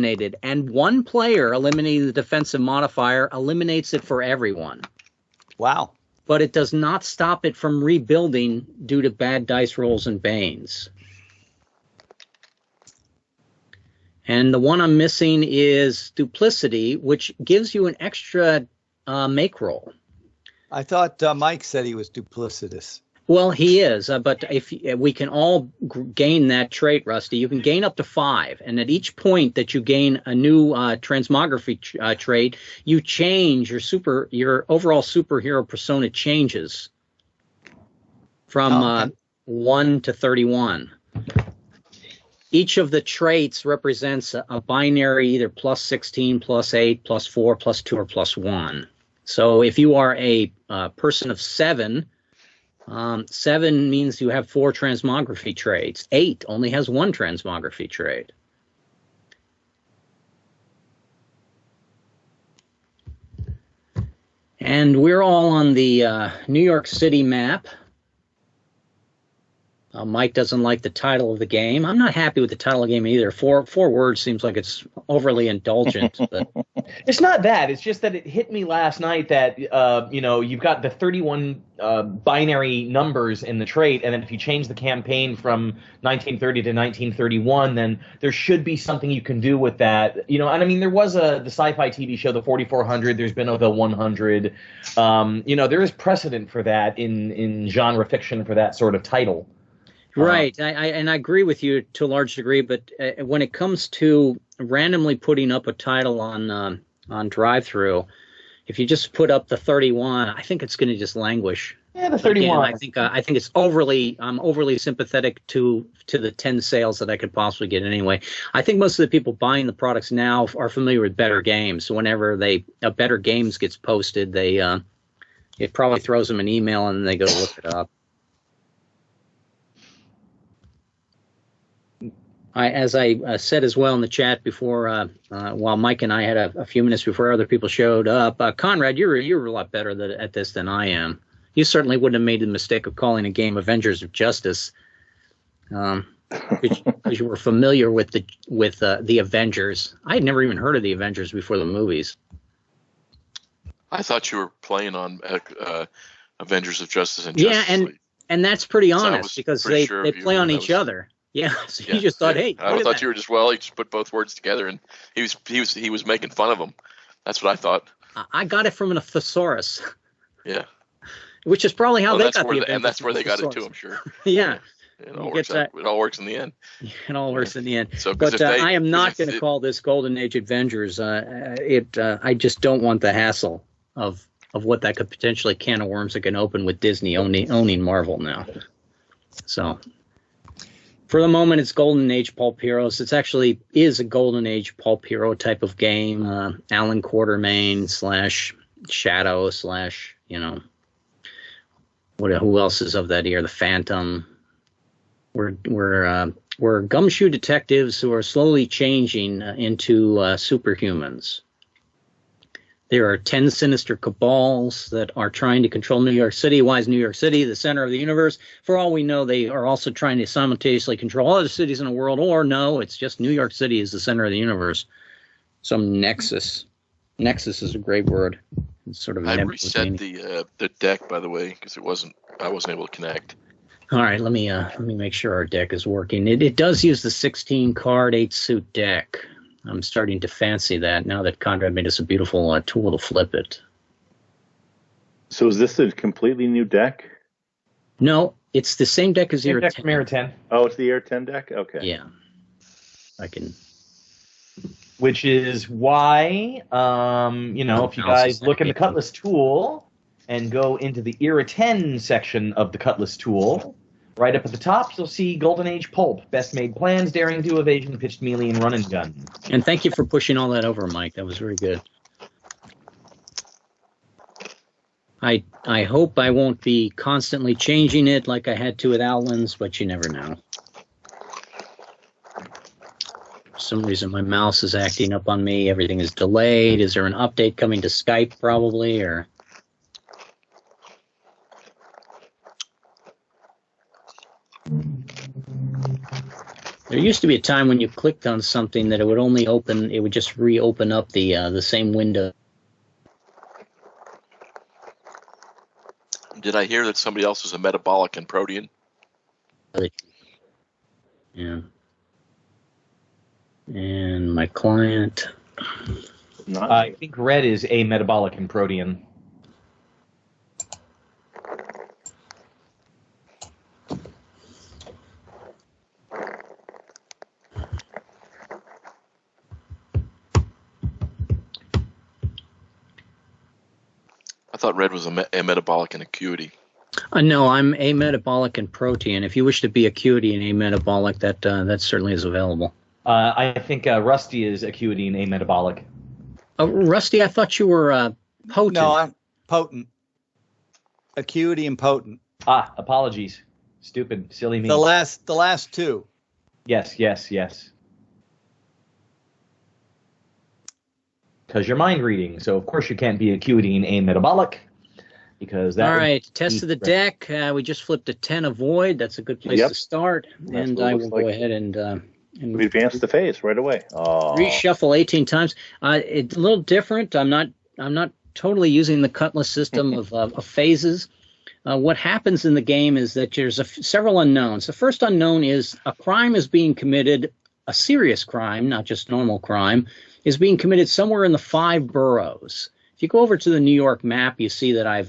eliminated, and one player eliminating the defensive modifier eliminates it for everyone. Wow. But it does not stop it from rebuilding due to bad dice rolls and banes. And the one I'm missing is duplicity, which gives you an extra make roll. I thought Mike said he was duplicitous. Well, he is, but if we can all gain that trait, Rusty, you can gain up to 5, and at each point that you gain a new transmography trait, you change your overall superhero persona changes from 1 to 31. Each of the traits represents a binary, either plus 16, plus 8, plus 4, plus 2, or plus 1. So if you are a person of 7, 7 means you have 4 transmography traits. 8 only has 1 transmography trait. And we're all on the New York City map. Mike doesn't like the title of the game. I'm not happy with the title of the game either. Four words seems like it's overly indulgent. But it's not that. It's just that it hit me last night that, you've got the 31 binary numbers in the trait, and then if you change the campaign from 1930 to 1931, then there should be something you can do with that. And I mean, there was the sci-fi TV show, the 4400. There's been the 100. There is precedent for that in genre fiction for that sort of title. Right, I agree with you to a large degree, but when it comes to randomly putting up a title on drive-through, if you just put up the 31, I think it's going to just languish. Yeah, the 31. Again, I think it's I'm overly sympathetic to the 10 sales that I could possibly get anyway. I think most of the people buying the products now are familiar with Better Games. So whenever a Better Games gets posted, it probably throws them an email and they go to look it up. As I said as well in the chat before, while Mike and I had a few minutes before other people showed up, Conrad, you're a lot better at this than I am. You certainly wouldn't have made the mistake of calling a game Avengers of Justice, because you were familiar with the Avengers. I had never even heard of the Avengers before the movies. I thought you were playing on Avengers of Justice and Justice League. and that's pretty honest because they play on each other. Yeah, so you just thought, hey, I thought you were just he just put both words together, and he was making fun of them. That's what I thought. I got it from an thesaurus. Yeah, which is probably how they got the and that's where they got it too, I'm sure. Yeah, it all works in the end. It all works in the end. So, but I am not going to call this Golden Age Avengers. I just don't want the hassle of what that could potentially can of worms that can open with Disney owning Marvel now. So. For the moment, it's Golden Age Pulp Heroes. It actually is a Golden Age Pulp Hero type of game. Alan Quartermain / Shadow / who else is of that year? The Phantom. We're gumshoe detectives who are slowly changing into superhumans. There are 10 sinister cabals that are trying to control New York City. Why is New York City the center of the universe? For all we know, they are also trying to simultaneously control other cities in the world. Or no, it's just New York City is the center of the universe. Some nexus. Nexus is a great word. It's sort of. I reset the deck, by the way, because I wasn't able to connect. All right, let me make sure our deck is working. It does use the 16 card 8 suit deck. I'm starting to fancy that now that Conrad made us a beautiful tool to flip it. So is this a completely new deck? No, it's the same deck as Era 10. Era 10. Oh, it's the Era 10 deck? Okay. Yeah. I can. Which is why, if you guys look in the Cutlass tool and go into the Era 10 section of the Cutlass tool, right up at the top, you'll see Golden Age Pulp, Best Made Plans, Daring to Evasion, Pitched Melee, and Run and Gun. And thank you for pushing all that over, Mike. That was very good. I hope I won't be constantly changing it like I had to with Outlands, but you never know. For some reason, my mouse is acting up on me. Everything is delayed. Is there an update coming to Skype, probably, or... There used to be a time when you clicked on something that it would only open, it would just reopen up the same window. Did I hear that somebody else was a metabolic and protean? Yeah. And my client. Not I think red is a metabolic and protean. I thought red was a metabolic and acuity. No, I'm ametabolic and protein. If you wish to be acuity and ametabolic, that certainly is available. I think Rusty is acuity and ametabolic. Rusty, I thought you were potent. No, I'm potent. Acuity and potent. Apologies. Stupid, silly me. The last two. Yes. Because you're mind reading, so of course you can't be acuity and ametabolic. Because that. All right, test of the deck. We just flipped a 10 avoid. That's a good place to start. That's and what it I looks will go like. ahead and We advanced the phase right away. Oh. reshuffle 18 times. It's a little different. I'm not totally using the cutlass system of phases. What happens in the game is that there's several unknowns. The first unknown is a crime is being committed, a serious crime, not just normal crime, is being committed somewhere in the 5 boroughs. If you go over to the New York map, you see that I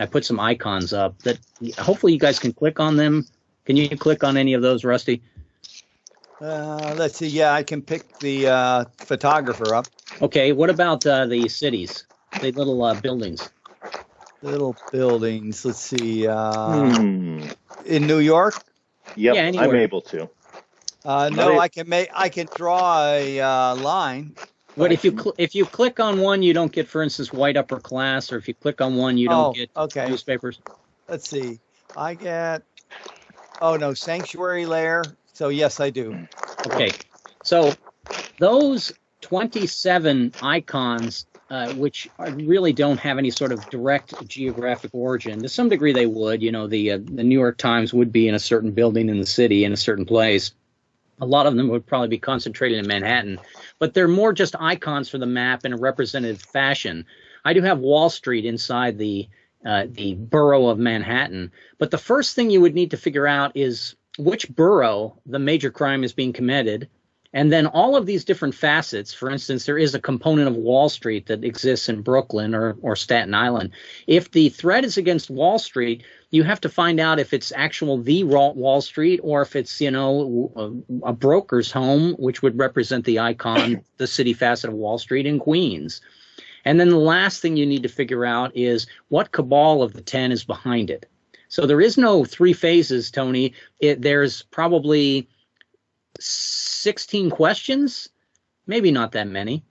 put some icons up that hopefully you guys can click on them. Can you click on any of those, Rusty? Let's see. Yeah, I can pick the photographer up. Okay, what about the cities, the little buildings? Little buildings. Let's see. Hmm. In New York? Yep, Yeah, I'm anywhere. able to. No, I can draw a line. But if you click on one, you don't get, for instance, white upper class, or if you click on one, you don't get newspapers. Let's see. I get. Oh no, sanctuary layer. So yes, I do. Okay, so those 27 icons, which really don't have any sort of direct geographic origin, to some degree they would. You know, the New York Times would be in a certain building in the city in a certain place. A lot of them would probably be concentrated in Manhattan, but they're more just icons for the map in a representative fashion. I do have Wall Street inside the borough of Manhattan, but the first thing you would need to figure out is which borough the major crime is being committed, and then all of these different facets. For instance, there is a component of Wall Street that exists in Brooklyn or Staten Island. If the threat is against Wall Street, you have to find out if it's the Wall Street or if it's, a broker's home, which would represent the icon, the City Facet of Wall Street in Queens. And then the last thing you need to figure out is what cabal of the 10 is behind it. So there is no 3 phases, Tony. There's probably 16 questions, maybe not that many,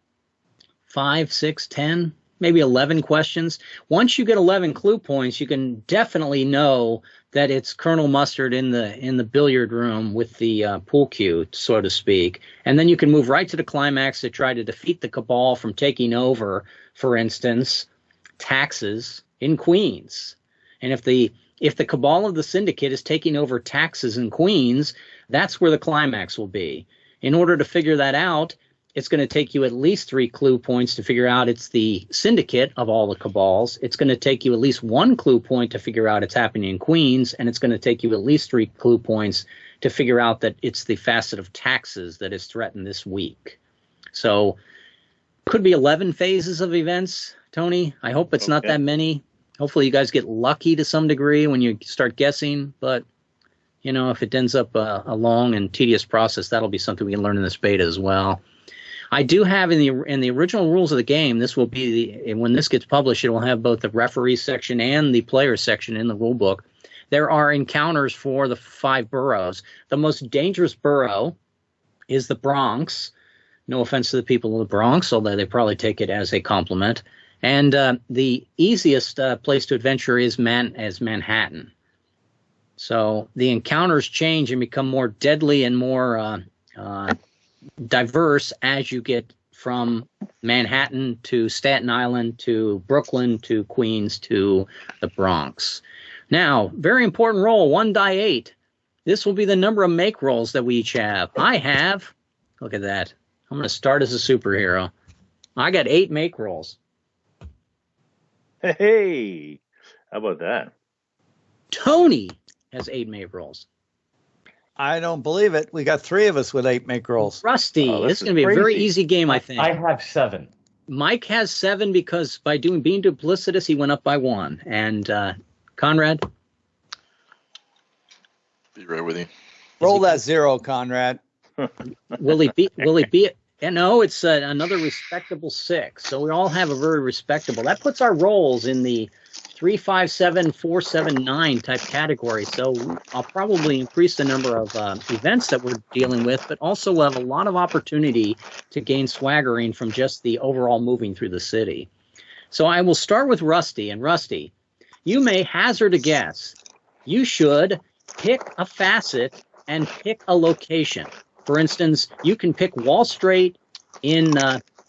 5, 6, 10, maybe 11 questions. Once you get 11 clue points, you can definitely know that it's Colonel Mustard in the billiard room with the pool cue, so to speak. And then you can move right to the climax to try to defeat the cabal from taking over, for instance, taxes in Queens. And if the cabal of the syndicate is taking over taxes in Queens, that's where the climax will be. In order to figure that out, it's going to take you at least 3 clue points to figure out it's the syndicate of all the cabals. It's going to take you at least 1 clue point to figure out it's happening in Queens, and it's going to take you at least 3 clue points to figure out that it's the facet of taxes that is threatened this week. So could be 11 phases of events, Tony. I hope it's not that many. Hopefully you guys get lucky to some degree when you start guessing, but if it ends up a long and tedious process, that'll be something we can learn in this beta as well. I do have in the original rules of the game, this will be when this gets published, it will have both the referee section and the player section in the rule book. There are encounters for the 5 boroughs. The most dangerous borough is the Bronx. No offense to the people of the Bronx, although they probably take it as a compliment. And the easiest place to adventure is Manhattan. So the encounters change and become more deadly and more diverse as you get from Manhattan to Staten Island to Brooklyn to Queens to the Bronx. Now, very important roll, 1 die 8. This will be the number of make rolls that we each have. I have, look at that. I'm going to start as a superhero. I got 8 make rolls. Hey, how about that? Tony has 8 make rolls. I don't believe it. We got 3 of us with 8 make rolls. Rusty, Oh, this is going to be a very easy game, I think. I have 7. Mike has 7 because by being duplicitous, he went up by 1. And Conrad? Be right with you. Roll that 0, Conrad. Will he be it? Yeah, no, it's another respectable 6. So we all have a very respectable. That puts our rolls in the 3, 5, 7, 4, 7, 9 type category. So I'll probably increase the number of events that we're dealing with, but also we'll have a lot of opportunity to gain swaggering from just the overall moving through the city. So I will start with Rusty. And Rusty, you may hazard a guess. You should pick a facet and pick a location. For instance, you can pick Wall Street in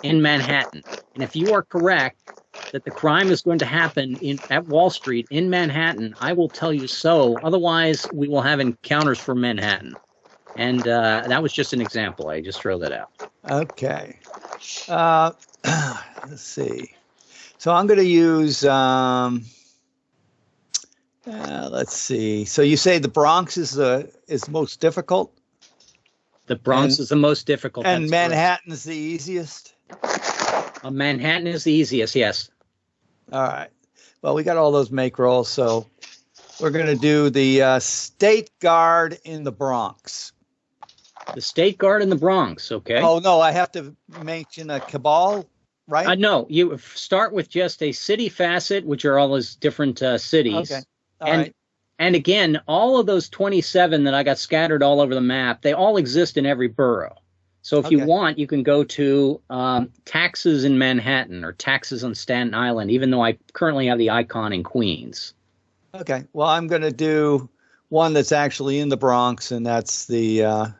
Manhattan. And if you are correct that the crime is going to happen at Wall Street in Manhattan, I will tell you so. Otherwise, we will have encounters for Manhattan. And that was just an example. I just throw that out. Okay. Let's see. So I'm going to use, let's see. So you say the Bronx is most difficult? The Bronx is the most difficult. And Manhattan is the easiest? Manhattan is the easiest, yes. All right. Well, we got all those make rolls, so we're going to do the State Guard in the Bronx. The State Guard in the Bronx, okay. Oh, no, I have to mention a cabal, right? No, you start with just a city facet, which are all those different cities. Okay. All right. And again, all of those 27 that I got scattered all over the map, they all exist in every borough. So if you want, you can go to taxes in Manhattan or taxes on Staten Island, even though I currently have the icon in Queens. Okay. Well, I'm going to do one that's actually in the Bronx, and that's the...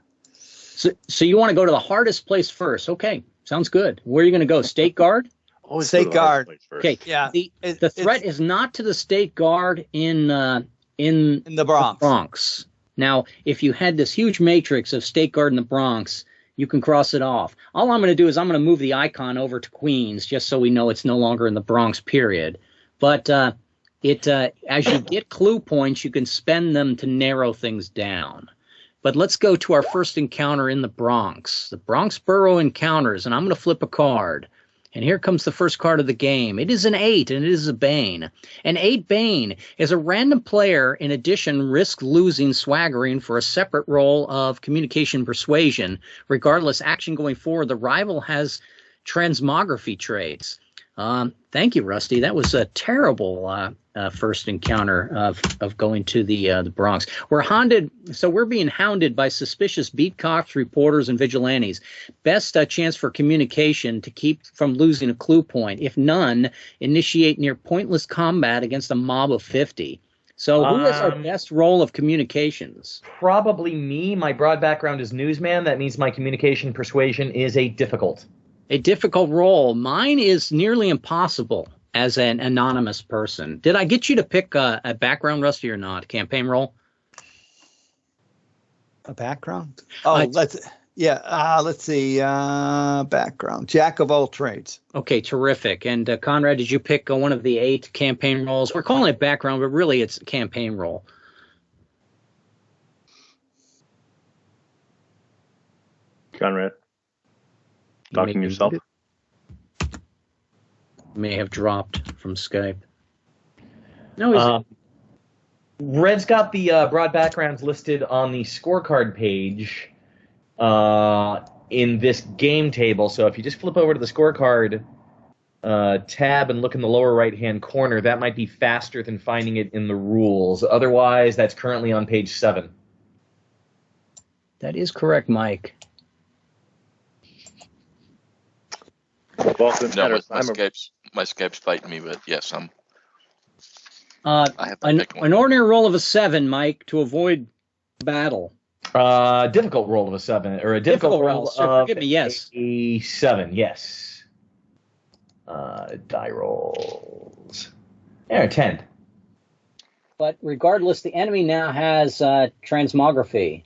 So you want to go to the hardest place first. Okay. Sounds good. Where are you going to go? State Guard? Always State Guard. Okay. Yeah. The threat is not to the State Guard in the Bronx. Now, if you had this huge matrix of State Guard in the Bronx, you can cross it off. All I'm going to do is I'm going to move the icon over to Queens just so we know it's no longer in the Bronx, period. But as you get clue points, you can spend them to narrow things down. But let's go to our first encounter in the Bronx. The Bronx Borough encounters, and I'm going to flip a card. And here comes the first card of the game. It is an 8, and it is a Bane. An 8 Bane is a random player, in addition, risks losing swaggering for a separate roll of communication persuasion. Regardless, action going forward, the rival has transmography traits. Thank you, Rusty. That was a terrible first encounter of going to the Bronx. We're being hounded by suspicious beat cops, reporters, and vigilantes. Best chance for communication to keep from losing a clue point. If none, initiate near pointless combat against a mob of 50. So who has our best role of communications? Probably me. My broad background is newsman. That means my communication persuasion is a difficult role. Mine is nearly impossible as an anonymous person. Did I get you to pick a background, Rusty, or not? Campaign role? A background? Oh, let's see. Background. Jack of all trades. Okay, terrific. And Conrad, did you pick one of the 8 campaign roles? We're calling it background, but really it's a campaign role. Conrad. Talking yourself? May have dropped from Skype. No, Red's got the broad backgrounds listed on the scorecard page in this game table. So if you just flip over to the scorecard tab and look in the lower right-hand corner, that might be faster than finding it in the rules. Otherwise, that's currently on page 7. That is correct, Mike. Well, No, my Skype's fighting me, but yes, I have to pick one. An ordinary roll of a 7, Mike, to avoid battle. Difficult roll of a 7, or a difficult roll of forgive me, yes. a 7, yes. Die rolls. There, 10. But regardless, the enemy now has transmography.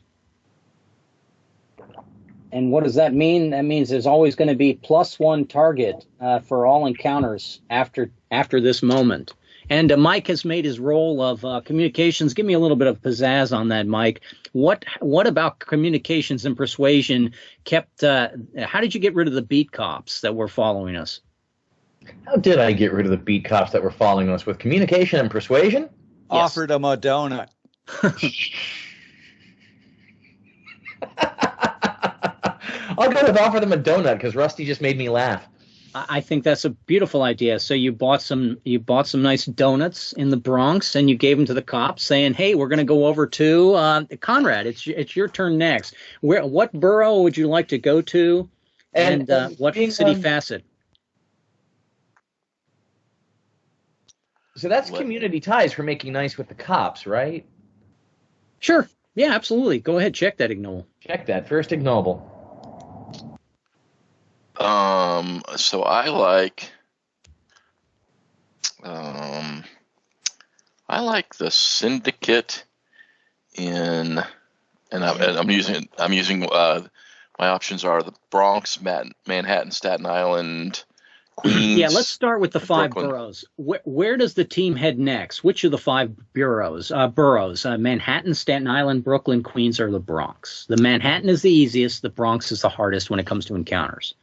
And what does that mean? That means there's always going to be +1 target for all encounters after this moment. And Mike has made his role of communications. Give me a little bit of pizzazz on that, Mike. What about communications and persuasion kept? How did you get rid of the beat cops that were following us? How did I get rid of the beat cops that were following us? With communication and persuasion? Offered them a donut. I'll go with offer them a donut because Rusty just made me laugh. I think that's a beautiful idea. So you bought some nice donuts in the Bronx, and you gave them to the cops, saying, "Hey, we're going to go over to Conrad. It's your turn next. What borough would you like to go to, and what city facet?" So that's community ties for making nice with the cops, right? Sure. Yeah, absolutely. Go ahead, check that, ignoble. Check that. First ignoble. So I like the syndicate and I'm using my options are the Bronx, Manhattan, Staten Island, Queens. Yeah, let's start with the 5 Brooklyn. boroughs. Where does the team head next? Which of the 5 boroughs? Manhattan, Staten Island, Brooklyn, Queens, or the Bronx? The Manhattan is the easiest. The Bronx is the hardest when it comes to encounters.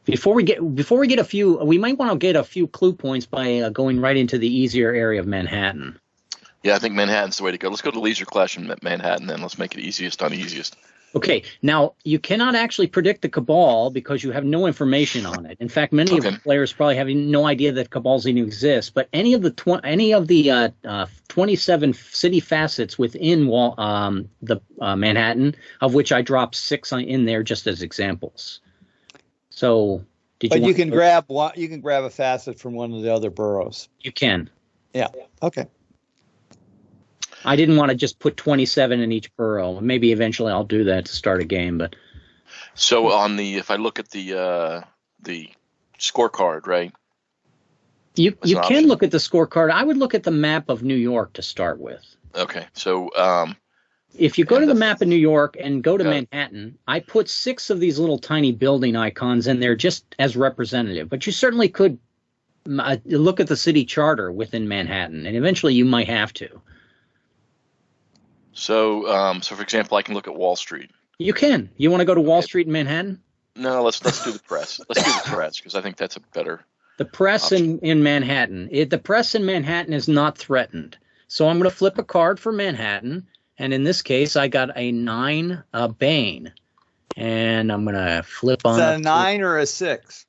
Before we get a few, we might want to get a few clue points by going right into the easier area of Manhattan. Yeah, I think Manhattan's the way to go. Let's go to Leisure Clash in Manhattan, then. Let's make it easiest on easiest. Okay, now you cannot actually predict the cabal because you have no information on it. In fact, many of the players probably have no idea that cabals even exist. But any of the 27 city facets within the Manhattan, of which I dropped 6 in there just as examples. So, you can grab a facet from one of the other boroughs. You can. Yeah. Okay. I didn't want to just put 27 in each borough. Maybe eventually I'll do that to start a game, but. So if I look at the scorecard, right? You can look at the scorecard. I would look at the map of New York to start with. Okay. So if you go to the map of New York and go to Manhattan, I put 6 of these little tiny building icons in there just as representative. But you certainly could look at the city charter within Manhattan, and eventually you might have to. So for example, I can look at Wall Street. You can. You want to go to Wall Street in Manhattan? No, let's do the press. Let's do the press because I think that's a better. The press in Manhattan. The press in Manhattan is not threatened. So I'm going to flip a card for Manhattan. And in this case, I got a 9 Bane. And I'm going to flip on. Is that a 9 or a 6?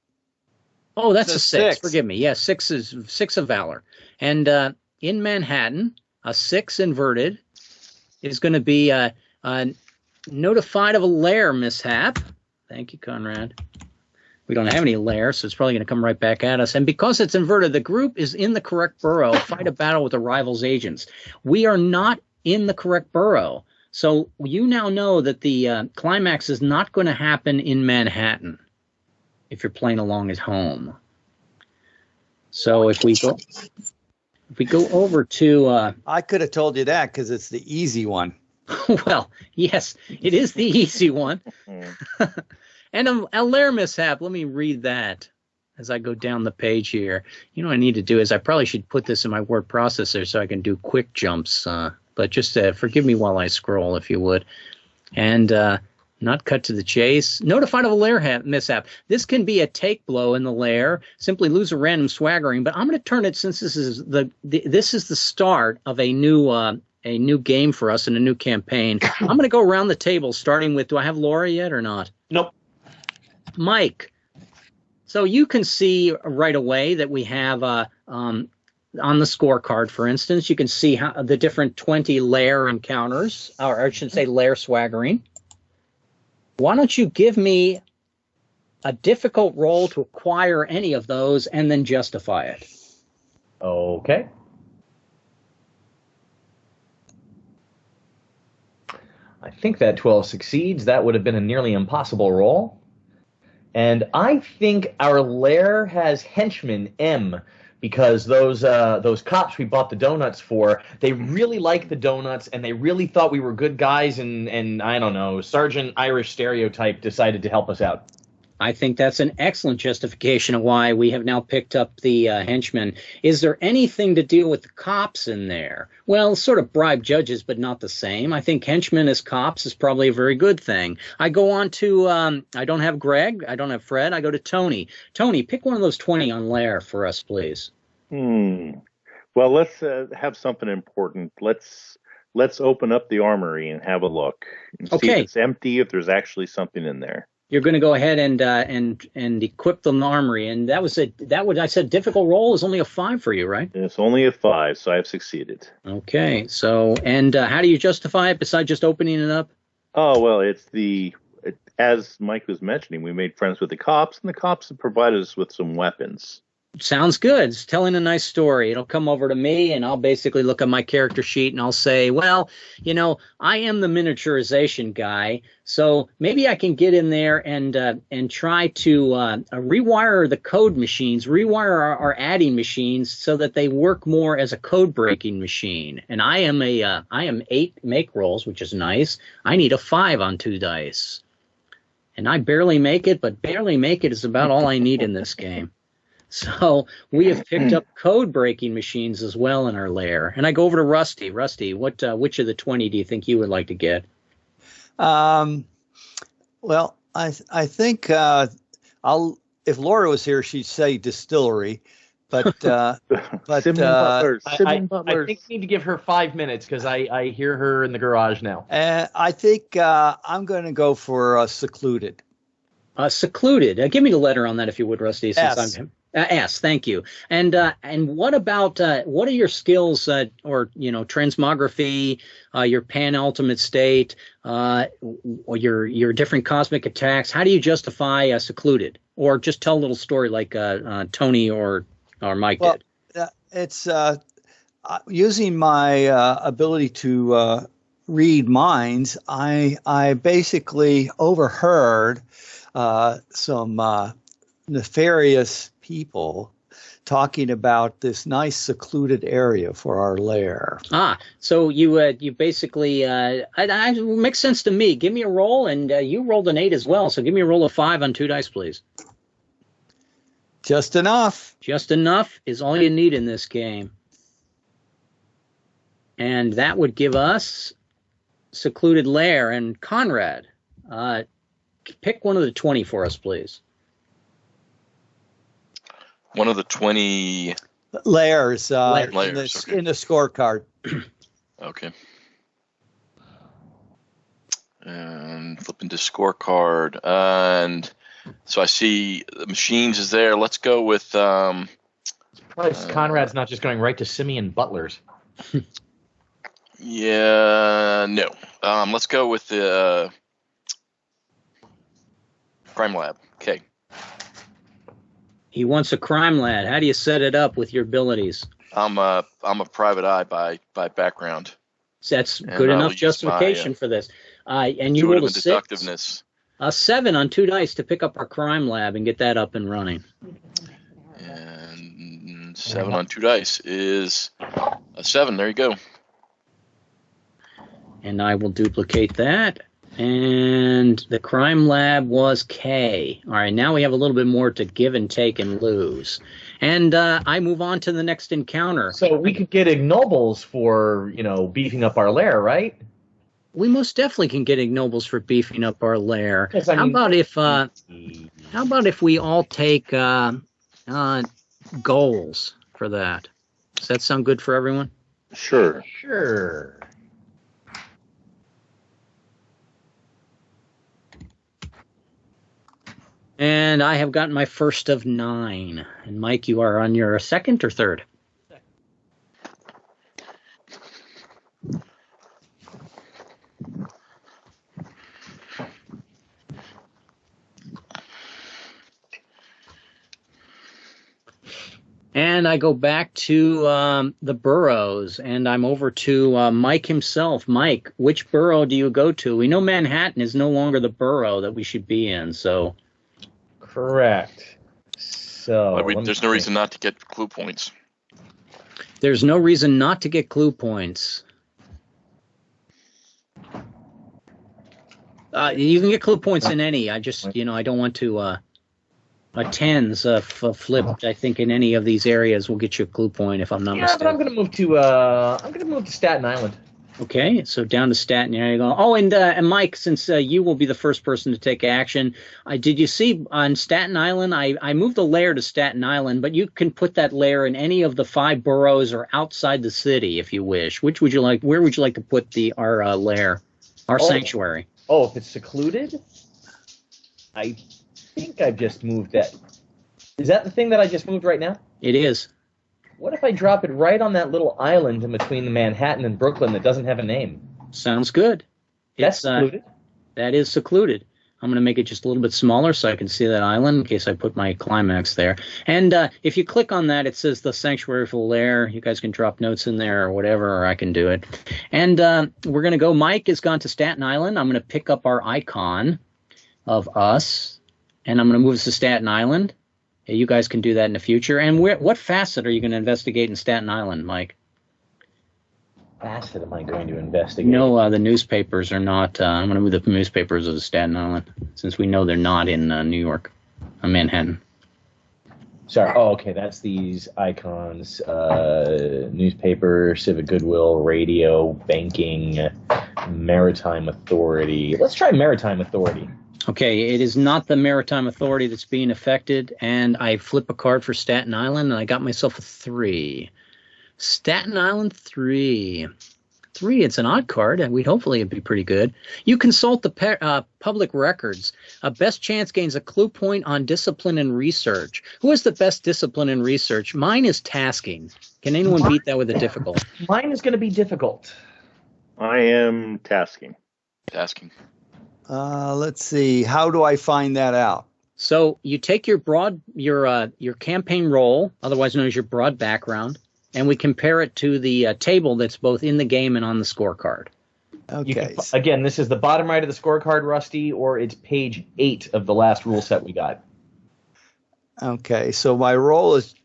Oh, that's a 6. Forgive me. Yeah, 6 is 6 of Valor. And in Manhattan, a 6 inverted is going to be notified of a lair mishap. Thank you, Conrad. We don't have any lair, so it's probably going to come right back at us. And because it's inverted, the group is in the correct borough. Fight a battle with the rival's agents. We are not in the correct borough. So you now know that the climax is not going to happen in Manhattan if you're playing along at home. So if we go over to... I could have told you that because it's the easy one. Well, yes, it is the easy one. And a lair mishap. Let me read that as I go down the page here. You know what I need to do is I probably should put this in my word processor so I can do quick jumps. But just forgive me while I scroll, if you would. And not cut to the chase. Notified of a lair mishap. This can be a take blow in the lair. Simply lose a random swaggering. But I'm going to turn it, since this is the start of a new game for us and a new campaign. I'm going to go around the table, starting with, do I have Laura yet or not? Nope. Mike. So you can see right away that we have on the scorecard, for instance, you can see how the different 20 lair encounters, or I should say lair swaggering. Why don't you give me a difficult roll to acquire any of those and then justify it? Okay. I think that 12 succeeds. That would have been a nearly impossible roll. And I think our lair has henchman M, because those cops we bought the donuts for, they really liked the donuts and they really thought we were good guys, and I don't know, Sergeant Irish Stereotype decided to help us out. I think that's an excellent justification of why we have now picked up the henchmen. Is there anything to deal with the cops in there? Well, sort of bribe judges, but not the same. I think henchmen as cops is probably a very good thing. I go on to, I don't have Greg, I don't have Fred, I go to Tony. Tony, pick one of those 20 on Lair for us, please. Well, let's have something important. Let's open up the armory and have a look. And see if it's empty, if there's actually something in there. You're going to go ahead and equip the armory, and I said difficult roll is only a 5 for you, right? It's only a 5, so I've succeeded. Okay, so and how do you justify it besides just opening it up? Oh well, as Mike was mentioning, we made friends with the cops, and the cops have provided us with some weapons. Sounds good. It's telling a nice story. It'll come over to me, and I'll basically look at my character sheet, and I'll say, well, I am the miniaturization guy, so maybe I can get in there and try to rewire the code machines, rewire our adding machines so that they work more as a code breaking machine. And I am 8 make rolls, which is nice. I need a 5 on 2 dice. And I barely make it, but barely make it is about all I need in this game. So we have picked up code-breaking machines as well in our lair. And I go over to Rusty. Rusty, which of the 20 do you think you would like to get? Well, I think if Laura was here, she'd say distillery. But Simmons Butlers. I think we need to give her 5 minutes because I hear her in the garage now. I think I'm going to go for secluded. Secluded. Give me the letter on that if you would, Rusty. S. S, thank you. And what about what are your skills or transmography, your pan-ultimate state, or your different cosmic attacks? How do you justify secluded? Or just tell a little story like Tony or Mike did. It's using my ability to read minds. I basically overheard some nefarious people talking about this nice secluded area for our lair. So you basically it makes sense to me. Give me a roll, and you rolled an 8 as well. So give me a roll of 5 on 2 dice, please. Just enough. Just enough is all you need in this game, and that would give us secluded lair. And Conrad, pick one of the 20 for us, please. One of the 20 layers, layers in the scorecard. Okay. And flip into scorecard. And so I see the machines is there. Let's go with... Conrad's not just going right to Simeon Butlers. Yeah, no. Let's go with the crime lab. Okay. He wants a crime lad. How do you set it up with your abilities? I'm a private eye by background. That's good enough justification for this. And you rolled a 6. Deductiveness. A 7 on 2 dice to pick up our crime lab and get that up and running. And 7 on 2 dice is a 7. There you go. And I will duplicate that. And the crime lab was K. All right, now we have a little bit more to give and take and lose. And I move on to the next encounter. So we could get ignobles for, beefing up our lair, right? We most definitely can get ignobles for beefing up our lair. Yes, how about if we all take goals for that? Does that sound good for everyone? Sure. And I have gotten my first of 9. And Mike, you are on your second or third? And I go back to the boroughs, and I'm over to Mike himself. Mike, which borough do you go to? We know Manhattan is no longer the borough that we should be in, so... Correct. So there's no reason not to get clue points. There's no reason not to get clue points. You can get clue points in any. I just, I don't want to. A tens flipped, I think, in any of these areas will get you a clue point if I'm not mistaken. But I'm going to move to Staten Island. Okay, so down to Staten. There you go. Oh, and Mike, since you will be the first person to take action, did you see on Staten Island? I moved the layer to Staten Island, but you can put that layer in any of the 5 boroughs or outside the city if you wish. Which would you like? Where would you like to put our lair, our sanctuary? Oh, if it's secluded, I think I've just moved that. Is that the thing that I just moved right now? It is. What if I drop it right on that little island in between the Manhattan and Brooklyn that doesn't have a name? Sounds good. That's secluded. That is secluded. I'm going to make it just a little bit smaller so I can see that island in case I put my climax there. And if you click on that, it says the sanctuary for the lair. You guys can drop notes in there or whatever, or I can do it. And we're going to go. Mike has gone to Staten Island. I'm going to pick up our icon of us, and I'm going to move us to Staten Island. You guys can do that in the future. And what facet are you going to investigate in Staten Island, Mike? Facet am I going to investigate? No, the newspapers are not. I'm going to move the newspapers to Staten Island, since we know they're not in New York, Manhattan. Sorry. Oh, okay. That's these icons: newspaper, civic goodwill, radio, banking, maritime authority. Let's try maritime authority. Okay, it is not the Maritime Authority that's being affected, and I flip a card for Staten Island, and I got myself a 3. Staten Island 3. 3, it's an odd card, and hopefully it'd be pretty good. You consult the public records. Best chance gains a clue point on discipline and research. Who has the best discipline and research? Mine is tasking. Can anyone beat that with a difficult? Mine is going to be difficult. I am tasking. Tasking. Let's see. How do I find that out? So you take your campaign roll, otherwise known as your broad background, and we compare it to the table that's both in the game and on the scorecard. Okay. Again, this is the bottom right of the scorecard, Rusty, or it's page 8 of the last rule set we got. Okay. So my role is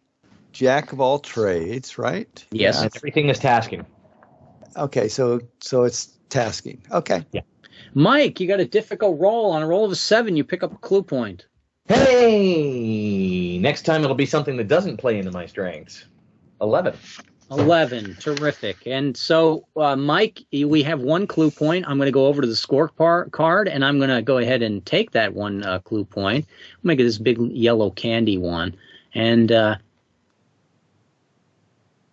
jack of all trades, right? Yes. Yeah, everything is tasking. Okay. So it's tasking. Okay. Yeah. Mike, you got a difficult roll. On a roll of a 7, you pick up a clue point. Hey! Next time it'll be something that doesn't play into my strengths. 11. 11. Terrific. And so, Mike, we have 1 clue point. I'm going to go over to the scorecard, and I'm going to go ahead and take that 1 clue point. I'll make it this big yellow candy one. And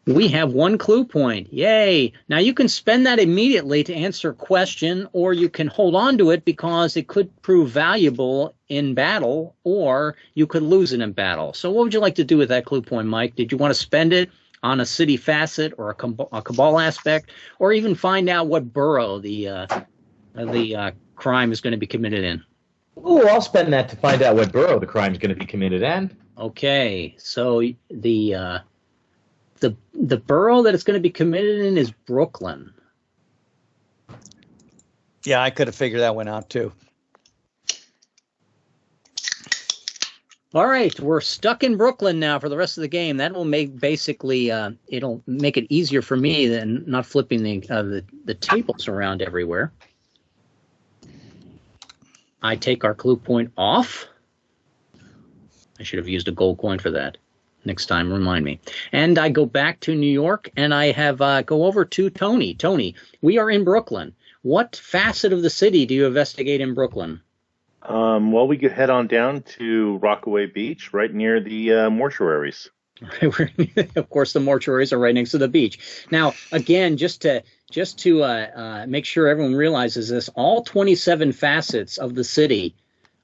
we have 1 clue point. Yay. Now, you can spend that immediately to answer a question, or you can hold on to it because it could prove valuable in battle, or you could lose it in battle. So what would you like to do with that clue point, Mike? Did you want to spend it on a city facet or a cabal aspect, or even find out what borough the crime is going to be committed in? Ooh, I'll spend that to find out what borough the crime is going to be committed in. Okay, so the borough that it's going to be committed in is Brooklyn. Yeah, I could have figured that one out too. All right, we're stuck in Brooklyn now for the rest of the game. That will make basically it'll make it easier for me than not flipping the tables around everywhere. I take our clue point off. I should have used a gold coin for that. Next time, remind me. And I go back to New York, and I have go over to Tony. Tony, we are in Brooklyn. What facet of the city do you investigate in Brooklyn? Well, we could head on down to Rockaway Beach, right near the mortuaries. Of course, the mortuaries are right next to the beach. Now, again, just to make sure everyone realizes this, all 27 facets of the city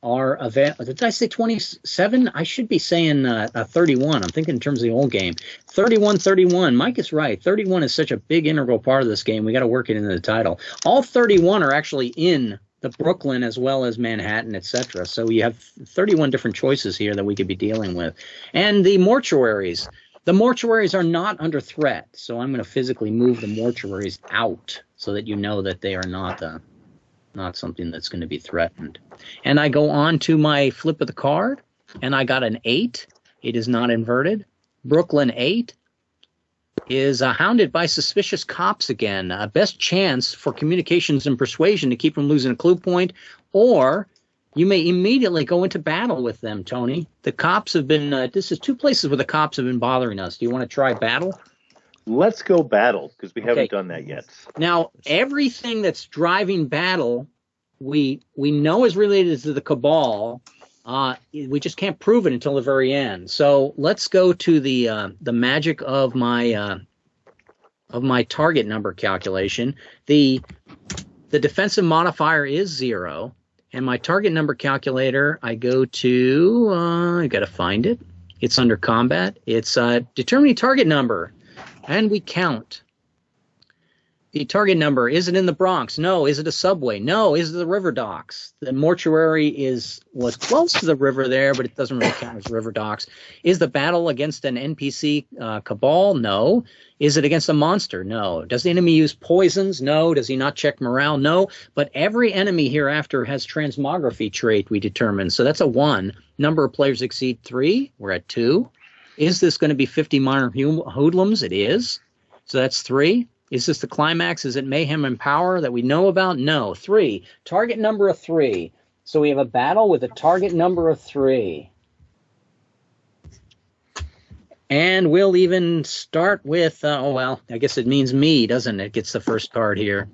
are available. Did I say 27? I should be saying 31. I'm thinking in terms of the old game. 31. Mike is right. 31 is such a big integral part of this game. We got to work it into the title. All 31 are actually in the Brooklyn as well as Manhattan, etc. So you have 31 different choices here that we could be dealing with. And the mortuaries. The mortuaries are not under threat. So I'm going to physically move the mortuaries out so that you know that they are not something that's going to be threatened. And I go on to my flip of the card, and I got an 8. It is not inverted. Brooklyn 8 is hounded by suspicious cops again. Best chance for communications and persuasion to keep from losing a clue point, or you may immediately go into battle with them, Tony. The cops have been, this is 2 places where the cops have been bothering us. Do you want to try battle? Let's go battle, because we haven't done that yet. Now, everything that's driving battle, we know is related to the cabal. We just can't prove it until the very end. So let's go to the magic of my target number calculation. The defensive modifier is 0, and my target number calculator, I go to I got to find it. It's under combat. It's determining target number, and we count. The target number, is it in the Bronx? No. Is it a subway? No. Is it the river docks? The mortuary was close to the river there, but it doesn't really count as river docks. Is the battle against an NPC cabal? No. Is it against a monster? No. Does the enemy use poisons? No. Does he not check morale? No. But every enemy hereafter has transmography trait we determine. So that's a 1. Number of players exceed 3. We're at 2. Is this going to be 50 minor hoodlums? It is. So that's 3. Is this the climax? Is it mayhem and power that we know about? No. 3. Target number of 3. So we have a battle with a target number of 3. And we'll even start with, I guess it means me, doesn't it? Gets the first card here.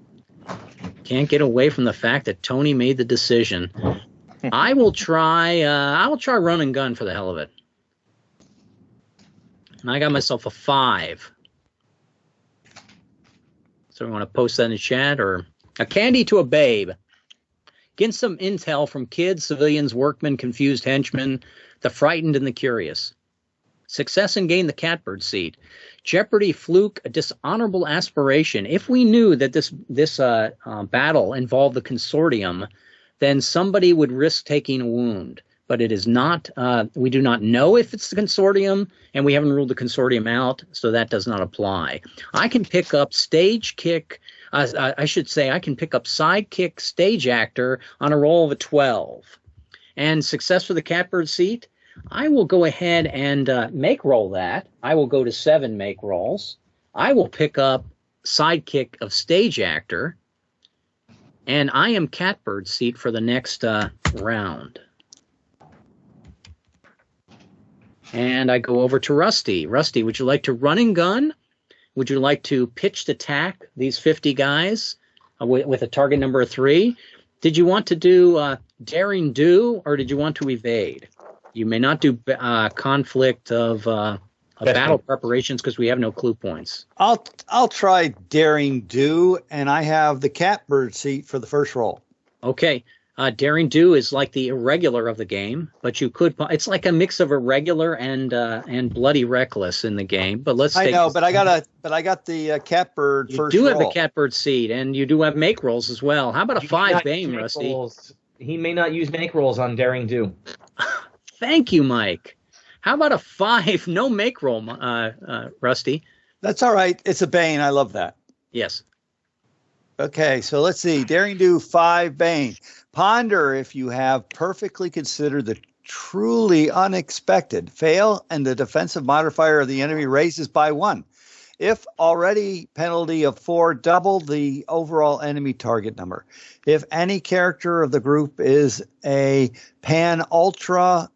Can't get away from the fact that Tony made the decision. I will try run and gun for the hell of it. And I got myself a 5. So we want to post that in the chat, or a candy to a babe. Get some intel from kids, civilians, workmen, confused henchmen, the frightened and the curious. Success and gain the catbird seat. Jeopardy, fluke, a dishonorable aspiration. If we knew that this battle involved the consortium, then somebody would risk taking a wound. But it is not, we do not know if it's the consortium, and we haven't ruled the consortium out, so that does not apply. I can pick up stage kick, I should say I can pick up sidekick stage actor on a roll of a 12. And success for the catbird seat, I will go ahead and make roll that. I will go to 7 make rolls. I will pick up sidekick of stage actor, and I am catbird seat for the next round. And I go over to Rusty. Rusty, would you like to run and gun? Would you like to pitched attack these 50 guys with a target number of 3? Did you want to do daring do, or did you want to evade? You may not do conflict of battle preparations because we have no clue points. I'll try daring do, and I have the catbird seat for the first roll. Okay. Daring do is like the irregular of the game, but you could. It's like a mix of irregular and bloody reckless in the game. But let's. I know, but I got the catbird first. You do roll. have the catbird seed, and you do have make rolls as well. How about a 5 Bane, Rusty? He may not use make rolls on daring do. Thank you, Mike. How about a 5 no make roll, Rusty? That's all right. It's a Bane. I love that. Yes. Okay, so let's see. Daring do 5 Bane. Ponder if you have perfectly considered the truly unexpected. Fail, and the defensive modifier of the enemy raises by 1. If already, penalty of 4, double the overall enemy target number. If any character of the group is a pan ultra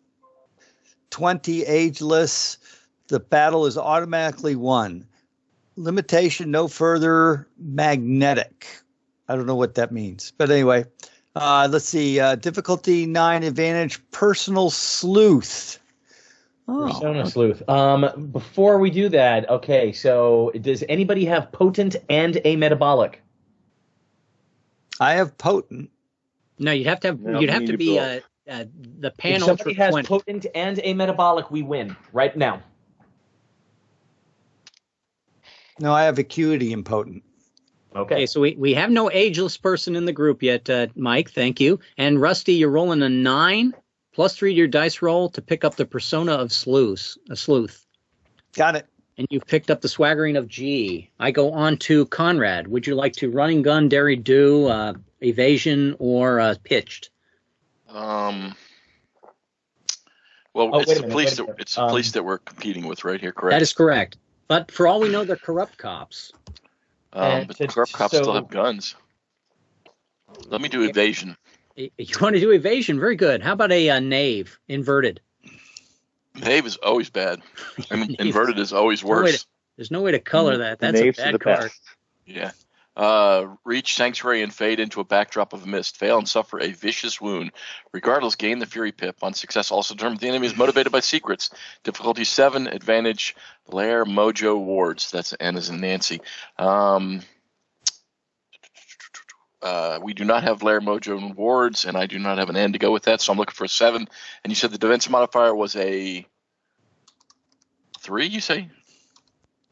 20 ageless, the battle is automatically won. Limitation no further magnetic. I don't know what that means. But anyway, let's see. Difficulty 9 advantage, personal sleuth. Persona sleuth. Before we do that, okay, so does anybody have potent and a metabolic? I have potent. No, you'd have to have. No, you'd have to be both. the pan If somebody ultra has 20. potent and a metabolic, we win right now. No, I have acuity and potent. Okay, so we have no ageless person in the group yet, Mike. Thank you. And Rusty, you're rolling a 9 plus 3 to your dice roll to pick up the persona of a sleuth. Got it. And you've picked up the swaggering of G. I go on to Conrad. Would you like to run and gun, dairy do, evasion, or pitched? Well, Oh, it's wait a the minute, police. wait a minute. It's the police that we're competing with right here. Correct. That is correct. But for all we know, they're corrupt cops. But corrupt cops still have guns. Let me do evasion. You want to do evasion? Very good. How about a knave, inverted? Knave is always bad. I mean, inverted is always worse. There's no way to color that. That's a bad card. Best. Yeah. Reach sanctuary and fade into a backdrop of mist. Fail and suffer a vicious wound. Regardless, gain the fury pip. On success, also determine the enemy is motivated by secrets. Difficulty 7. Advantage Lair Mojo wards. That's N as in Nancy. We do not have Lair Mojo wards, and I do not have an N to go with that, so I'm looking for a 7. And you said the defensive modifier was a 3, you say?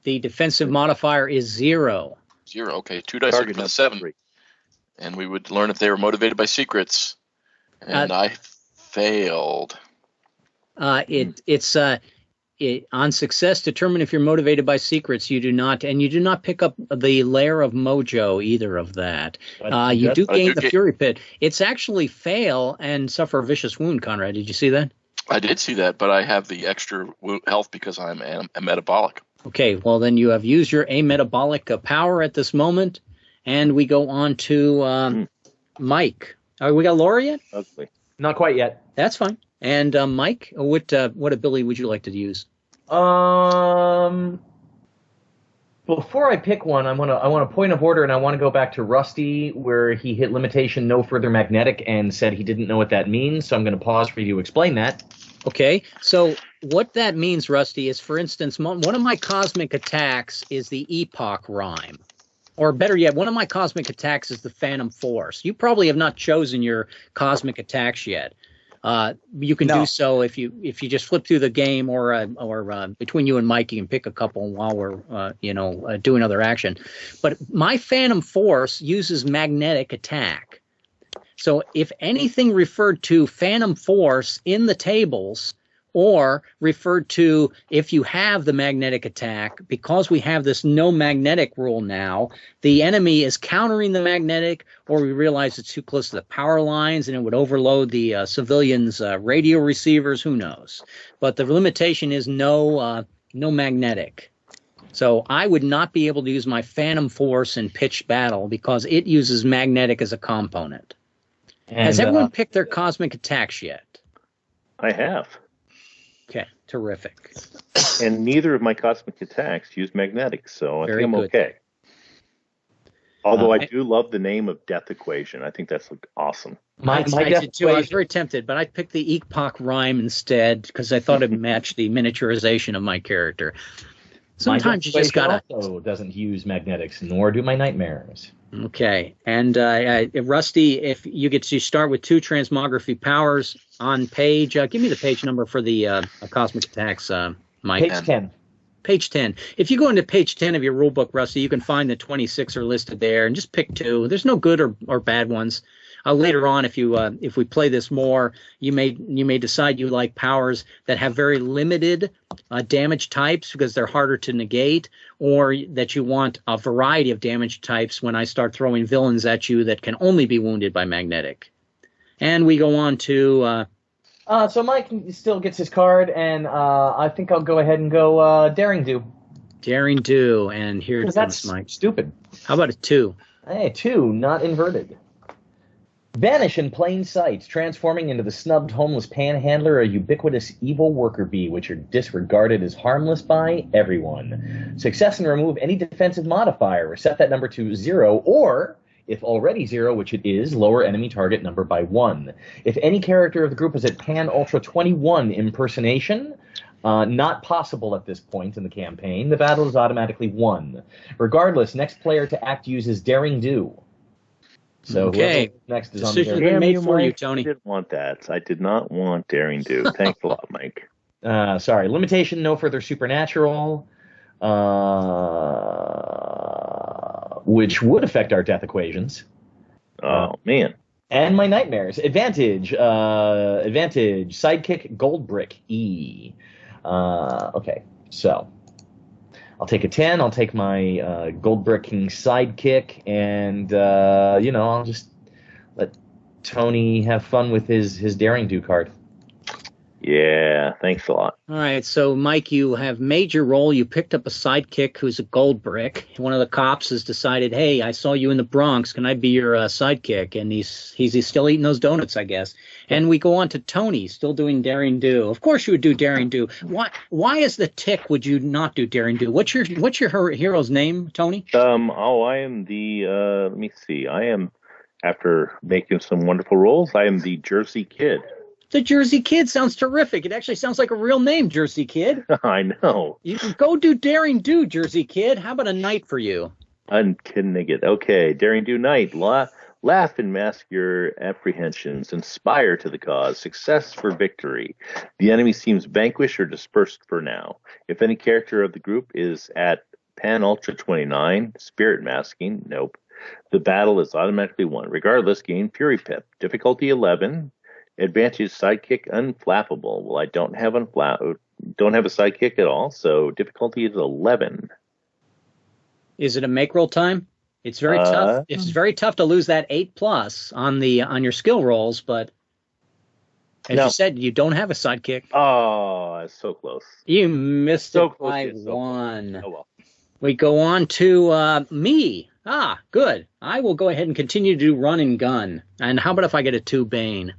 The defensive modifier is 0. 0. Okay, 2 dice for the 7. 3. And we would learn if they were motivated by secrets. And I failed. On success, determine if you're motivated by secrets. You do not, and you do not pick up the layer of mojo, either of that. You do gain the fury pit. It's actually fail and suffer a vicious wound, Conrad. Did you see that? I did see that, but I have the extra health because I'm a metabolic. Okay, well, then you have used your ametabolic power at this moment, and we go on to Mike. We got Laura yet? Ugly. Not quite yet. That's fine. And Mike, what ability would you like to use? Before I pick one, I want a point of order, and I want to go back to Rusty, where he hit limitation no further magnetic and said he didn't know what that means. So I'm going to pause for you to explain that. Okay, so what that means, Rusty, is, for instance, one of my cosmic attacks is the epoch rhyme. Or better yet, one of my cosmic attacks is the phantom force. You probably have not chosen your cosmic attacks yet. You can do so if you just flip through the game, or between you and Mike, you can pick a couple while we're doing other action. But my phantom force uses magnetic attack. So if anything referred to phantom force in the tables, or referred to if you have the magnetic attack, because we have this no magnetic rule now, the enemy is countering the magnetic, or we realize it's too close to the power lines and it would overload the civilians' radio receivers, who knows. But the limitation is no magnetic. So I would not be able to use my phantom force in pitched battle because it uses magnetic as a component. And, has everyone picked their cosmic attacks yet? I have. Okay, terrific. And neither of my cosmic attacks use magnetics, so I think I'm okay. Although I do love the name of Death Equation. I think that's awesome. I did too. I was very tempted, but I picked the epoch rhyme instead because I thought it matched the miniaturization of my character. Sometimes you just gotta. Also doesn't use magnetics, nor do my nightmares. Okay, and Rusty, if you get to start with 2 transmography powers on page, give me the page number for the cosmic attacks, Mike. Page 10. Page 10. If you go into page 10 of your rule book, Rusty, you can find the 26 are listed there, and just pick 2. There's no good or bad ones. Later on, if we play this more, you may decide you like powers that have very limited damage types because they're harder to negate, or that you want a variety of damage types when I start throwing villains at you that can only be wounded by magnetic. And we go on to... so Mike still gets his card, and I think I'll go ahead and go Daring Do. Daring Do, and here it comes, Mike. Stupid. How about a 2? Hey, 2, not inverted. Vanish in plain sight, transforming into the snubbed homeless panhandler, a ubiquitous evil worker bee, which are disregarded as harmless by everyone. Success and remove any defensive modifier, or set that number to 0, or, if already 0, which it is, lower enemy target number by 1. If any character of the group is at Pan Ultra 21 impersonation, not possible at this point in the campaign, the battle is automatically won. Regardless, next player to act uses Daring Do. So okay, next is decision on been made for you, Tony. I didn't want that. I did not want Daring Do. Thanks a lot, Mike. Sorry, limitation, no further supernatural, which would affect our death equations. Oh man! And my nightmares. Advantage, sidekick, gold brick, E. Okay, so. I'll take a 10. I'll take my gold bricking sidekick, and I'll just let Tony have fun with his Daring Do card. Yeah, thanks a lot. All right, so Mike, you have made your role. You picked up a sidekick who's a gold brick. One of the cops has decided, hey, I saw you in the Bronx. Can I be your sidekick? And he's still eating those donuts, I guess. And we go on to Tony, still doing Daring Do. Of course, you would do Daring Do. Why as the Tick would you not do Daring Do? What's your hero's name, Tony? I am the. Let me see. I am, after making some wonderful roles, I am the Jersey Kid. The Jersey Kid sounds terrific. It actually sounds like a real name, Jersey Kid. I know. You can go do Daring Do, Jersey Kid. How about a night for you? Unkidnigget. Okay, Daring Do night. Laugh and mask your apprehensions. Inspire to the cause. Success for victory. The enemy seems vanquished or dispersed for now. If any character of the group is at Pan Ultra 29, Spirit Masking, nope. The battle is automatically won. Regardless, gain Fury Pip. Difficulty 11. Advantage sidekick unflappable. Well, I don't have a sidekick at all, so difficulty is 11. Is it a make roll time? It's very tough. It's very tough to lose that 8+ on your skill rolls, but as you said, you don't have a sidekick. Oh, it's so close. You missed it by 1. Oh well. We go on to me. Good. I will go ahead and continue to do run and gun. And how about if I get a 2 Bane?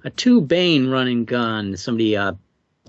A 2 Bane run and gun. Somebody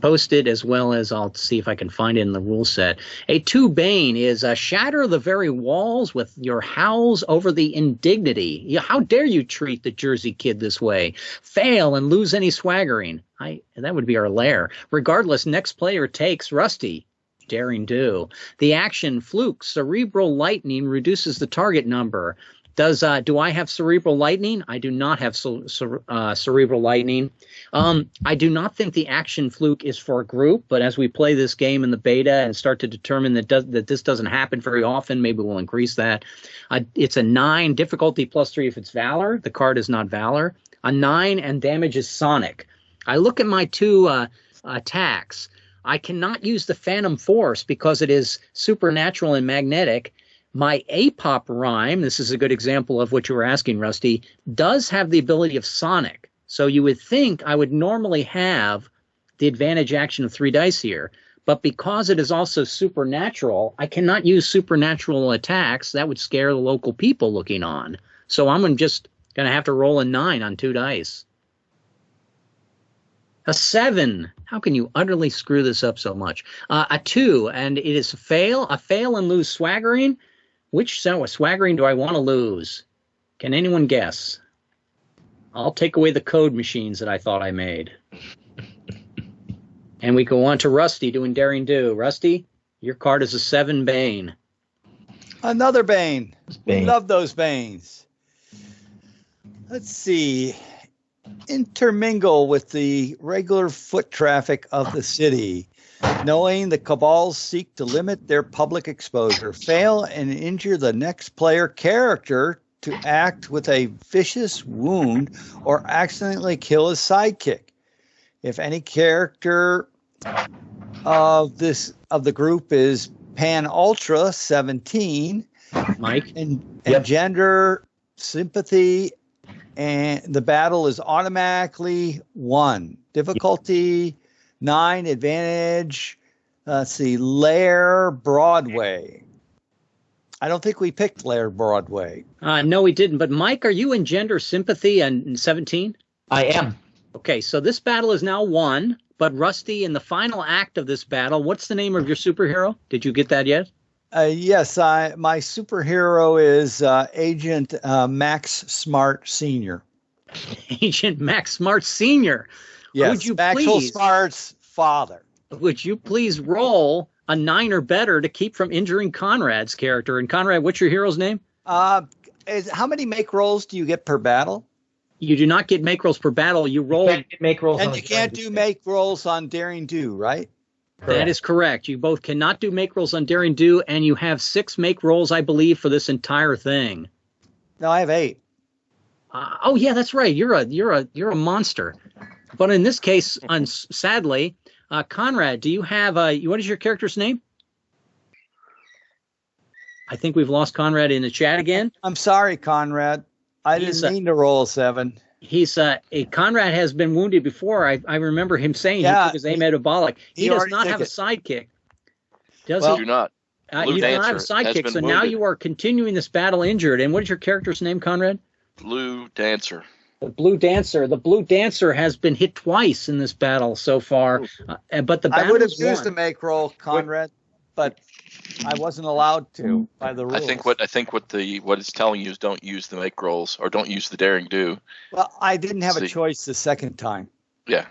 posted, as well as I'll see if I can find it in the rule set. A 2 Bane is shatter the very walls with your howls over the indignity. How dare you treat the Jersey Kid this way? Fail and lose any swaggering. That would be our lair. Regardless, next player takes Rusty. Daring Do. The action fluke cerebral lightning reduces the target number. Do I have cerebral lightning? I do not have cerebral lightning. I do not think the action fluke is for a group, but as we play this game in the beta and start to determine that this doesn't happen very often, maybe we'll increase that. It's a 9, difficulty +3 if it's Valor. The card is not Valor. A 9 and damage is Sonic. I look at my 2 attacks. I cannot use the Phantom Force because it is supernatural and magnetic. My APOP rhyme, this is a good example of what you were asking, Rusty, does have the ability of Sonic. So you would think I would normally have the advantage action of 3 dice here. But because it is also supernatural, I cannot use supernatural attacks. That would scare the local people looking on. So I'm just going to have to roll a 9 on 2 dice. A 7. How can you utterly screw this up so much? A 2, and it is a fail and lose swaggering. Which swaggering do I want to lose? Can anyone guess? I'll take away the code machines that I thought I made. And we go on to Rusty doing Daring Do. Rusty, your card is a 7 Bane. Another Bane. Love those Banes. Let's see. Intermingle with the regular foot traffic of the city. Knowing the cabals seek to limit their public exposure, fail and injure the next player character to act with a vicious wound or accidentally kill his sidekick. If any character of the group is Pan Ultra 17, Mike, and gender sympathy, and the battle is automatically won. Difficulty 9, advantage. Let's see, Lair Broadway. I don't think we picked Lair Broadway. No, we didn't. But Mike, are you in gender sympathy and 17? I am. Okay, so this battle is now won. But Rusty, in the final act of this battle, what's the name of your superhero? Did you get that yet? Yes, my superhero is Agent Max Smart Sr. Agent Max Smart Sr. Yes, would you Maxwell please, Smart's father. Would you please roll a 9 or better to keep from injuring Conrad's character? And Conrad, what's your hero's name? How many make rolls do you get per battle? You do not get make rolls per battle. You roll. You can't make rolls and you can't do make rolls on Daring Do, right? Correct. That is correct. You both cannot do make rolls on Daring Do, and you have 6 make rolls, I believe, for this entire thing. No, I have 8. Oh yeah, that's right. You're a monster. But in this case, sadly, Conrad, do you have what is your character's name? I think we've lost Conrad in the chat again. I'm sorry, Conrad. I didn't mean to roll a 7. Conrad has been wounded before. I remember him saying he took his aim metabolic. He does not have a sidekick. Does he? Do not. You do not have a sidekick, so now you are continuing this battle injured. And what is your character's name, Conrad? Blue Dancer. The Blue Dancer. The Blue Dancer has been hit twice in this battle so far, but the battle I would have used a make roll, Conrad, but I wasn't allowed to by the rules. I think what it's telling you is don't use the make rolls or don't use the daring do. Well, I didn't have a choice the second time. Yeah.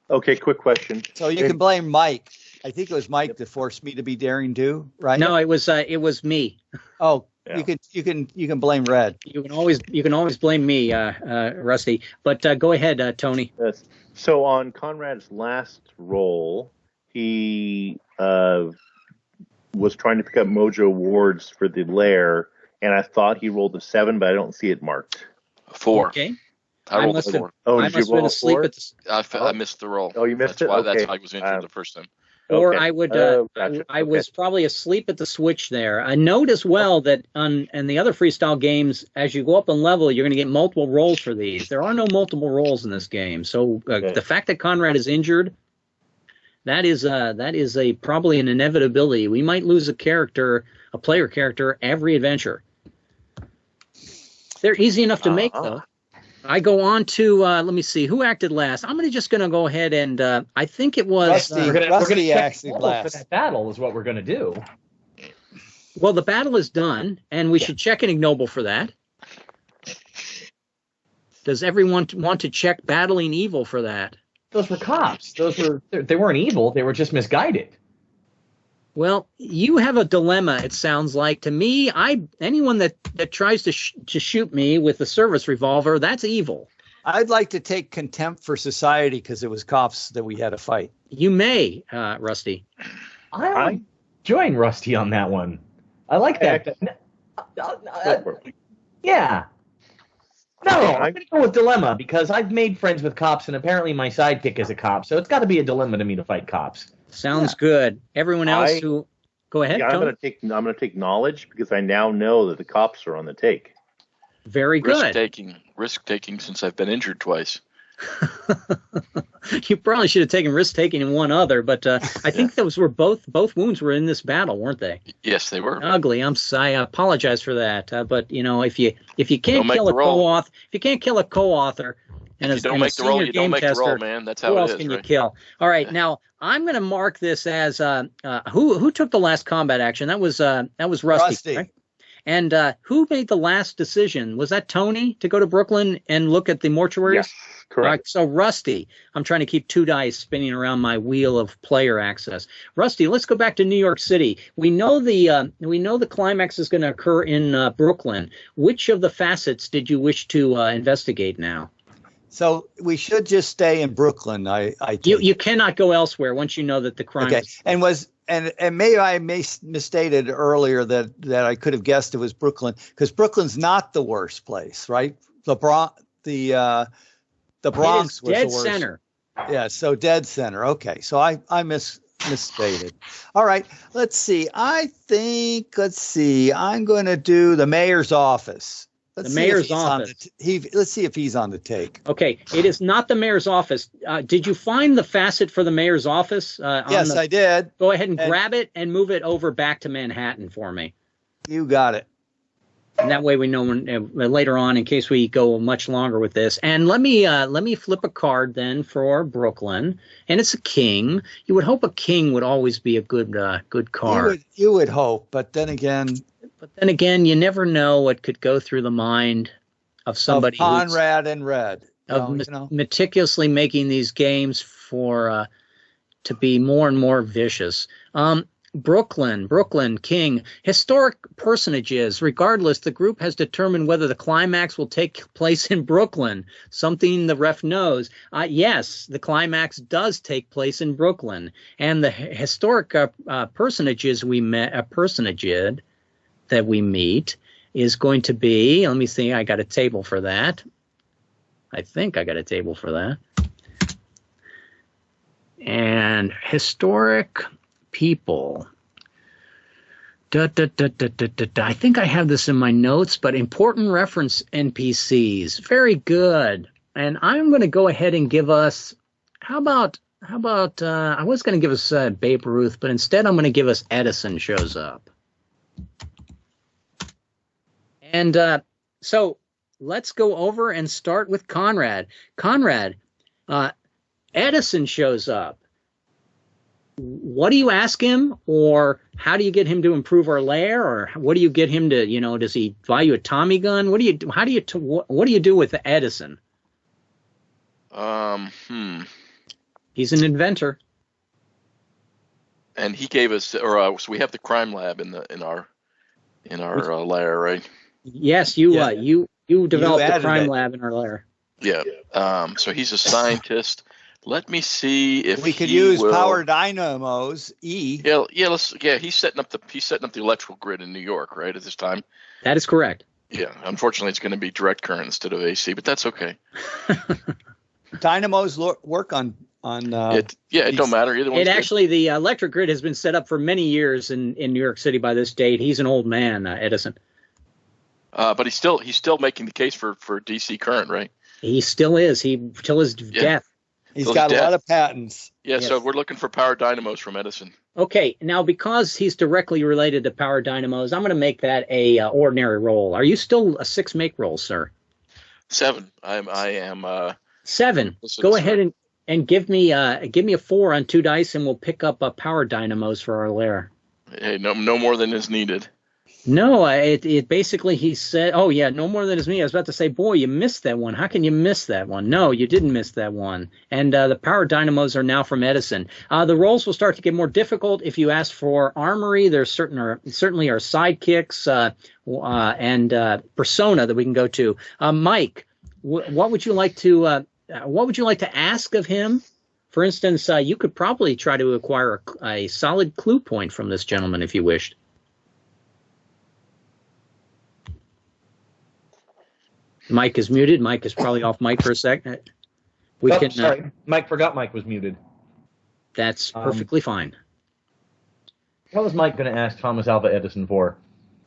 Okay, quick question. So you can blame Mike. I think it was Mike that forced me to be daring do, right? No, it was me. Oh, yeah. You can blame Red. You can always blame me, Rusty. But go ahead, Tony. Yes. So on Conrad's last roll, he was trying to pick up mojo wards for the lair, and I thought he rolled a 7, but I don't see it marked. 4. Okay. I rolled a 4. Oh, I did you roll a 4? I missed the roll. Oh, you missed it? That's why I was injured the first time. Or Okay. I would, Gotcha. I was probably asleep at the switch there. I note as well that on the other freestyle games, as you go up in level, you're going to get multiple rolls for these. There are no multiple rolls in this game. So the fact that Conrad is injured, that is probably an inevitability. We might lose a player character every adventure. They're easy enough to make though. I go on to let me see who acted last. I'm just going to go ahead and I think it was Rusty. Rusty actually last. For that battle is what we're going to do. Well, the battle is done, and we should check an ignoble for that. Does everyone want to check battling evil for that? Those were cops. They weren't evil. They were just misguided. Well, you have a dilemma, it sounds like. To me, anyone that tries to shoot me with a service revolver, that's evil. I'd like to take contempt for society because it was cops that we had to fight. You may, Rusty. I'm join Rusty on that one. I like that. Yeah. No, I'm going to go with dilemma because I've made friends with cops, and apparently my sidekick is a cop, so it's got to be a dilemma to me to fight cops. Sounds good. Everyone else who go ahead. Yeah, I'm going to take knowledge because I now know that the cops are on the take. Very good. Risk taking since I've been injured twice. You probably should have taken risk taking in one other, but I think those were both wounds were in this battle, weren't they? Yes, they were. Ugly. I apologize for that. But if you can't kill a co-author, and if you don't make the roll, you don't make the roll, man. That's how it is. Who else can you kill? All right, now I'm going to mark this as who took the last combat action? That was Rusty. Right? And who made the last decision? Was that Tony to go to Brooklyn and look at the mortuaries? Yes, correct. Right, so Rusty, I'm trying to keep 2 dice spinning around my wheel of player access. Rusty, let's go back to New York City. We know the climax is going to occur in Brooklyn. Which of the facets did you wish to investigate now? So we should just stay in Brooklyn. You cannot go elsewhere once you know that the crime. Okay, and maybe I misstated earlier that I could have guessed it was Brooklyn because Brooklyn's not the worst place, right? The Bronx was the worst. Center. Yeah, so dead center. Okay, so I misstated. All right, let's see. I'm going to do the mayor's office. The mayor's office. Let's see if he's on the take. Okay, it is not the mayor's office. Did you find the facet for the mayor's office? Yes, I did. Go ahead and grab it and move it over back to Manhattan for me. You got it. And that way we know later on, in case we go much longer with this. And let me flip a card then for Brooklyn, and it's a king. You would hope a king would always be a good card. You would hope, but then again. But then again, you never know what could go through the mind of somebody. Of Conrad and Red. Meticulously making these games to be more and more vicious. Brooklyn, King, historic personages. Regardless, the group has determined whether the climax will take place in Brooklyn, something the ref knows. Yes, the climax does take place in Brooklyn. And the historic personages that we meet is going to be, let me see, I got a table for that. I think I got a table for that. And historic people. I think I have this in my notes, but important reference NPCs. Very good. And I'm going to go ahead and give us, how about, I was going to give us Babe Ruth, but instead I'm going to give us Edison shows up. And so let's go over and start with Conrad. Conrad, Edison shows up. What do you ask him, or how do you get him to improve our lair, or what do you get him to, does he buy you a Tommy gun? What do you do? What do you do with Edison? He's an inventor. And he gave us, so we have the crime lab in our lair, right? Yes, you developed the crime lab in our lair. Yeah. So he's a scientist. Let me see if we could use power dynamos. Yeah. He's setting up the electrical grid in New York, right, at this time. That is correct. Yeah. Unfortunately, it's going to be direct current instead of AC, but that's okay. Dynamos work on. It don't matter either one. The electric grid has been set up for many years in New York City by this date. He's an old man, Edison. But he's still making the case for DC current, right? He still is. Till his death. He's got a lot of patents. Yeah, yes. So we're looking for power dynamos from Edison. Okay, now because he's directly related to power dynamos, I'm going to make that a ordinary roll. Are you still a 6 make roll, sir? 7. I am. 7. Go ahead and give me a 4 on 2 dice, and we'll pick up power dynamos for our lair. Hey, no more than is needed. No, it basically, he said, oh yeah, no more than is me. I was about to say, boy, you missed that one. How can you miss that one? No, you didn't miss that one. And the power dynamos are now from Edison. The rolls will start to get more difficult if you ask for armory. There's certainly our sidekicks and persona that we can go to. Mike, what would you like to ask of him? For instance, you could probably try to acquire a solid clue point from this gentleman if you wished. Mike is muted. Mike is probably off mic for a second. Sorry. Mike forgot Mike was muted. That's perfectly fine. What was Mike going to ask Thomas Alva Edison for?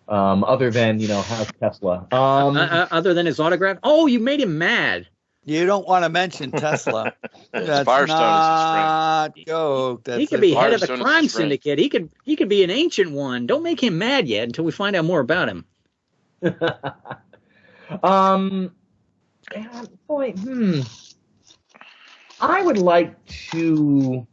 Other than, how's Tesla? Other than his autograph? Oh, you made him mad. You don't want to mention Tesla. That's not go. He could be head of the crime syndicate. He could be an ancient one. Don't make him mad yet until we find out more about him. I would like to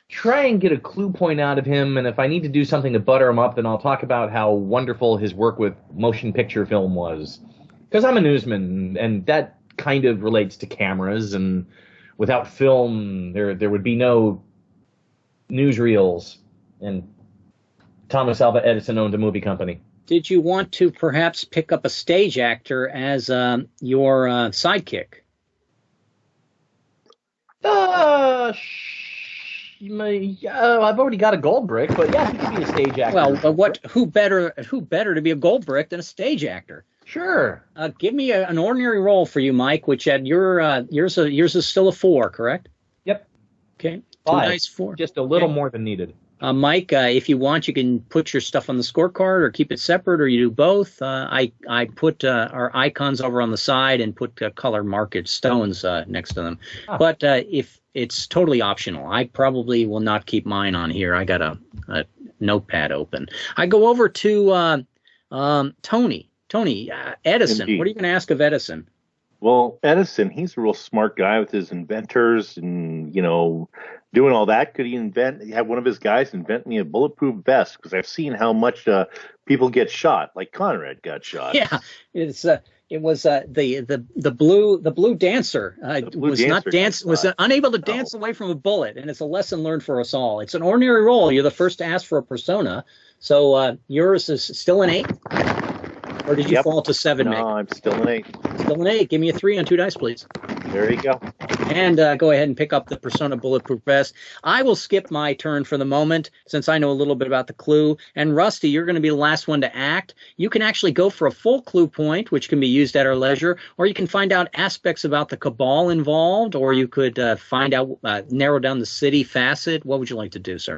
try and get a clue point out of him, and if I need to do something to butter him up, then I'll talk about how wonderful his work with motion picture film was. Because I'm a newsman, and that kind of relates to cameras, and without film, there would be no newsreels, and Thomas Alva Edison owned a movie company. Did you want to perhaps pick up a stage actor as your sidekick? I've already got a gold brick, but yeah, he could be a stage actor. Well, but who better to be a gold brick than a stage actor? Sure. Give me an ordinary roll for you, Mike, which at yours is still a 4, correct? Yep. Okay. 5. Nice 4. Just a little more than needed. Mike, if you want, you can put your stuff on the scorecard or keep it separate, or you do both. I put our icons over on the side and put color marked stones next to them. But if it's totally optional, I probably will not keep mine on here. I got a notepad open. I go over to Tony. Tony, Edison. Indeed. What are you going to ask of Edison? Well, Edison, he's a real smart guy with his inventors and, doing all that. Could he have one of his guys invent me a bulletproof vest? Because I've seen how much people get shot, like Conrad got shot. Yeah, it was the blue dancer was unable to dance away from a bullet, and it's a lesson learned for us all. It's an ordinary roll. You're the first to ask for a persona, so yours is still an 8. Or did you fall to 7? No, I'm still an 8. Still an 8. Give me a 3 on 2 dice, please. There you go. And go ahead and pick up the Persona Bulletproof Vest. I will skip my turn for the moment, since I know a little bit about the clue. And Rusty, you're going to be the last one to act. You can actually go for a full clue point, which can be used at our leisure, or you can find out aspects about the cabal involved, or you could find out, narrow down the City Facet. What would you like to do, sir?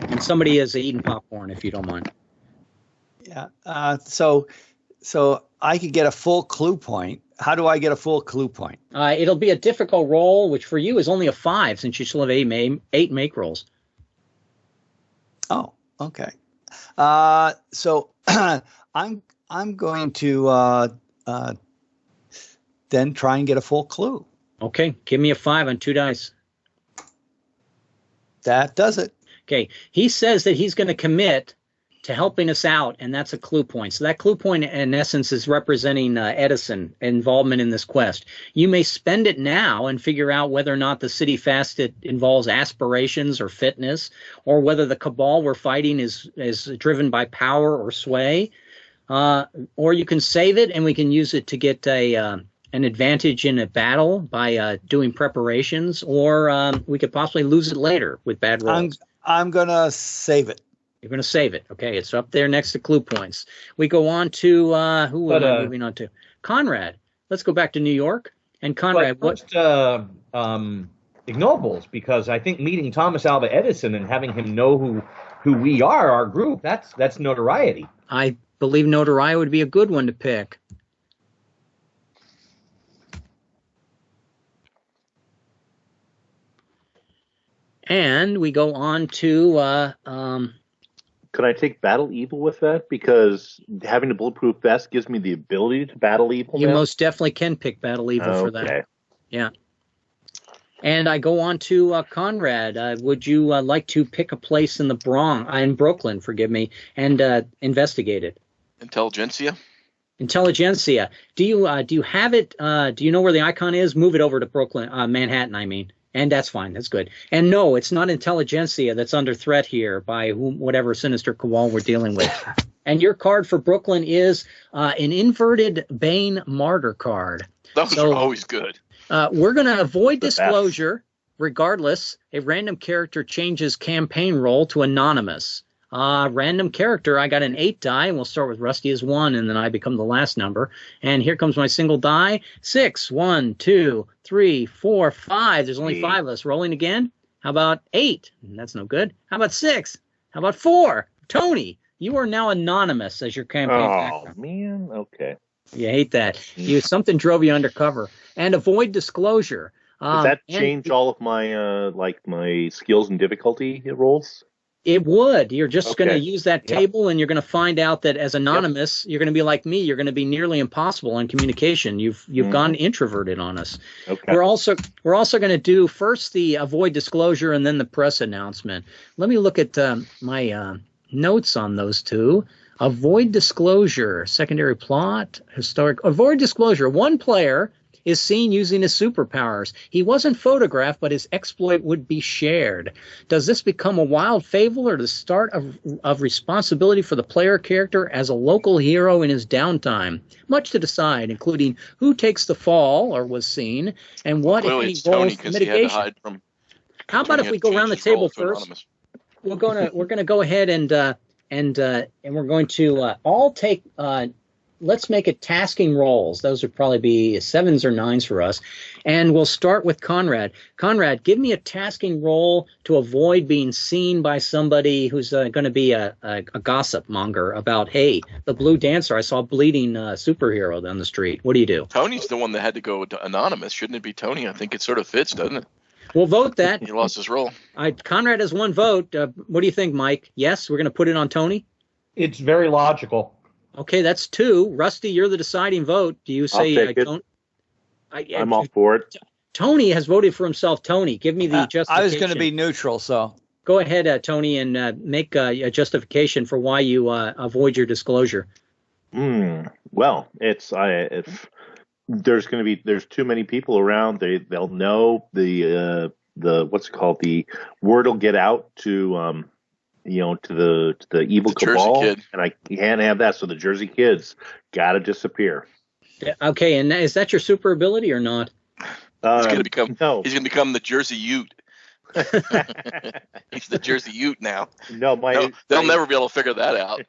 And somebody is eating popcorn, if you don't mind. Yeah. So I could get a full clue point. How do I get a full clue point? It'll be a difficult roll, which for you is only a 5 since you still have eight make rolls. Oh, okay. So I'm going to then try and get a full clue. Okay, give me a 5 on 2 dice. That does it. Okay, he says that he's going to commit to helping us out, and that's a clue point. So that clue point, in essence, is representing Edison involvement in this quest. You may spend it now and figure out whether or not the City Facet involves aspirations or fitness, or whether the cabal we're fighting is driven by power or sway. Or you can save it, and we can use it to get an advantage in a battle by doing preparations, or we could possibly lose it later with bad rolls. I'm going to save it. You're going to save it. Okay, it's up there next to clue points. We go on to, who am I moving on to? Conrad. Let's go back to New York. And Conrad, first, ignorables, because I think meeting Thomas Alva Edison and having him know who we are, our group, that's notoriety. I believe notoriety would be a good one to pick. And we go on to... Could I take battle evil with that? Because having a bulletproof vest gives me the ability to battle evil. You most definitely can pick battle evil for that. Yeah. And I go on to Conrad. Would you like to pick a place in the in Brooklyn, forgive me, and investigate it? Intelligentsia. Intelligentsia. Do you have it? Do you know where the icon is? Move it over to Brooklyn, Manhattan, I mean. And that's fine. That's good. And no, it's not intelligentsia that's under threat here by whatever sinister cabal we're dealing with. And your card for Brooklyn is an inverted Bane Martyr card. Those are always good. We're going to avoid disclosure. Regardless, a random character changes campaign role to anonymous. Random character, I got an 8 die, and we'll start with Rusty as 1, and then I become the last number. And here comes my single die. 6, 1, 2, 3, 4, 5. There's only 5 of us. Rolling again. How about 8? That's no good. How about 6? How about 4? Tony, you are now anonymous as your campaign background. Oh, man. Okay. You hate that. Something drove you undercover. And avoid disclosure. Does that change all of my my skills and difficulty rolls? It would. You're just going to use that table, and you're going to find out that as anonymous, you're going to be like me. You're going to be nearly impossible on communication. You've gone introverted on us. Okay. We're also going to do first the avoid disclosure and then the press announcement. Let me look at my notes on those two. Avoid disclosure, secondary plot, historic. Avoid disclosure. One player is seen using his superpowers. He wasn't photographed, but his exploit would be shared. Does this become a wild fable or the start of responsibility for the player character as a local hero in his downtime? Much to decide, including who takes the fall or was seen, and what, if any, roles for mitigation. How about if we go around the table first? We're going to go ahead and we're going to all take. Let's make it tasking rolls. Those would probably be 7s or 9s for us. And we'll start with Conrad. Conrad, give me a tasking roll to avoid being seen by somebody who's going to be a gossip monger about, hey, the blue dancer, I saw a bleeding superhero down the street. What do you do? Tony's the one that had to go to anonymous. Shouldn't it be Tony? I think it sort of fits, doesn't it? We'll vote that. He lost his role. Conrad has 1 vote. What do you think, Mike? Yes, we're going to put it on Tony? It's very logical. Okay, that's 2. Rusty, you're the deciding vote. Do you say don't? I'm all for it. Tony has voted for himself. Tony, give me the justification. I was going to be neutral, so. Go ahead, Tony, and make a justification for why you avoid your disclosure. Well, if there's too many people around, they'll know the what's it called, the word will get out to to the evil cabal, Jersey kid. And I can't have that. So the Jersey kids got to disappear. Okay, and is that your super ability or not? He's going to become the Jersey Ute. He's the Jersey Ute now. No, they'll never be able to figure that out.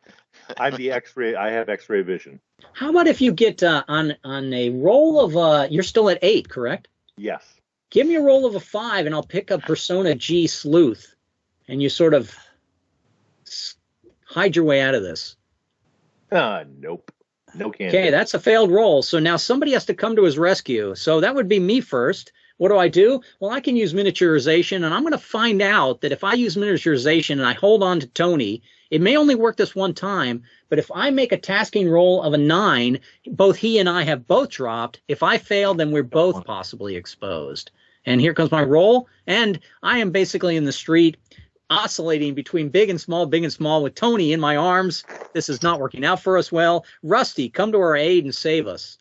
I'm the X-ray. I have X-ray vision. How about if you get on a roll of you're still at 8, correct? Yes. Give me a roll of a 5, and I'll pick up Persona G Sleuth, and you sort of hide your way out of this. Nope. No can't. Okay, that's a failed roll. So now somebody has to come to his rescue. So that would be me first. What do? Well, I can use miniaturization, and I'm going to find out that if I use miniaturization and I hold on to Tony, it may only work this one time, but if I make a tasking roll of a 9, both he and I have both dropped. If I fail, then we're both possibly exposed. And here comes my roll, and I am basically in the street oscillating between big and small with Tony in my arms. This is not working out for us well. Rusty, come to our aid and save us.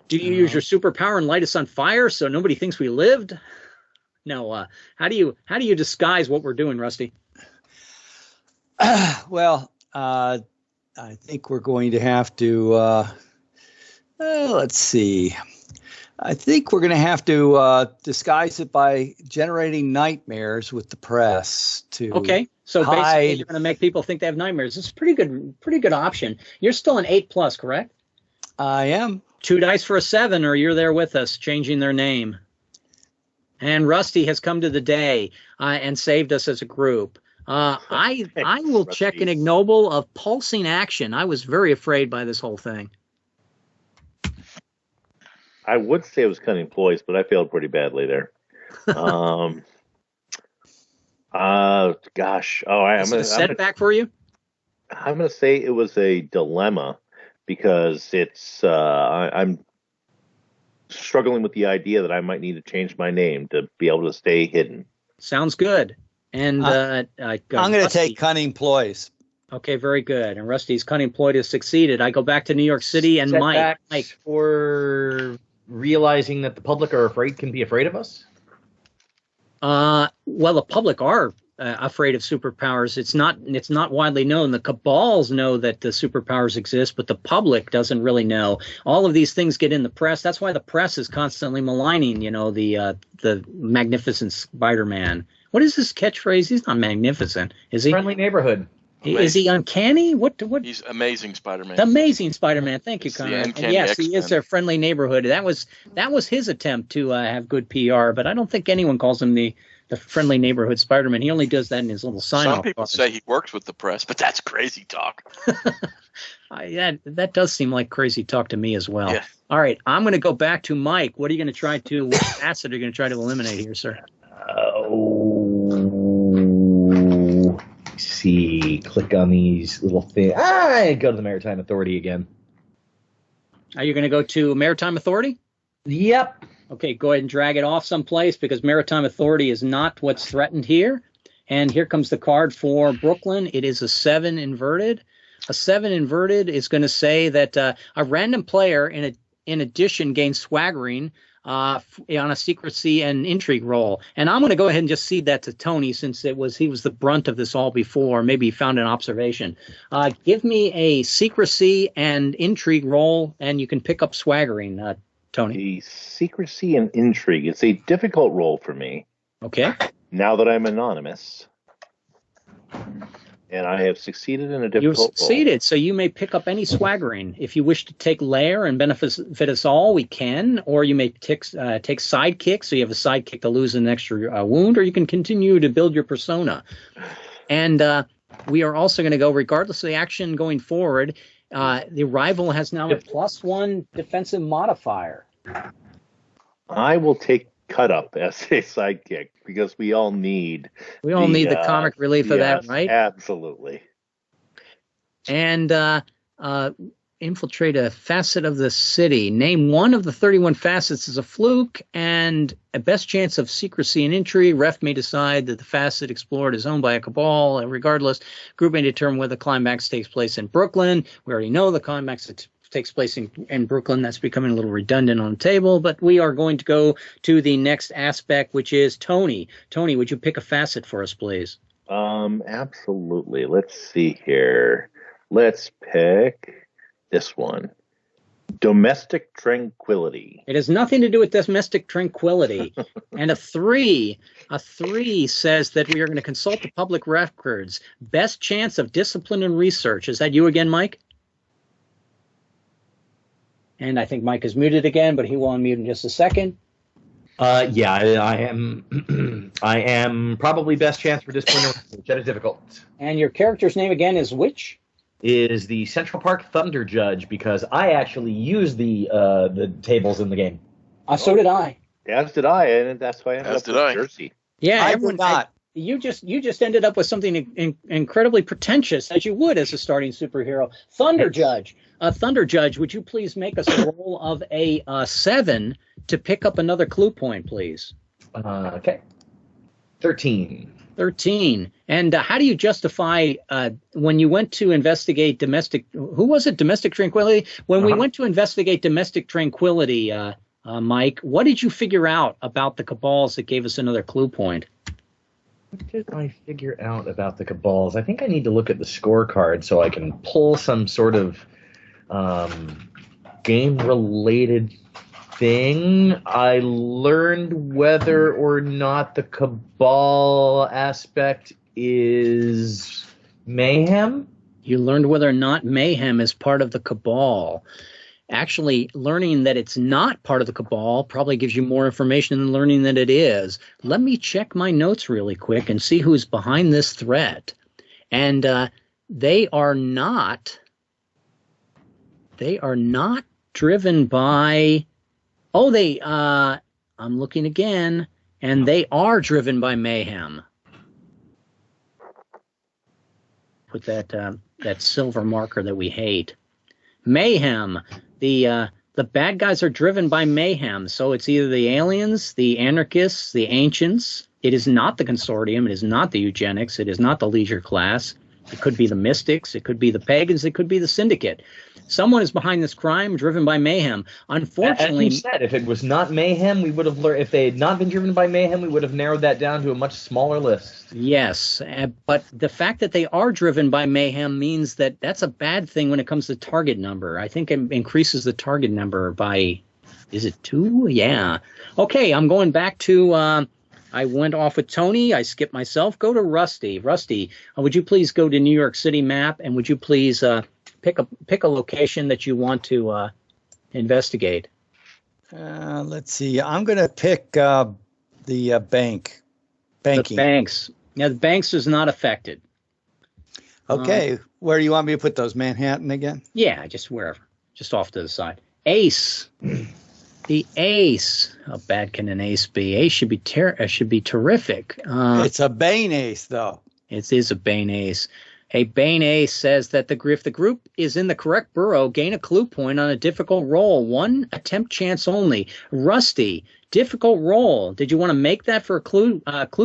Do you use your superpower and light us on fire so nobody thinks we lived? No. How do you disguise what we're doing, Rusty? Well, I think we're going to have to. Let's see. I think we're going to have to disguise it by generating nightmares with the press to. Okay, so hide. Basically you're going to make people think they have nightmares. This is a pretty good option. You're still an 8+, correct? I am. 2 dice for a 7, or you're there with us, changing their name. And Rusty has come to the day and saved us as a group. I will check an ignoble of pulsing action. I was very afraid by this whole thing. I would say it was cunning ploys, but I failed pretty badly there. Gosh. Is it a setback for you? I'm going to say it was a dilemma because it's I'm struggling with the idea that I might need to change my name to be able to stay hidden. Sounds good. And I'm going to take cunning ploys. Okay, very good. And Rusty's cunning ploy has succeeded. I go back to New York City, and Mike for realizing that the public can be afraid of us. Well, the public are afraid of superpowers. It's not widely known. The cabals know that the superpowers exist, but the public doesn't really know. All of these things get in the press. That's why the press is constantly maligning, the magnificent Spider-Man. What is his catchphrase? He's not magnificent, is he? Friendly neighborhood. Amazing. Is he uncanny? What? He's amazing Spider-Man. Amazing Spider-Man. Thank you, Connor. Yes, X-Men. he is a friendly neighborhood. That was his attempt to have good PR, but I don't think anyone calls him the friendly neighborhood Spider-Man. He only does that in his little sign-off. Some people say he works with the press, but that's crazy talk. That does seem like crazy talk to me as well. Yeah. All right, I'm going to go back to Mike. What are you going to try to? What asset are you going to try to eliminate here, sir? See, click on these little things. Go to the Maritime Authority again. Are you going to go to Maritime Authority? Yep. Okay, go ahead and drag it off someplace because Maritime Authority is not what's threatened here. And here comes the card for Brooklyn. It is a 7 inverted. A 7 inverted is going to say that a random player in addition gains swaggering on a secrecy and intrigue roll. And I'm going to go ahead and just cede that to Tony since he was the brunt of this all before. Maybe he found an observation. Give me a secrecy and intrigue roll, and you can pick up swaggering, Tony. The secrecy and intrigue. It's a difficult role for me. Okay. Now that I'm anonymous. And I have succeeded in a difficult role. You've succeeded, so you may pick up any swaggering. If you wish to take lair and benefit us all, we can. Or you may take sidekick, so you have a sidekick to lose an extra wound, or you can continue to build your persona. And we are also going to go, regardless of the action going forward, the rival has now a +1 defensive modifier. I will take cut up as a sidekick because we all need the comic relief of that, right? Absolutely. And infiltrate a facet of the city. Name one of the 31 facets as a fluke, and a best chance of secrecy and intrigue. Ref may decide that the facet explored is owned by a cabal. And regardless, group may determine whether the climax takes place in Brooklyn. We already know the climax takes place in Brooklyn. That's becoming a little redundant on the table, but we are going to go to the next aspect, which is Tony. Tony, would you pick a facet for us, please? Absolutely. Let's see here. Let's pick this one. Domestic tranquility. It has nothing to do with domestic tranquility. And a 3 says that we are going to consult the public records. Best chance of discipline and research. Is that you again, Mike? And I think Mike is muted again, but he will unmute in just a second. Yeah, I am. I am probably best chance for discipline. That is difficult. And your character's name again is which? is the Central Park Thunder Judge, because I actually use the tables in the game. So did I. As did I, and that's why I ended As up did with I. Jersey. Yeah, I everyone. did not. You just ended up with something incredibly pretentious, as you would as a starting superhero. Thunder Judge. Thunder Judge, would you please make us a roll of a 7 to pick up another clue point, please? Okay. 13. 13. And how do you justify when you went to investigate domestic? Who was it? Domestic tranquility. When we went to investigate domestic tranquility, Mike, what did you figure out about the cabals that gave us another clue point? What did I figure out about the cabals? I think I need to look at the scorecard so I can pull some sort of game-related thing. I learned whether or not the cabal aspect is mayhem. You learned whether or not mayhem is part of the cabal. Actually, learning that it's not part of the cabal probably gives you more information than learning that it is. Let me check my notes really quick and see who's behind this threat. And they are not driven by, I'm looking again, and they are driven by mayhem. Put that silver marker that we hate. Mayhem. The bad guys are driven by mayhem. So it's either the aliens, the anarchists, the ancients. It is not the consortium. It is not the eugenics. It is not the leisure class. It could be the mystics. It could be the pagans. It could be the syndicate. Someone is behind this crime, driven by mayhem. Unfortunately, as you said, if it was not mayhem, we would have learned. If they had not been driven by mayhem, we would have narrowed that down to a much smaller list. Yes, but the fact that they are driven by mayhem means that that's a bad thing when it comes to target number. I think it increases the target number by, is it 2? Yeah. Okay, I'm going back to. I went off with Tony. I skipped myself. Go to Rusty. Rusty, would you please go to New York City map, and would you please pick a location that you want to investigate? Let's see. I'm going to pick the banking. The banks. Now, the banks is not affected. Okay. Where do you want me to put those? Manhattan again? Yeah, just wherever. Just off to the side. Ace. The ace. How bad can an ace be? Ace should be terrific. It's a Bane ace, though. It is a Bane ace. A Bane ace says that if the group is in the correct borough, gain a clue point on a difficult roll. 1 attempt chance only. Rusty, difficult roll. Did you want to make that for a clue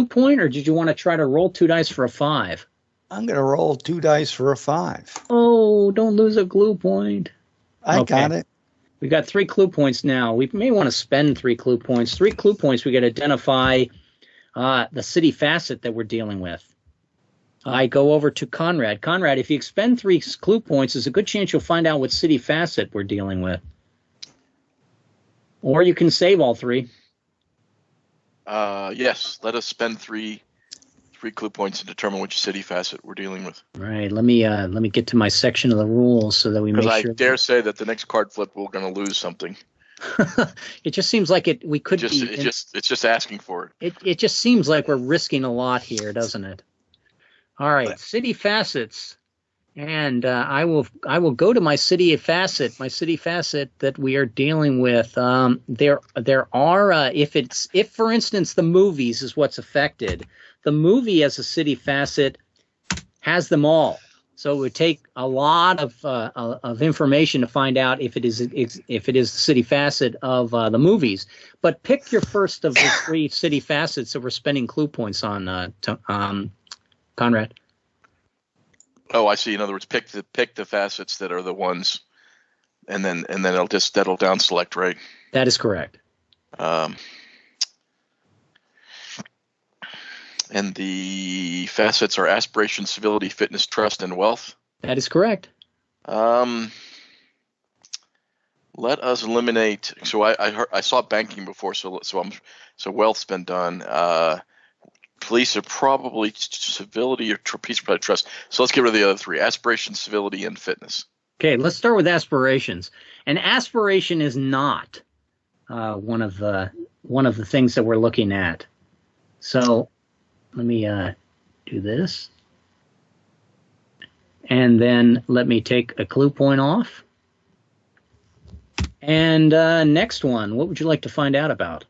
point, or did you want to try to roll 2 dice for a 5? I'm going to roll 2 dice for a 5. Oh, don't lose a clue point. I got it. We got 3 clue points now. We may want to spend 3 clue points. 3 clue points, we got to identify the City Facet that we're dealing with. I go over to Conrad. Conrad, if you expend 3 clue points, there's a good chance you'll find out what City Facet we're dealing with. Or you can save all 3. Yes, let us spend 3 clue points and determine which City Facet we're dealing with. Right. Let me get to my section of the rules so that we make sure. Because I dare say that the next card flip we're going to lose something. It just seems like we could it's just asking for it. It just seems like we're risking a lot here, doesn't it? All right, City Facets, and I will go to my City Facet that we are dealing with. There are if for instance the movies is what's affected. The movie as a City Facet has them all, so it would take a lot of information to find out if it is the City Facet of the movies. But pick your first of the 3 City Facets that we're spending clue points on, Conrad. Oh, I see. In other words, pick the facets that are the ones, and then that'll down select, right? That is correct. And the facets are aspiration, civility, fitness, trust, and wealth. That is correct. Let us eliminate. So I saw banking before, so wealth's been done. Police are probably civility or peace, probably trust. So let's get rid of the other 3: aspiration, civility, and fitness. Okay, let's start with aspirations. And aspiration is not one of the things that we're looking at. So let me do this. And then let me take a clue point off. And next one, what would you like to find out about?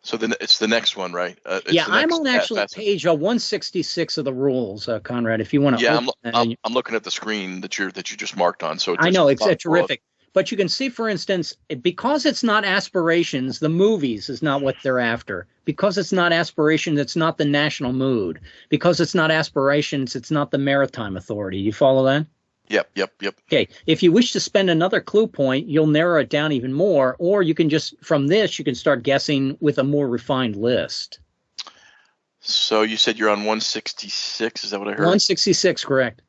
So then it's the next one, right? Yeah, I'm on actually page 166 of the rules, Conrad. If you want to. Yeah, I'm looking at the screen that you just marked on. So I know it's terrific. But you can see, for instance, because it's not aspirations, the movies is not what they're after. Because it's not aspirations, it's not the national mood. Because it's not aspirations, it's not the maritime authority. You follow that? Yep. Okay. If you wish to spend another clue point, you'll narrow it down even more, or you can just, from this, you can start guessing with a more refined list. So you said you're on 166, is that what I heard? 166, correct.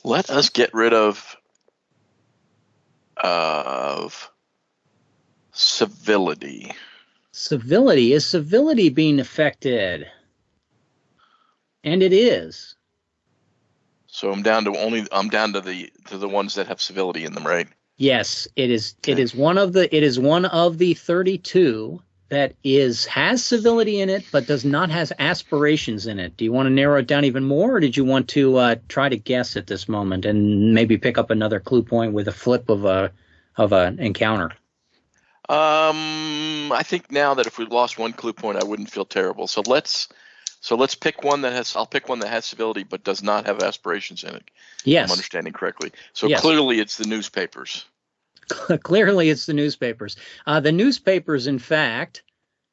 Let us get rid of civility. Civility. Is civility being affected? And it is. So I'm down to the ones that have civility in them, right? Yes, it is. Okay. It is one of the 32 that has civility in it, but does not have aspirations in it. Do you want to narrow it down even more, or did you want to try to guess at this moment and maybe pick up another clue point with a flip of an encounter? I think now that if we lost one clue point, I wouldn't feel terrible. So let's pick one that has. I'll pick one that has civility but does not have aspirations in it. Yes, if I'm understanding correctly. So yes. Clearly, it's the newspapers. Clearly, it's the newspapers. The newspapers, in fact,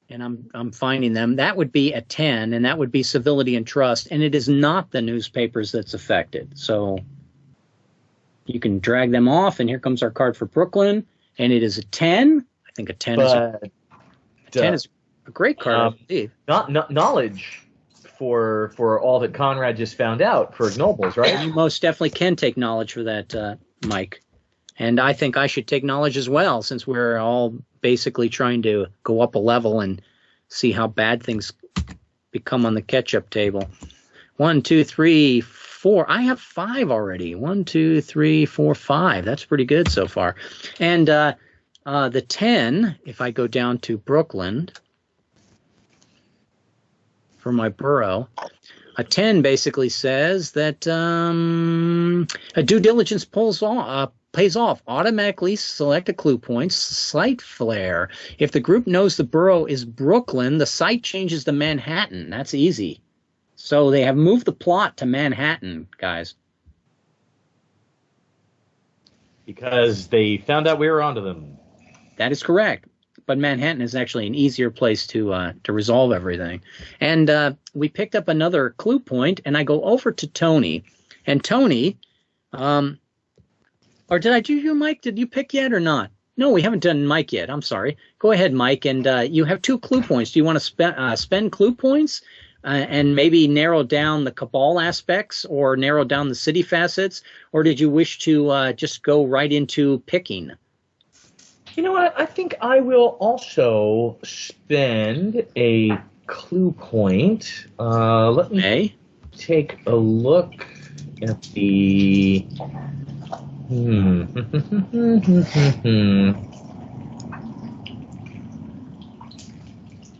and I'm finding them. That would be a 10, and that would be civility and trust. And it is not the newspapers that's affected. So you can drag them off, and here comes our card for Brooklyn, and it is a 10. I think a 10 is a great card, I believe. Not knowledge for all that Conrad just found out for ignobles, right? You most definitely can take knowledge for that, Mike. And I think I should take knowledge as well, since we're all basically trying to go up a level and see how bad things become on the catch-up table. 1, 2, 3, 4. I have 5 already. 1, 2, 3, 4, 5. That's pretty good so far. And the 10, if I go down to Brooklyn for my borough, a 10 basically says that a due diligence pays off. Automatically select a clue point. Site flare. If the group knows the borough is Brooklyn, the site changes to Manhattan. That's easy. So they have moved the plot to Manhattan, guys. Because they found out we were onto them. That is correct. But Manhattan is actually an easier place to resolve everything. And we picked up another clue point, and I go over to Tony. And Tony, or did I do you, Mike? Did you pick yet or not? No, we haven't done Mike yet. I'm sorry. Go ahead, Mike, and you have 2 clue points. Do you want to spend clue points and maybe narrow down the cabal aspects or narrow down the city facets, or did you wish to just go right into picking? You know what? I think I will also spend a clue point. Let me take a look at the...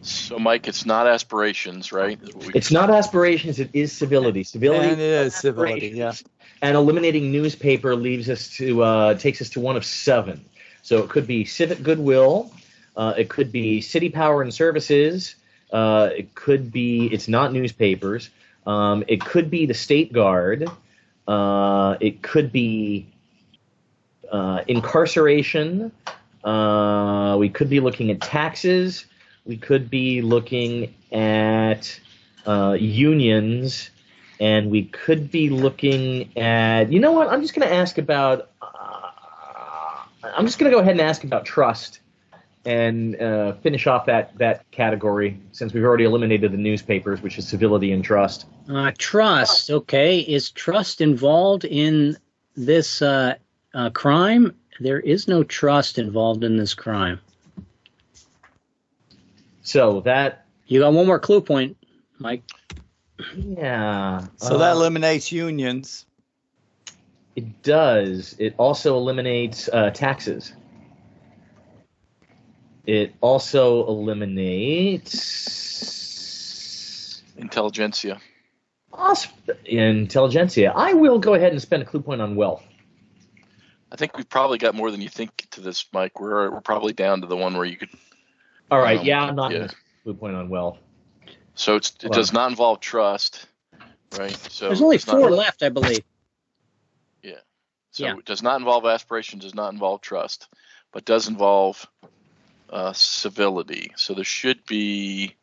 So, Mike, it's not aspirations, right? It's not aspirations. It is civility. Civility. And it is civility. Yeah. And eliminating newspaper leaves us to takes us to one of 7. So it could be civic goodwill. It could be city power and services. It could be it's not newspapers. It could be the state guard. It could be incarceration. We could be looking at taxes. We could be looking at unions, and we could be looking at. You know what? I'm just going to ask about. I'm just going to go ahead and ask about trust, and finish off that category since we've already eliminated the newspapers, which is civility and trust. Trust. Okay, is trust involved in this crime? There is no trust involved in this crime. So that... You got one more clue point, Mike. Yeah. So that eliminates unions. It does. It also eliminates taxes. It also eliminates Intelligentsia. intelligentsia. I will go ahead and spend a clue point on wealth. I think we've probably got more than you think to this, Mike. We're probably down to the one where you could. All right. I'm not going to spend a clue point on wealth. So it does not involve trust, right? So There's only 4 left, I believe. Yeah. So it does not involve aspiration, does not involve trust, but does involve civility. So there should be.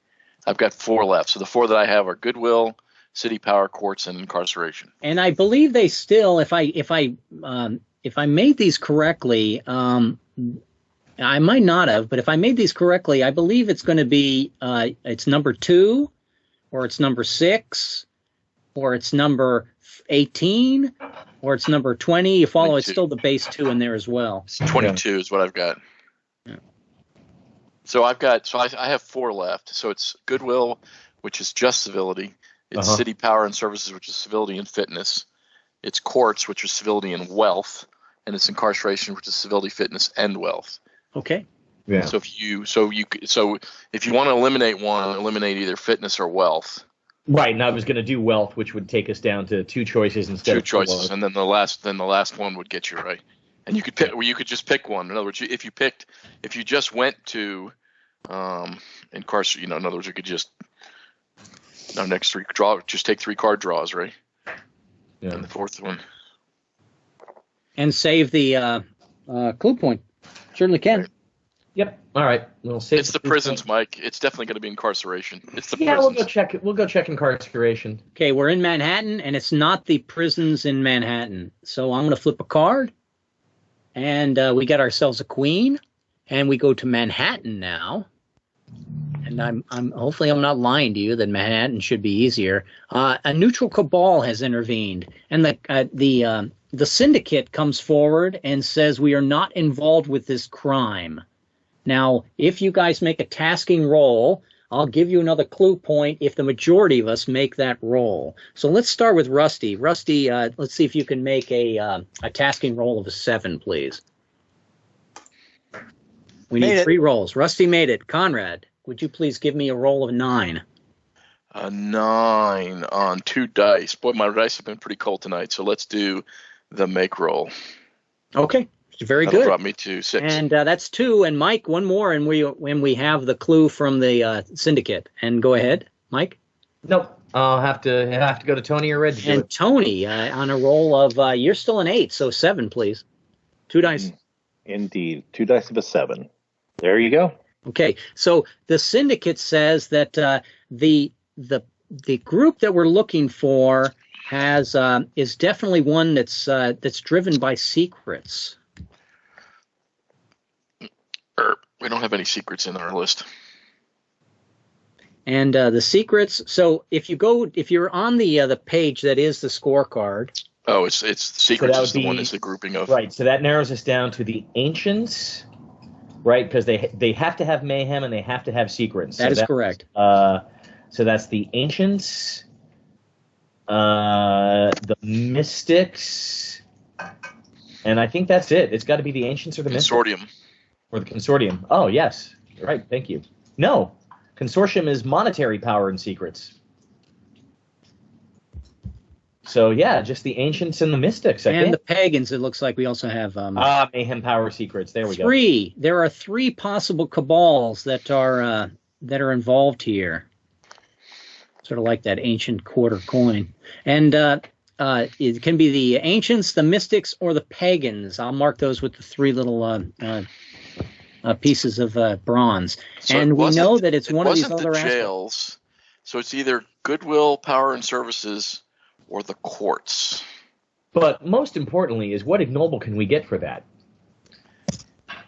I've got 4 left. So the 4 that I have are goodwill, city power, courts, and incarceration. And I believe they still, if I made these correctly, I might not have, but if I made these correctly, I believe it's going to be it's number 2, or it's number 6, or it's number 18, or it's number 20. You follow? 22. It's still the base 2 in there as well. It's 22 is what I've got. Yeah. So I have 4 left. So it's goodwill, which is just civility. It's city power and services, which is civility and fitness. It's courts, which is civility and wealth, and it's incarceration, which is civility, fitness, and wealth. Okay. Yeah. So if you want to eliminate one, eliminate either fitness or wealth. Right, and I was going to do wealth, which would take us down to 2 choices instead of 2 choices, and then the last one would get you right. And you could pick, you could just pick one. In other words, if you just went to incarceration, in other words, you could just next 3 draw, just take 3 card draws, right? Yeah. And the 4th one. And save the clue point. Certainly can. Right. Yep. All right. We'll save. It's the prisons, Mike. It's definitely going to be incarceration. It's the prisons. prisons. We'll go check incarceration. Okay, we're in Manhattan, and it's not the prisons in Manhattan. So I'm going to flip a card, and we get ourselves a queen, and we go to Manhattan now. And I'm hopefully I'm not lying to you that Manhattan should be easier. A neutral cabal has intervened, and the syndicate comes forward and says we are not involved with this crime. Now, if you guys make a tasking roll, I'll give you another clue point if the majority of us make that roll. So let's start with Rusty. Rusty, let's see if you can make a tasking roll of a 7, please. We need 3 rolls. Rusty made it. Conrad, would you please give me a roll of 9? A 9 on 2 dice. Boy, my dice have been pretty cold tonight, so let's do the make roll. Okay. Very That'll good. Brought me to 6. And that's 2. And Mike, one more, and we have the clue from the syndicate. And go ahead, Mike. Nope. I'll have to go to Tony or Red to do it. And Tony, on a roll of you're still an 8, so 7, please. 2 dice. Indeed, 2 dice of a 7. There you go. Okay, so the syndicate says that the group that we're looking for is definitely one that's driven by secrets. We don't have any secrets in our list. And the secrets. So if you're on the page that is the scorecard. Oh, it's secrets is the one that's the grouping of. Right. So that narrows us down to the ancients, right? Because they have to have mayhem and they have to have secrets. That is correct. So that's the ancients, the mystics, and I think that's it. It's got to be the ancients or the consortium. Mystics. Or the consortium. Oh, yes. Right. Thank you. No. Consortium is monetary power and secrets. So, yeah, just the ancients and the mystics, I think. And the pagans, it looks like we also have... mayhem power secrets. There we go. 3. There are 3 possible cabals that are involved here. Sort of like that ancient quarter coin. And it can be the ancients, the mystics, or the pagans. I'll mark those with the 3 little... pieces of bronze, So and we know that it's one of these other jails. So it's either goodwill, power and services, or the courts. But most importantly is what ignoble can we get for that?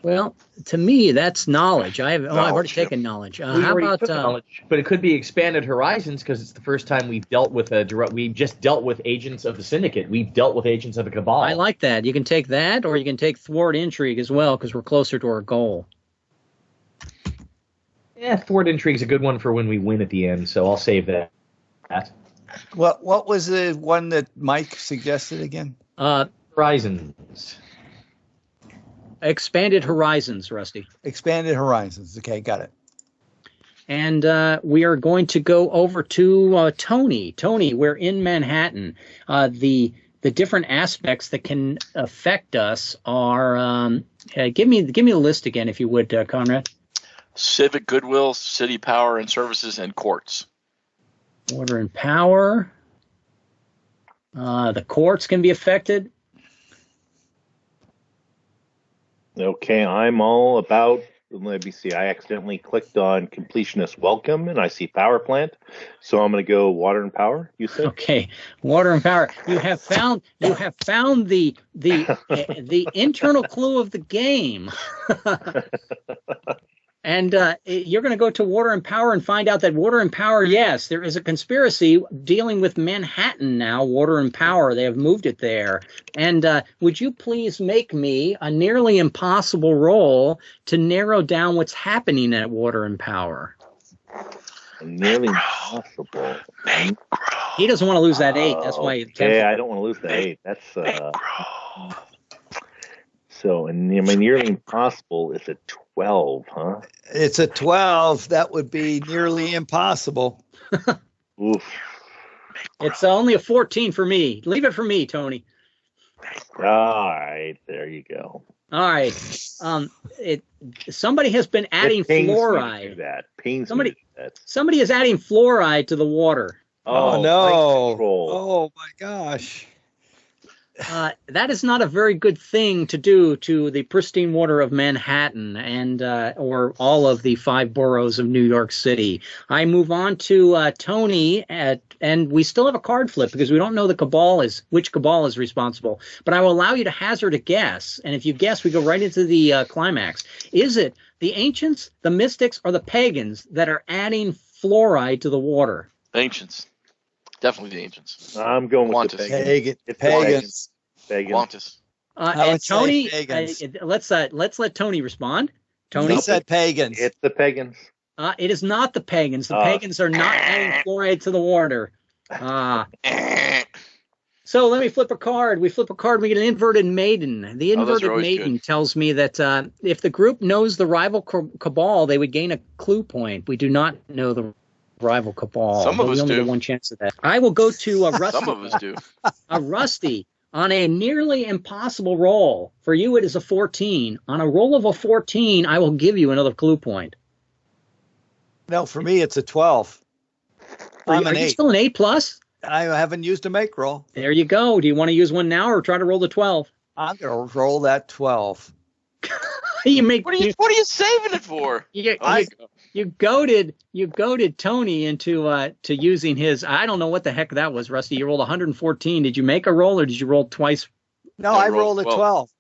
Well, to me, that's knowledge. I've already taken knowledge. How about knowledge? But it could be expanded horizons because it's the first time we've dealt with we've just dealt with agents of the syndicate. We've dealt with agents of the cabal. I like that. You can take that, or you can take thwart intrigue as well because we're closer to our goal. Yeah, thwart intrigue is a good one for when we win at the end. So I'll save that. What was the one that Mike suggested again? Horizons. Expanded horizons, Rusty. Expanded horizons. Okay, got it. And we are going to go over to Tony. Tony, we're in Manhattan. The different aspects that can affect us are. Give me the list again, if you would, Conrad. Civic goodwill, city power and services, and courts. Order and power. The courts can be affected. Okay, I'm all about. Let me see. I accidentally clicked on completionist welcome, and I see power plant. So I'm going to go water and power. You said okay, water and power. You have found the internal clue of the game. And you're going to go to water and power and find out that water and power, yes, there is a conspiracy dealing with Manhattan now, water and power. They have moved it there. And would you please make me a nearly impossible roll to narrow down what's happening at water and power? Nearly impossible. He doesn't want to lose that 8. That's why. Okay, I don't want to lose the 8. That's so, and my nearly impossible is a 12, huh? It's a 12. That would be nearly impossible. Oof. It's only a 14 for me. Leave it for me, Tony. All right, there you go. All right. Somebody has been adding fluoride. Somebody is adding fluoride to the water. Oh no! Oh my gosh! That is not a very good thing to do to the pristine water of Manhattan and or all of the 5 boroughs of New York City. I move on to Tony, and we still have a card flip because we don't know which cabal is responsible. But I will allow you to hazard a guess, and if you guess, we go right into the climax. Is it the ancients, the mystics, or the pagans that are adding fluoride to the water? Ancients. Definitely the ancients. I'm going with the pagans. Pagans. And Tony, let's let Tony respond. Tony said pagans. It's the pagans. It is not the pagans. The pagans are not adding fluoride to the water. So let me flip a card. We flip a card. We get an inverted maiden. The inverted maiden tells me that if the group knows the rival cabal, they would gain a clue point. We do not know the rival cabal. Some of us only do. Get one chance at that. I will go to Rusty. Some of us do. Rusty, on a nearly impossible roll. For you, it is a 14. On a roll of a 14, I will give you another clue point. No, for me, it's a 12. Are you still an 8 plus? I haven't used a make roll. There you go. Do you want to use one now or try to roll the 12? I'm going to roll that 12. What are you saving it for? You goaded Tony into to using his. I don't know what the heck that was, Rusty. You rolled 114. Did you make a roll or did you roll twice? No, I rolled a 12.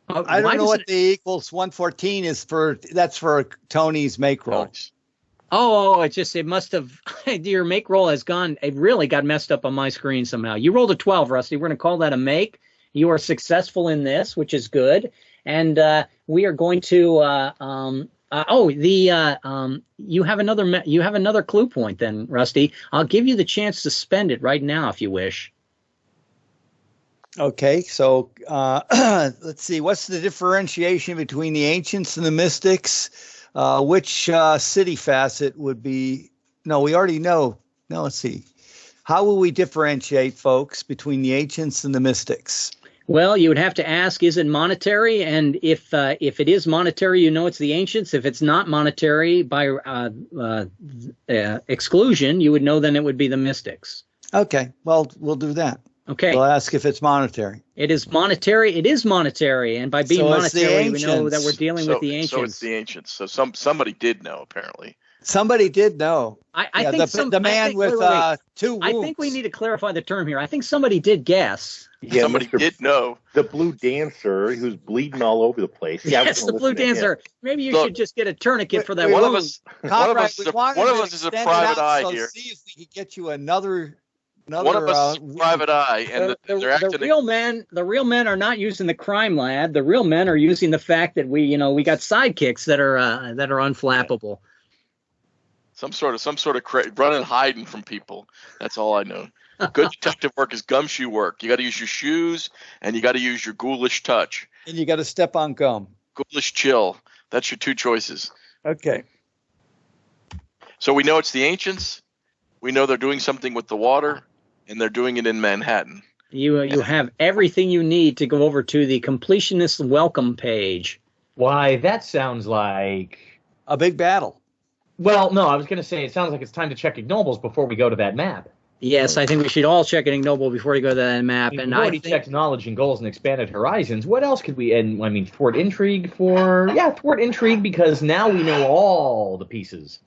I don't know what the equals 114 is for. That's for Tony's make roll. Oh, it must have. Your make roll has gone. It really got messed up on my screen somehow. You rolled a 12, Rusty. We're going to call that a make. You are successful in this, which is good. And we are going to. You have another clue point then, Rusty. I'll give you the chance to spend it right now if you wish. Okay, so let's see. What's the differentiation between the ancients and the mystics? Which city facet would be? No, we already know. No, let's see. How will we differentiate, folks, between the ancients and the mystics? Well, you would have to ask, is it monetary? And if it is monetary, you know it's the ancients. If it's not monetary by exclusion, you would know then it would be the mystics. Okay, well, we'll do that. Okay. We'll ask if it's monetary. It is monetary. It is monetary. And by being monetary, we know that we're dealing with the ancients. So it's the ancients. So somebody did know, apparently. Somebody did know. I think the man with 2 wounds. I think we need to clarify the term here. I think somebody did guess. Yeah, somebody did know. The blue dancer who's bleeding all over the place. Yes, the blue dancer. Maybe you should just get a tourniquet for that. One of us is a private eye here. See if we could get you another. One of us is a private eye, and the real men are not using the crime lab. The real men are using the fact that we got sidekicks that are unflappable. Some sort of running, hiding from people. That's all I know. Good detective work is gumshoe work. You got to use your shoes, and you got to use your ghoulish touch. And you got to step on gum. Ghoulish chill. That's your two choices. Okay. So we know it's the ancients. We know they're doing something with the water, and they're doing it in Manhattan. You have everything you need to go over to the completionist welcome page. Why, that sounds like a big battle. Well, no, I was going to say it sounds like it's time to check ignobles before we go to that map. Yes, I think we should all check an ignoble before we go to that map. We've already checked knowledge and goals and expanded horizons. What else could we? And I mean, thwart intrigue thwart intrigue, because now we know all the pieces.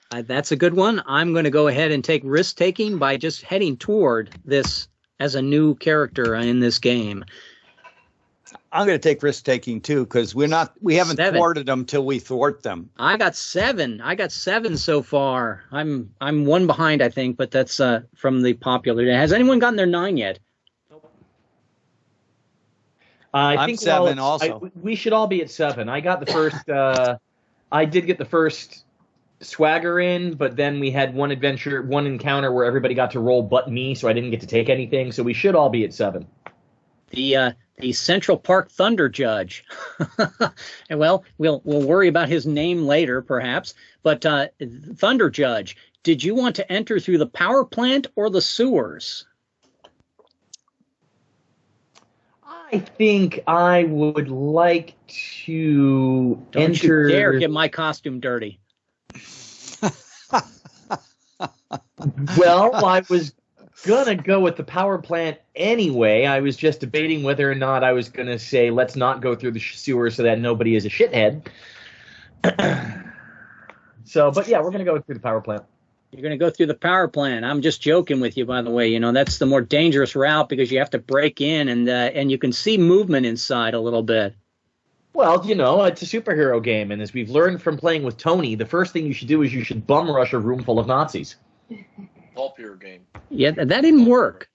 That's a good one. I'm going to go ahead and take risk taking by just heading toward this as a new character in this game. I'm going to take risk taking too, because we haven't 7. thwarted them till we thwart them. I got 7 so far. I'm 1 behind, I think, but that's from the popular. Has anyone gotten their 9 yet? I think 7 also. We should all be at 7. I got the first. I did get the first swagger in, but then we had one encounter where everybody got to roll but me, so I didn't get to take anything. So we should all be at 7. The Central Park Thunder Judge. And well, we'll worry about his name later, perhaps. But Thunder Judge, did you want to enter through the power plant or the sewers? I think I would like to enter. Don't you dare get my costume dirty. Well, I was gonna go with the power plant anyway. I was just debating whether or not I was gonna say let's not go through the sewer so that nobody is a shithead. But yeah, we're gonna go through the power plant. You're going to go through the power plant. I'm just joking with you, by the way. You know, that's the more dangerous route because you have to break in and you can see movement inside a little bit. Well, you know, it's a superhero game, and as we've learned from playing with Tony, the first thing you should do is you should bum rush a room full of Nazis. Pulp Hero game. Yeah, that didn't work,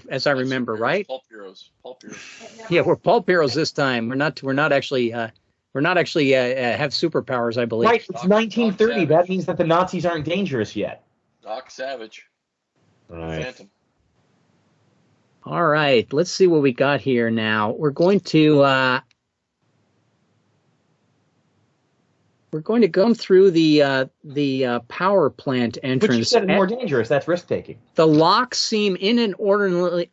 as I remember, right? Pulp Heroes. Yeah, we're pulp heroes this time. We're not actually have superpowers, I believe. Right, it's 1930. That means that the Nazis aren't dangerous yet. Doc Savage. Right. Phantom. All right, let's see what we got here now. We're going to go through the power plant entrance. But you said it's more dangerous. That's risk taking. The locks seem inordinately,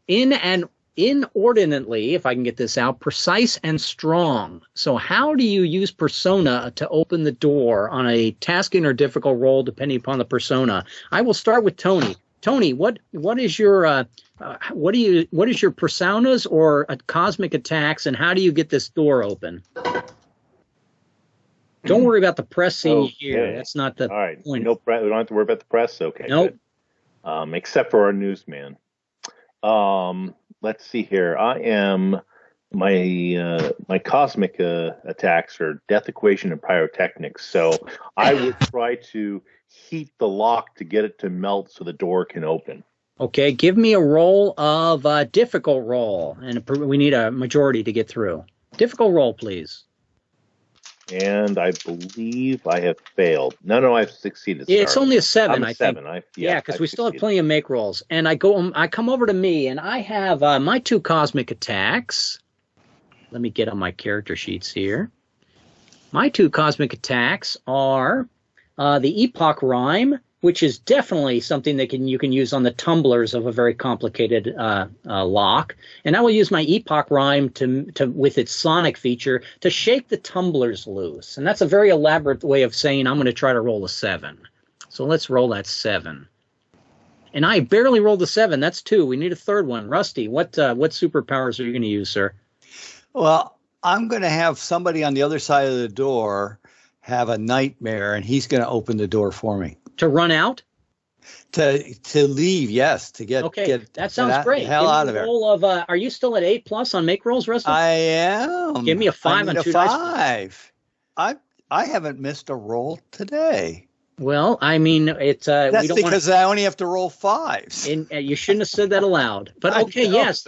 if I can get this out, precise and strong. So how do you use persona to open the door on a tasking or difficult roll depending upon the persona? I will start with Tony. Tony, what is your personas or cosmic attacks, and how do you get this door open? Don't worry about the press scene here. That's not the point. We don't have to worry about the press. Okay. Nope. Good. Except for our newsman. Let's see here. I am my cosmic attacks are death equation and pyrotechnics. So I would try to heat the lock to get it to melt so the door can open. Okay, give me a roll of difficult roll, and we need a majority to get through. Difficult roll, please. And I believe I have failed. No, I've succeeded. Yeah, it's only a 7, I think. 7. Yeah, because we still have plenty of make rolls. And I come over to me, and I have my 2 cosmic attacks. Let me get on my character sheets here. My 2 cosmic attacks are the Epoch Rhyme, which is definitely something that you can use on the tumblers of a very complicated lock. And I will use my Epoch Rhyme to with its sonic feature to shake the tumblers loose. And that's a very elaborate way of saying I'm going to try to roll a 7. So let's roll that 7. And I barely rolled a 7. That's 2. We need a third one. Rusty, what superpowers are you going to use, sir? Well, I'm going to have somebody on the other side of the door have a nightmare, and he's going to open the door for me. To run out? To leave, yes. To get that sounds great. The hell out of there. Are you still at 8+ on make rolls, Rusty? I am. Give me a 5 on 2 dice. 5. I haven't missed a roll today. Well, I mean, it's that's we don't because I only have to roll 5s. And you shouldn't have said that aloud. But okay, yes.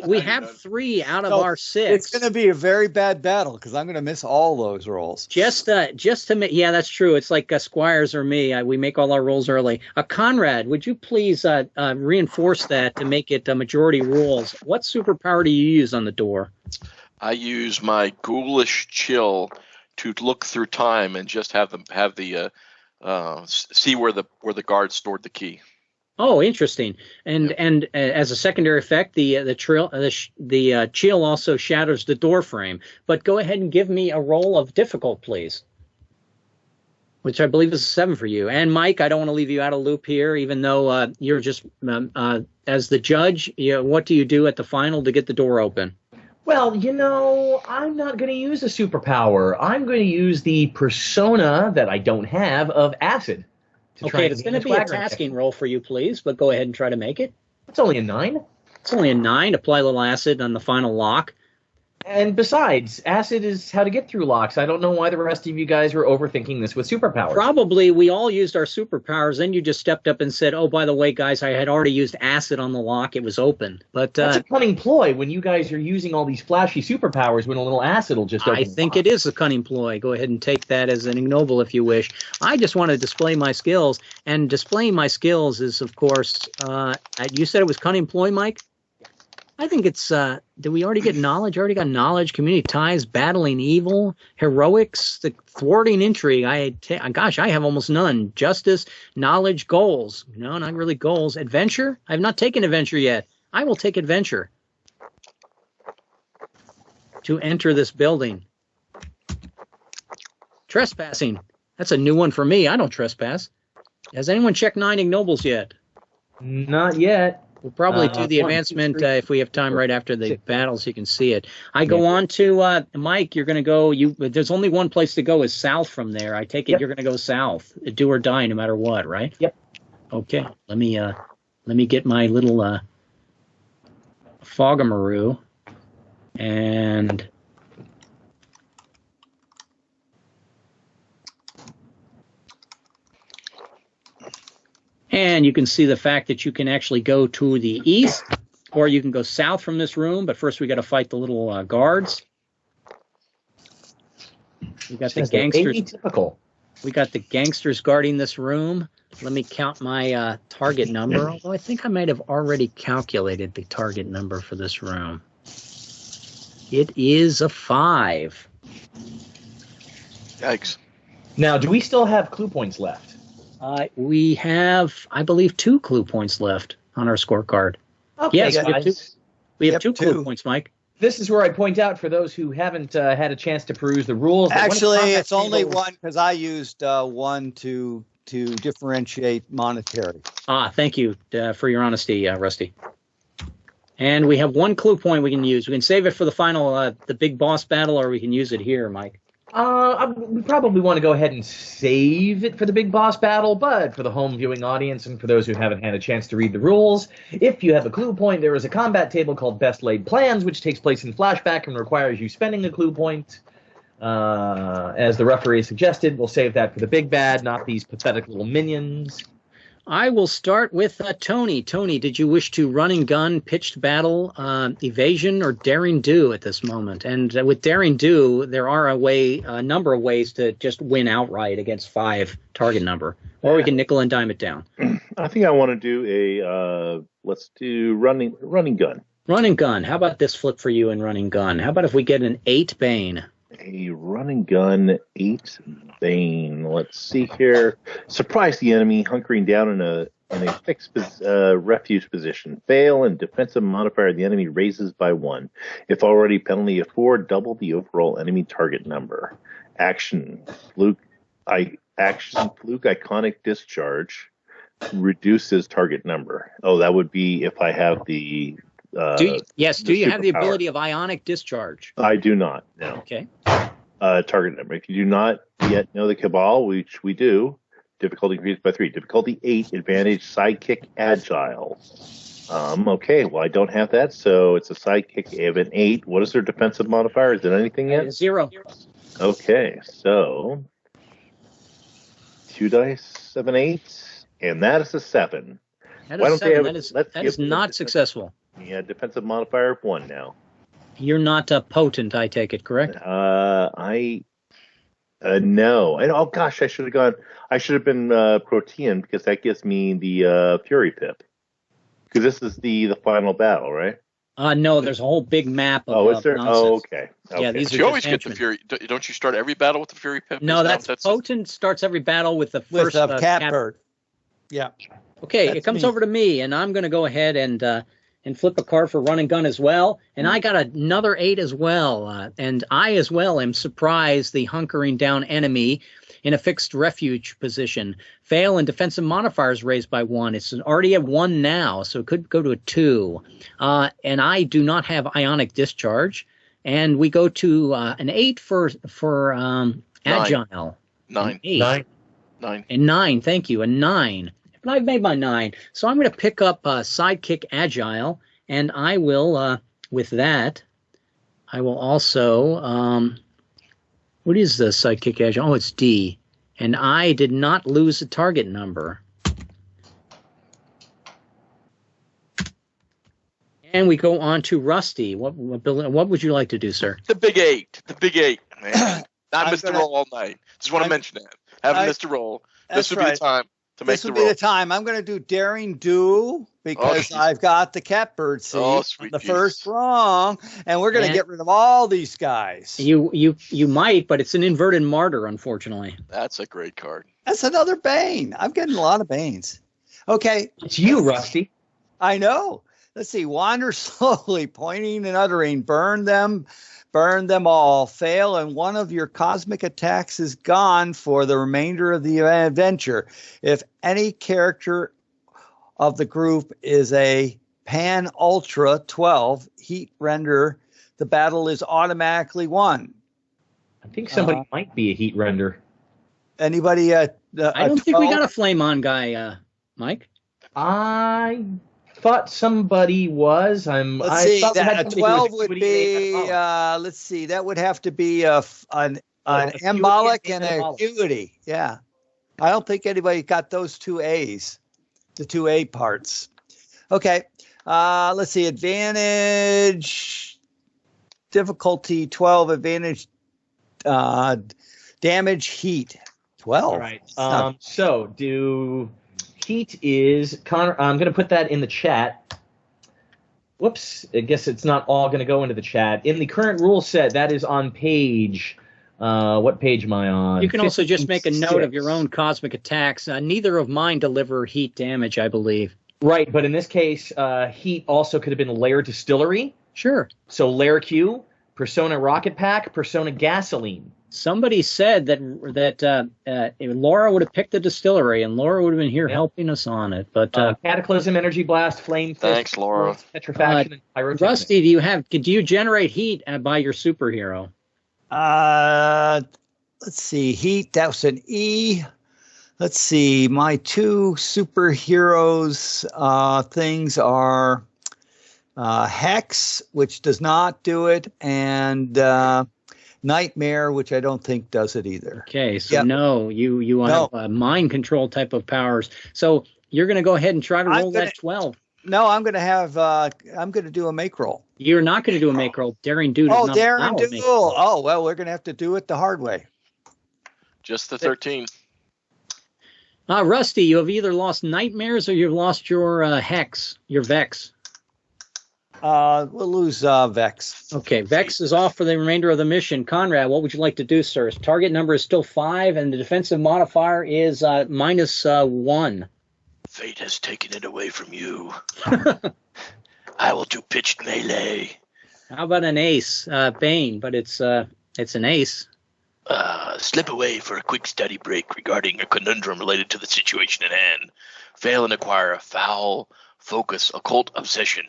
we have 3 out of So our 6. It's going to be a very bad battle because I'm going to miss all those rolls. Just to make, yeah, that's true. It's like Squires or me. We make all our rolls early. Conrad, would you please reinforce that to make it majority rules? What superpower do you use on the door? I use my ghoulish chill to look through time and just have the see where the guard stored the key. Oh, interesting. And as a secondary effect, the chill also shatters the door frame. But go ahead and give me a roll of difficult, please. Which I believe is a 7 for you. And Mike, I don't want to leave you out of loop here, even though you're just as the judge. What do you do at the final to get the door open? Well, I'm not going to use a superpower. I'm going to use the persona that I don't have of acid. Okay, it's going to be a tasking roll for you, please, but go ahead and try to make it. It's only a 9. It's only a 9. Apply a little acid on the final lock. And besides, acid is how to get through locks. I don't know why the rest of you guys were overthinking this with superpowers. Probably we all used our superpowers. Then you just stepped up and said, oh, by the way, guys, I had already used acid on the lock. It was open. But that's a cunning ploy when you guys are using all these flashy superpowers when a little acid will just open. I think it is a cunning ploy. Go ahead and take that as an ignoble if you wish. I just want to display my skills. And displaying my skills is, of course, you said it was cunning ploy, Mike? I think it's, did we already get knowledge? Already got knowledge, community ties, battling evil, heroics, the thwarting intrigue. Gosh, I have almost none. Justice, knowledge, goals. No, not really goals. Adventure? I have not taken adventure yet. I will take adventure. To enter this building. Trespassing. That's a new one for me. I don't trespass. Has anyone checked 9 ignobles yet? Not yet. We'll probably do the advancement if we have time right after the battle so you can see it. I go on to Mike. You're going to go. There's only one place to go is south from there. I take it you're going to go south, do or die, no matter what, right? Yep. Okay. Let me get my little fogamaroo and. And you can see the fact that you can actually go to the east, or you can go south from this room. But first, we got to fight the little guards. We got the gangsters. Atypical. We got the gangsters guarding this room. Let me count my target number. Although I think I might have already calculated the target number for this room. It is a 5. Yikes! Now, do we still have clue points left? We have, I believe, 2 clue points left on our scorecard. Okay, yes, we have 2 clue points, Mike. This is where I point out for those who haven't had a chance to peruse the rules. Actually, it's only 1 because I used 1 to differentiate monetary. Thank you for your honesty, Rusty. And we have 1 clue point we can use. We can save it for the final, the big boss battle, or we can use it here, Mike. We probably want to go ahead and save it for the big boss battle, but for the home viewing audience and for those who haven't had a chance to read the rules, if you have a clue point, there is a combat table called Best Laid Plans, which takes place in flashback and requires you spending a clue point. As the referee suggested, we'll save that for the big bad, not these pathetic little minions. I will start with Tony. Tony, did you wish to run and gun, pitched battle, evasion, or daring do at this moment? And with daring do, there are a number of ways to just win outright against 5 target number, or we can nickel and dime it down. I think I want to do let's do running gun. Run and gun. How about this flip for you in running gun? How about if we get an 8 Bane? A running gun, 8 Bane. Let's see here. Surprise the enemy, hunkering down in a fixed refuge position. Fail, and defensive modifier of the enemy raises by 1. If already penalty of 4, double the overall enemy target number. Action, fluke iconic discharge reduces target number. Oh, that would be if I have the. Do you have the ability of ionic discharge? I do not. No. Okay. Target number. If you do not yet know the Cabal, which we do, difficulty increased by 3. Difficulty 8, advantage, sidekick, agile. Okay, well, I don't have that, so it's a sidekick of an 8. What is their defensive modifier? Is it anything yet? 0. Okay, so 2 dice, 7, 8, and that is a 7. That is 7. That is not successful. He had defensive modifier of 1 now. You're not potent, I take it, correct? No. And oh gosh, I should have been Protean, because that gives me the Fury Pip. Because this is the final battle, right? No, there's a whole big map of is there? nonsense. Oh, okay. Yeah, these But are you always just get the henchmen. Fury. Don't you start every battle with the Fury Pip? No, Isn't that's potent. Starts every battle with the With first a catbird. Yeah. Okay, That's it comes me. over to me, and I'm going to go ahead and flip a card for run and gun as well. And I got another 8 as well. And I as well am surprised the hunkering down enemy in a fixed refuge position. Fail and defensive modifiers raised by 1. It's already at 1 now, so it could go to a 2. And I do not have ionic discharge. And we go to an 8 for agile. 9. 8. 9. And 9, thank you, a 9. But I've made my 9. So I'm going to pick up Sidekick Agile, and I will, with that, I will also, what is the Sidekick Agile? Oh, it's D. And I did not lose a target number. And we go on to Rusty. What would you like to do, sir? The big 8. The big 8, man. Not I'm missed a gonna- roll all night. Just want to mention that. Haven't missed a roll. This That's would be right. the time to make This the will be roll. the time. I'm going to do Daring Do because Oh, I've got the catbird seat Oh, on sweet the Jesus. first rung, and we're going to And- get rid of all these guys. You might, but it's an inverted martyr, unfortunately. That's a great card. That's another Bane. I'm getting a lot of Banes. Okay, It's you, Rusty. I know. Let's see. Wander slowly, pointing and uttering. Burn them all. Fail, and one of your cosmic attacks is gone for the remainder of the adventure. If any character of the group is a Pan Ultra 12 heat render, the battle is automatically won. I think somebody might be a heat render. Anybody? I don't think we got a flame on guy, Mike. I thought somebody was. Let's see. thought we had That a somebody who 12 was would acuity be. and a Let's see. That would have to be an acuity embolic and and an embolic. acuity. Yeah. I don't think anybody got those 2 A's, the 2 A parts. Okay. Let's see. Advantage, difficulty 12, advantage, damage, heat 12. All right. It's not- So do heat is Connor. I'm going to put that in the chat. Whoops. I guess it's not all going to go into the chat. In the current rule set, that is on page. What page am I on? You can also just make a note of 56. your own cosmic attacks. Neither of mine deliver heat damage, I believe. Right, but in this case, heat also could have been Lair Distillery. Sure. So Lair Q, Persona Rocket Pack, Persona Gasoline. Somebody said that Laura would have picked the distillery, and Laura would have been here helping us on it. But Cataclysm, Energy Blast, Flame Fist, Thanks, Laura. Petrifaction, and Pyrotechnic. Rusty, do you generate heat by your superhero? Let's see. Heat, that was an E. Let's see. My 2 superheroes things are Hex, which does not do it, and Nightmare, which I don't think does it either. Okay, so Yep. no, you have mind control type of powers. So you're going to go ahead and try to roll that 12. No, I'm going to have. I'm going to do a make roll. You're not going to do a make roll. Daring Do does not allow Daring a Do. make roll. Oh well, we're going to have to do it the hard way. Just the 13. Rusty, you have either lost nightmares or you've lost your hex, your vex. We'll lose Vex. Okay, vex is off for the remainder of the mission. Conrad, what would you like to do, sir? His target number is still 5, and the defensive modifier is -1. Fate has taken it away from you. I will do pitched melee. How about an ace, Bane? But it's an ace. Slip away for a quick study break regarding a conundrum related to the situation at hand. Fail and acquire a foul focus occult obsession.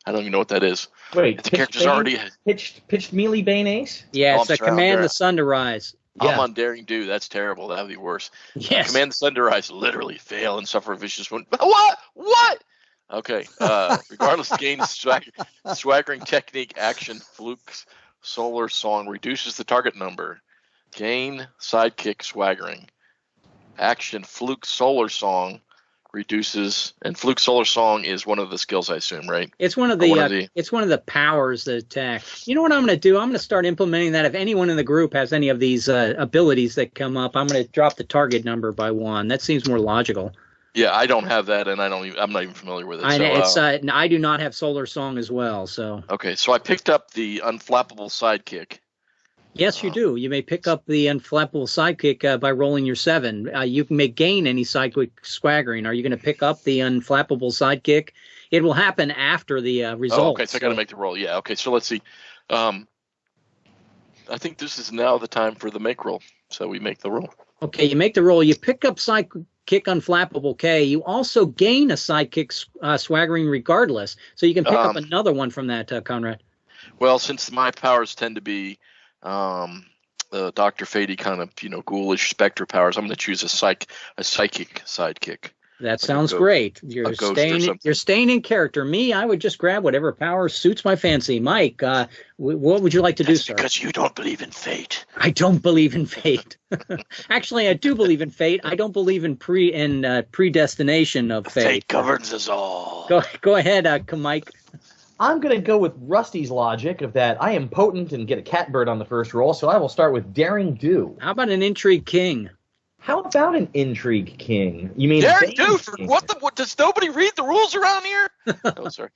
I don't even know what that is. Wait, If the character's already. pitched melee Bane Ace? Yeah, Oh, it's a I'm sorry, I'm command there. the sun to rise. Yeah. I'm on Daring Do. That's terrible. That would be worse. Yes. Command the sun to rise. Literally fail and suffer a vicious wound. What? Okay. Regardless, gain swaggering technique, action, flukes, solar song, reduces the target number. Gain sidekick swaggering. Action, fluke, solar song, reduces, and Fluke Solar Song is one of the skills, I assume, right? It's one of the powers that attack. You know what I'm going to do? I'm going to start implementing that. If anyone in the group has any of these abilities that come up, I'm going to drop the target number by 1. That seems more logical. Yeah, I don't have that, and I'm not even familiar with it. I do not have Solar Song as well. So okay, so I picked up the Unflappable Sidekick. Yes, you do. You may pick up the Unflappable Sidekick by rolling your 7. You may gain any sidekick swaggering. Are you going to pick up the Unflappable Sidekick? It will happen after the results. Oh, okay, so I got to make the roll. Yeah, okay, so let's see. I think this is now the time for the make roll. So we make the roll. Okay, you make the roll. You pick up Sidekick Unflappable K. You also gain a Sidekick swaggering regardless. So you can pick up another one from that, Conrad. Well, since my powers tend to be the Dr. Fady kind of, ghoulish specter powers, I'm going to choose a psychic sidekick. That sounds great. You're staying in character. Me, I would just grab whatever power suits my fancy. Mike, what would you like to do, sir? Because you don't believe in fate. I don't believe in fate. Actually, I do believe in fate. I don't believe in predestination of fate. Fate governs us all. Go ahead, Mike. I'm going to go with Rusty's logic of that I am potent and get a catbird on the first roll, so I will start with Daring Do. How about an Intrigue King? How about an Intrigue King? You mean Daring Do? What does nobody read the rules around here? Oh, sorry.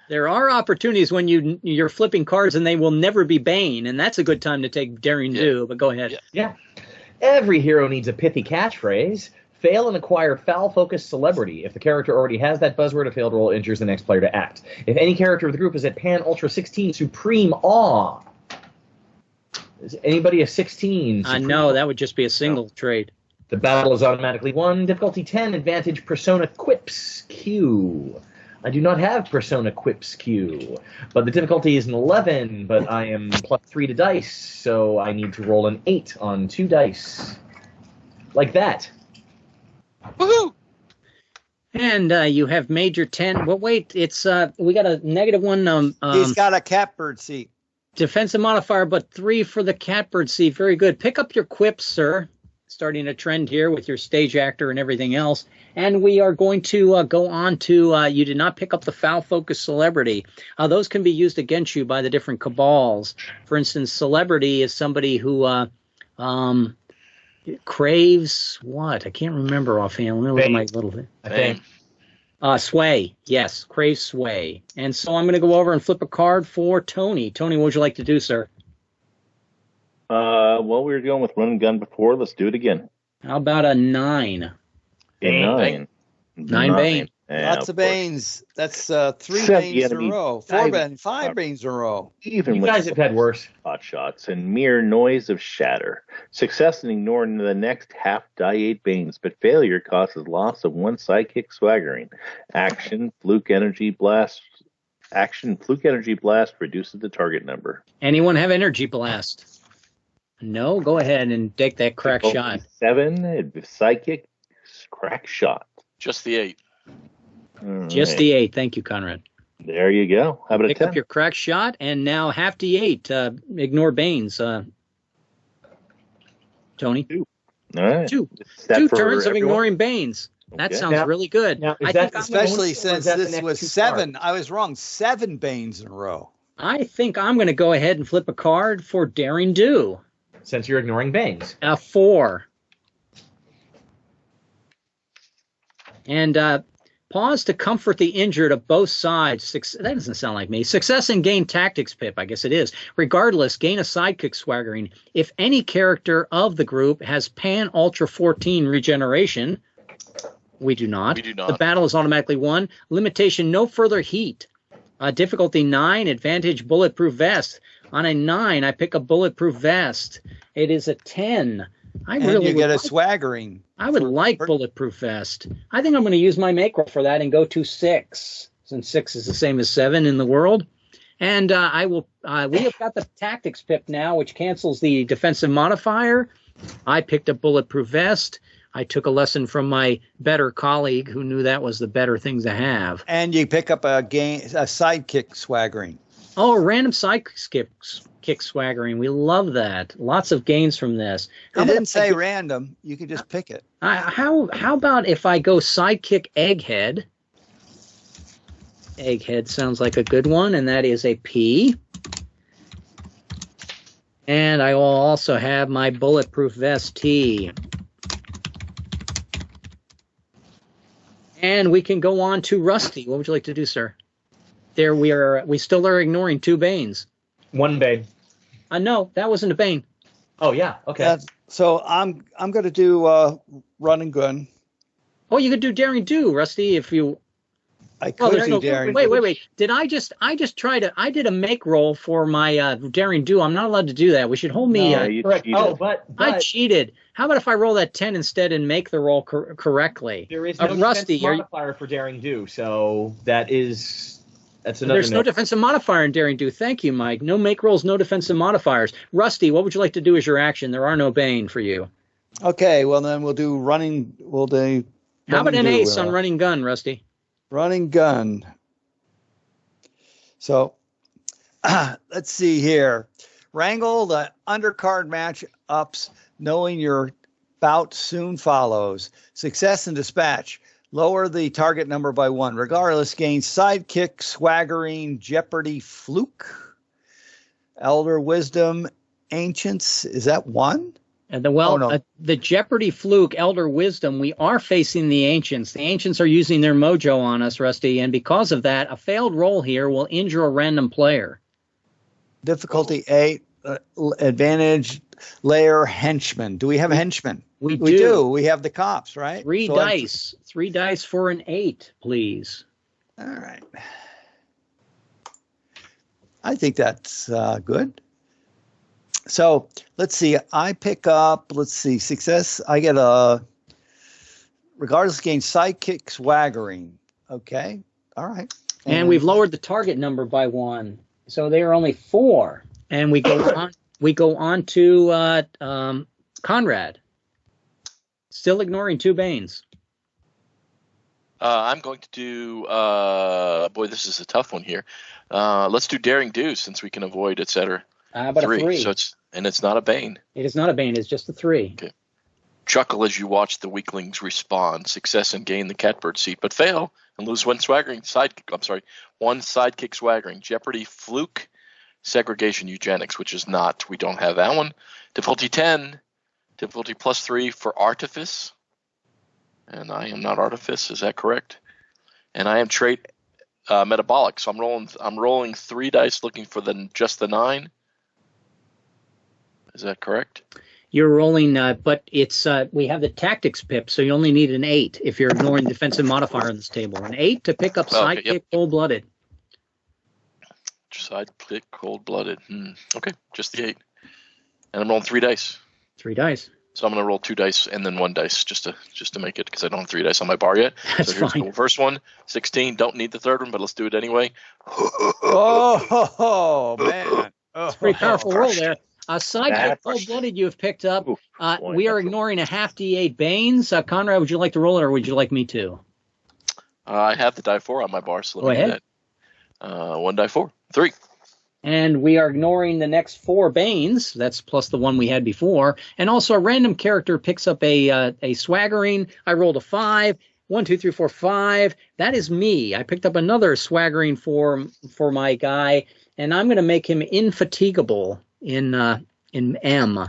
There are opportunities when you're flipping cards and they will never be Bane, and that's a good time to take Daring Do, but go ahead. Yeah. Every hero needs a pithy catchphrase. Fail and acquire foul-focused celebrity. If the character already has that buzzword, a failed roll injures the next player to act. If any character of the group is at Pan Ultra 16, Supreme Awe. Is anybody a 16? No, that would just be a single trade. The battle is automatically won. Difficulty 10, advantage Persona Quips Q. I do not have Persona Quips Q, but the difficulty is an 11, but I am +3 to dice, so I need to roll an 8 on 2 dice. Like that. Woohoo! And you have Major 10. Well, wait, it's we got a -1. He's got a catbird seat. Defensive modifier, but 3 for the catbird seat. Very good. Pick up your quips, sir. Starting a trend here with your stage actor and everything else. And we are going to go on to you did not pick up the foul-focused celebrity. Those can be used against you by the different cabals. For instance, celebrity is somebody who craves what? I can't remember offhand. Let me look at my little thing. I think. Sway. Yes, craves sway. And so I'm going to go over and flip a card for Tony. Tony, what would you like to do, sir? Well, we were going with run and gun before. Let's do it again. How about a 9? Nine. 9 Bane. Yeah, lots of Banes. That's 3 Banes in a row. 4 Banes, 5 Banes in a row. Even you with guys have had worse. Hot shots and mere noise of shatter. Success in ignoring the next half die 8 Banes, but failure causes loss of 1 sidekick swaggering. Action, Fluke Energy Blast. Fluke Energy Blast reduces the target number. Anyone have Energy Blast? No? Go ahead and take that crack shot. 7, psychic, crack shot. Just the 8. Just the 8. Thank you, Conrad. There you go. How about Pick a 10? up your crack shot, and now half D8. Ignore Banes. Tony? 2. All right. 2 turns turns of ignoring Banes. That sounds really good. Now, especially since this was 7. I was wrong. 7 Banes in a row. I think I'm going to go ahead and flip a card for Daring Do. Since you're ignoring Banes. 4. And pause to comfort the injured of both sides. That doesn't sound like me. Success and gain tactics pip. I guess it is. Regardless, gain a sidekick swaggering. If any character of the group has Pan Ultra 14 regeneration, we do not. The battle is automatically won. Limitation, no further heat. Difficulty 9, advantage bulletproof vest. On a 9, I pick a bulletproof vest. It is a 10. You get a swaggering. I would like bulletproof vest. I think I'm going to use my make roll for that and go to 6, since 6 is the same as 7 in the world. And I will. We have got the tactics pip now, which cancels the defensive modifier. I picked a bulletproof vest. I took a lesson from my better colleague who knew that was the better thing to have. And you pick up a sidekick swaggering. Oh, a random sidekick kick swaggering. We love that. Lots of gains from this. It didn't say random. You could just pick it. How about if I go sidekick egghead? Egghead sounds like a good one, and that is a P. And I will also have my bulletproof vest T. And we can go on to Rusty. What would you like to do, sir? There we are. We still are ignoring 2 Banes. 1 Bane. No, that wasn't a Bane. Oh yeah. Okay. So I'm going to do run and gun. Oh, you could do daring do, Rusty, if you. I could do daring. Wait. Did I just try to? I did a make roll for my daring do. I'm not allowed to do that. We should hold me. No, you correct. cheated. Oh, but I cheated. How about if I roll that 10 instead and make the roll correctly? there is no Rusty, defense modifier for daring do, so that's another. There's no defensive modifier in daring do. Thank you, Mike. No make rolls, no defensive modifiers. Rusty, what would you like to do as your action? There are no Bane for you. Okay, well then we'll do running. We'll do. How about an ace on running gun, Rusty? Running gun. So let's see here. Wrangle the undercard match-ups, knowing your bout soon follows. Success and dispatch. Lower the target number by 1. Regardless, gain sidekick, swaggering, jeopardy, fluke. Elder wisdom, ancients. Is that 1? And the Jeopardy fluke, Elder Wisdom, we are facing the Ancients. The Ancients are using their mojo on us, Rusty, and because of that, a failed roll here will injure a random player. Difficulty 8, advantage, layer, henchman. Do we have henchmen? We do. We have the cops, right? 3 dice. 3 dice for an 8, please. All right. I think that's good. So let's see. I pick up, success. I get a regardless gain sidekick swaggering. Okay. All right. And we've lowered the target number by 1. So they are only 4. And we go on to Conrad. Still ignoring 2 Banes. I'm going to do boy, this is a tough one here. Let's do daring do since we can avoid etc. How about 3. a 3? So it's not a Bane. It is not a Bane. It's just a 3. Okay. Chuckle as you watch the weaklings respond. Success and gain the catbird seat, but fail and lose 1 swaggering one sidekick swaggering. Jeopardy, fluke, segregation, eugenics, which is not. We don't have that one. Difficulty 10. Difficulty +3 for artifice. And I am not artifice. Is that correct? And I am trait metabolic. So I'm rolling 3 dice looking for just the 9. Is that correct? You're rolling, but it's we have the tactics pip, so you only need an 8 if you're ignoring the defensive modifier on this table. An 8 to pick up sidekick cold-blooded. Sidekick cold-blooded. Okay, just the 8. And I'm rolling 3 dice. 3 dice. So I'm going to roll 2 dice and then 1 dice just to make it because I don't have 3 dice on my bar yet. That's so here's fine. the first one, 16. Don't need the third one, but let's do it anyway. Oh, man. It's a pretty powerful roll there. Sidekick cold-blooded you have picked up. We are ignoring a half D8 Banes. Conrad, would you like to roll it or would you like me to? I have the die 4 on my bar, so Go ahead. Do that. 1 die 4. 3. And we are ignoring the next 4 Banes. That's plus the one we had before. And also a random character picks up a swaggering. I rolled a 5. 1, 2, 3, 4, 5. That is me. I picked up another swaggering for my guy, and I'm going to make him infatigable in M.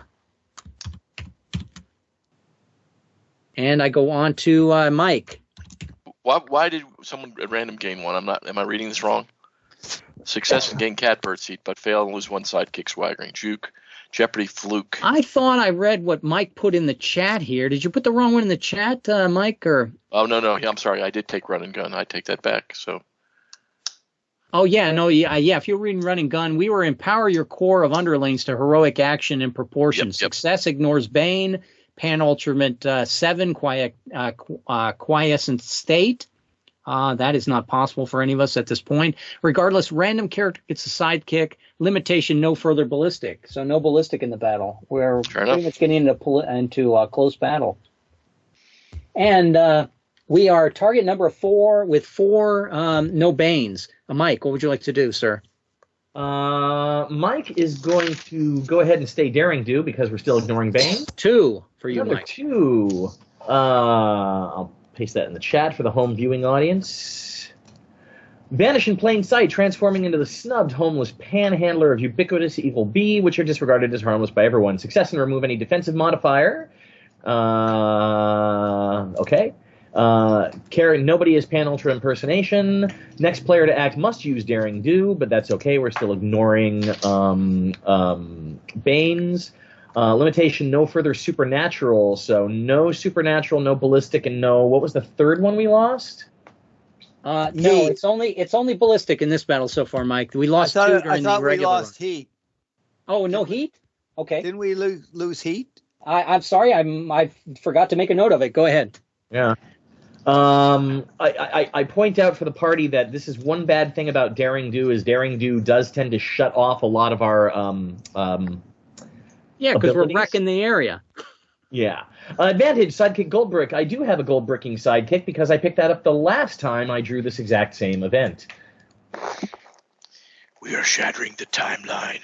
And I go on to Mike. Why did someone at random gain 1? Am I reading this wrong? Success and gain catbird seat, but fail and lose 1 sidekick swaggering. Juke, Jeopardy, fluke. I thought I read what Mike put in the chat here. Did you put the wrong one in the chat, Mike? Or? Oh, no. Yeah, I'm sorry. I did take run and gun. I take that back. So. Oh, yeah. No, yeah. If you're reading run and gun, we were empower your core of underlings to heroic action and proportion. Yep. Success ignores Bane, Pan Ultimate 7, quiescent state. That is not possible for any of us at this point. Regardless, random character gets a sidekick. Limitation, no further ballistic. So no ballistic in the battle. We're pretty much getting into close battle. And we are target number 4 with 4 no Banes. Mike, what would you like to do, sir? Mike is going to go ahead and stay Daring Do because we're still ignoring Bane. 2 for you, Number Mike. 2. I'll paste that in the chat for the home viewing audience. Vanish in plain sight, transforming into the snubbed, homeless panhandler of ubiquitous evil B, which are disregarded as harmless by everyone. Success and remove any defensive modifier. Okay. Nobody is Pan Ultra impersonation. Next player to act must use Daring Do, but that's okay. We're still ignoring Bane's. Limitation, no further supernatural. So no supernatural, no ballistic, and no, what was the third one we lost? No, it's only ballistic in this battle so far, Mike. We lost 2 during the regular we lost run. heat. Oh, no heat? Okay. Didn't we lose heat? I'm sorry. I forgot to make a note of it. Go ahead. Yeah. I point out for the party that this is one bad thing about Daring Do is Daring Do does tend to shut off a lot of our Yeah, because we're abilities. wrecking the area. Yeah. Advantage, sidekick Goldbrick. I do have a Goldbricking sidekick because I picked that up the last time I drew this exact same event. We are shattering the timeline.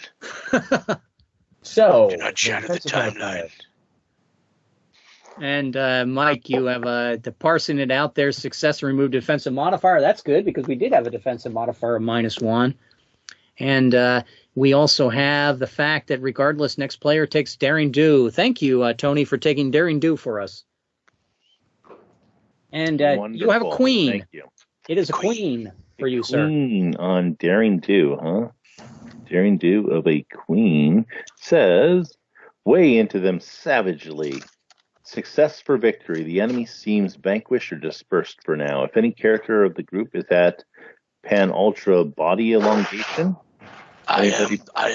So, Do not shatter the timeline. And Mike, you have the parsing it out there. Success and remove defensive modifier. That's good because we did have a defensive modifier of -1. And we also have the fact that regardless, next player takes Daring Do. Thank you, Tony, for taking Daring Do for us. And you have a queen. Thank you. It is a queen for you, sir. Queen on Daring Do, huh? Daring Do of a queen says, "Way into them savagely. Success for victory. The enemy seems vanquished or dispersed for now. If any character of the group is at Pan Ultra body elongation, I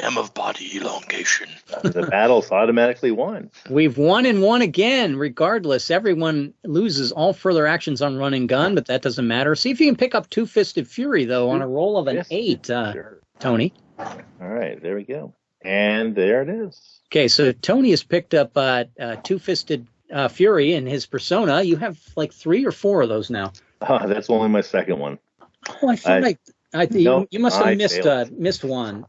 am of body elongation. the battle's automatically won." We've won and won again. Regardless, everyone loses all further actions on run and gun, but that doesn't matter. See if you can pick up Two-Fisted Fury, though, on a roll of an 8, Sure. Tony. All right, there we go. And there it is. Okay, so Tony has picked up Two-Fisted Fury in his persona. You have like 3 or 4 of those now. That's only my second one. Oh, I feel like No, you must have I missed failed. missed one.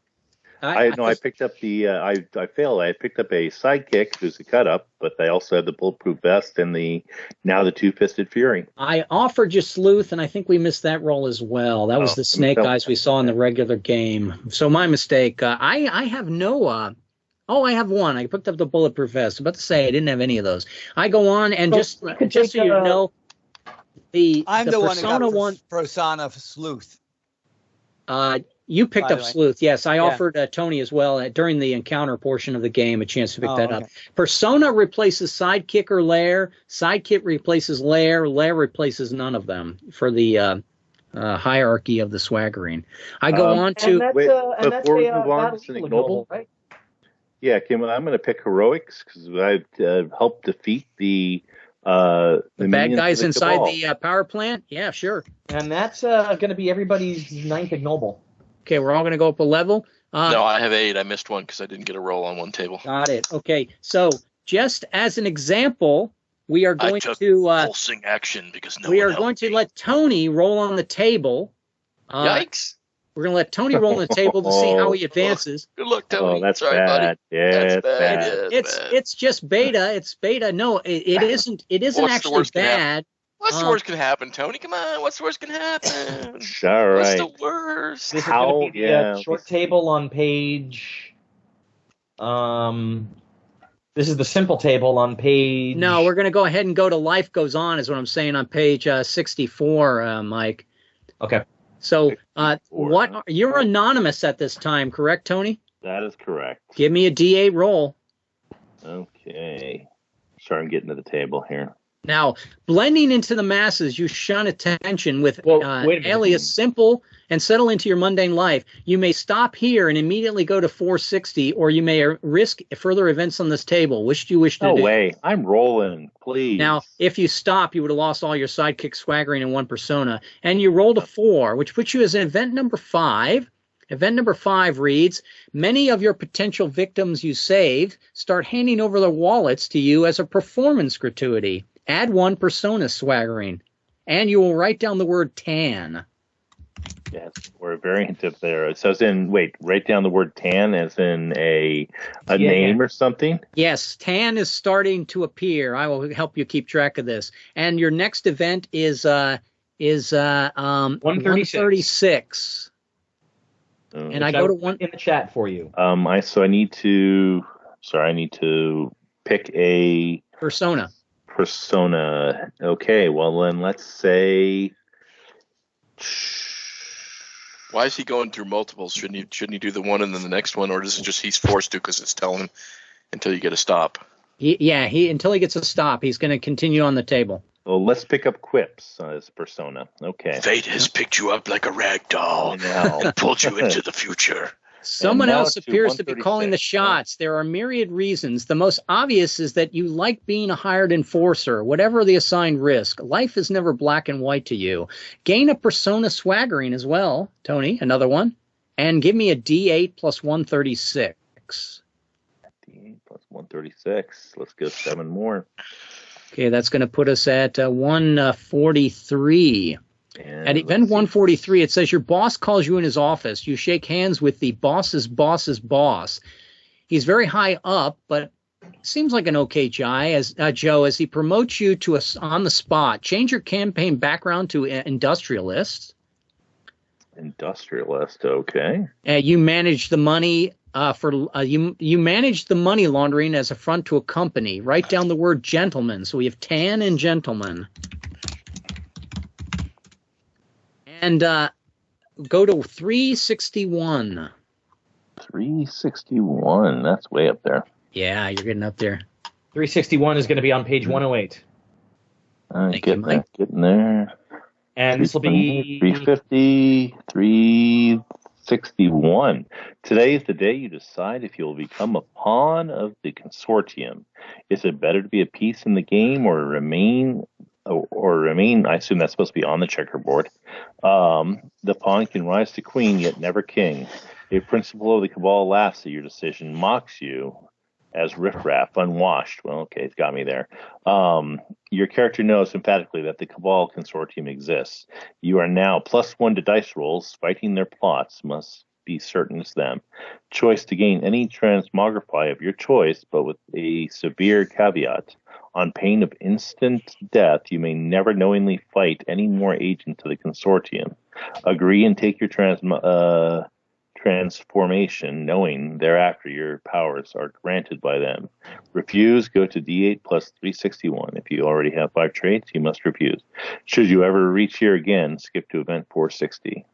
I picked up the I failed. I picked up a sidekick who's a cut up, but I also have the bulletproof vest and the Two-Fisted Fury. I offered you Sleuth, and I think we missed that roll as well. That was the snake eyes we saw in the regular game. So my mistake. I have no. I have one. I picked up the bulletproof vest. About to say I didn't have any of those. I go on and just so you know, I'm the one who persona got one. Persona Sleuth. You picked By up the way. Sleuth. Yes, I Yeah. offered Tony as well during the encounter portion of the game a chance to pick that up. Okay. Persona replaces Sidekick or Lair. Sidekick replaces Lair. Lair replaces none of them for the hierarchy of the swaggering. I go on to... Before we move on, it's an ignoble, right? Yeah, Kim, I'm going to pick heroics because I helped defeat the The bad minions guys of inside cabal. the power plant? Yeah, sure. And that's going to be everybody's 9th ignoble. Okay, we're all going to go up a level. No, I have 8. I missed one because I didn't get a roll on one table. Got it. Okay, so just as an example, we are going I took to pulsing action because we one are helped going to me. let Tony roll on the table. Yikes! We're going to let Tony roll on the table to see how he advances. Good luck, Tony. Oh, that's Sorry, bad. buddy. Yeah, That's it's bad. bad. Yeah, It's bad. it's just beta. It's beta. No, it isn't. It isn't What's the actually worst can happen? bad. What's the worst can happen, Tony? Come on. What's the worst can happen? All What's right. the worst? This is How- going to be the yeah. short table on page. This is the simple table on page. No, we're going to go ahead and go to Life Goes On, is what I'm saying on page 64, Mike. Okay. So, 64. You're anonymous at this time, correct, Tony? That is correct. Give me a D8 roll. Okay. Sorry, I'm getting to the table here. Now, blending into the masses, you shun attention with Well, wait a minute. alias simple and settle into your mundane life. You may stop here and immediately go to 460, or you may risk further events on this table. Which do you wish to No do? way. I'm rolling. Please. Now, if you stop, you would have lost all your sidekick swaggering in one persona, and you rolled a 4, which puts you as event number 5. Event number 5 reads, many of your potential victims you saved start handing over their wallets to you as a performance gratuity. Add 1 persona swaggering, and you will write down the word tan. Yes, or a variant of there. So write down the word tan as in a name or something. Yes, tan is starting to appear. I will help you keep track of this. And your next event is 136. And I go to one in the chat for you. I need to pick a persona. Okay, well then let's say. Why is he going through multiples? Shouldn't he do the one and then the next one, or is it just he's forced to because it's telling him until you get a stop? Until he gets a stop, he's going to continue on the table. Well, let's pick up quips as persona. Okay. Fate has picked you up like a rag doll and pulled you into the future. Someone else appears to be calling the shots. There are myriad reasons. The most obvious is that you like being a hired enforcer, whatever the assigned risk. Life is never black and white to you. Gain a persona swaggering as well, Tony, another one. And give me a D8 plus 136. D8 plus 136. Let's go 7 more. Okay, that's going to put us at 143. At event 143, it says your boss calls you in his office. You shake hands with the boss's boss's boss. He's very high up, but seems like an okay guy, Joe, as he promotes you to on the spot. Change your campaign background to industrialist. Industrialist, okay. You manage the money you manage the money laundering as a front to a company. Write down the word gentleman. So we have tan and gentleman. And go to 361. 361. That's way up there. Yeah, you're getting up there. 361 is going to be on page 108. Getting there. And this will be 350, 361. Today is the day you decide if you'll become a pawn of the consortium. Is it better to be a piece in the game or remain? I assume that's supposed to be on the checkerboard. The pawn can rise to queen, yet never king. A principal of the cabal laughs at your decision, mocks you as riffraff, unwashed. Well, okay, it's got me there. Your character knows emphatically that the cabal consortium exists. You are now +1 to dice rolls. Fighting their plots must be certain it's them. Choice to gain any transmogrify of your choice, but with a severe caveat. On pain of instant death, you may never knowingly fight any more agents of the consortium. Agree and take your transformation, knowing thereafter your powers are granted by them. Refuse, go to D8 plus 361. If you already have 5 traits, you must refuse. Should you ever reach here again, skip to event 460.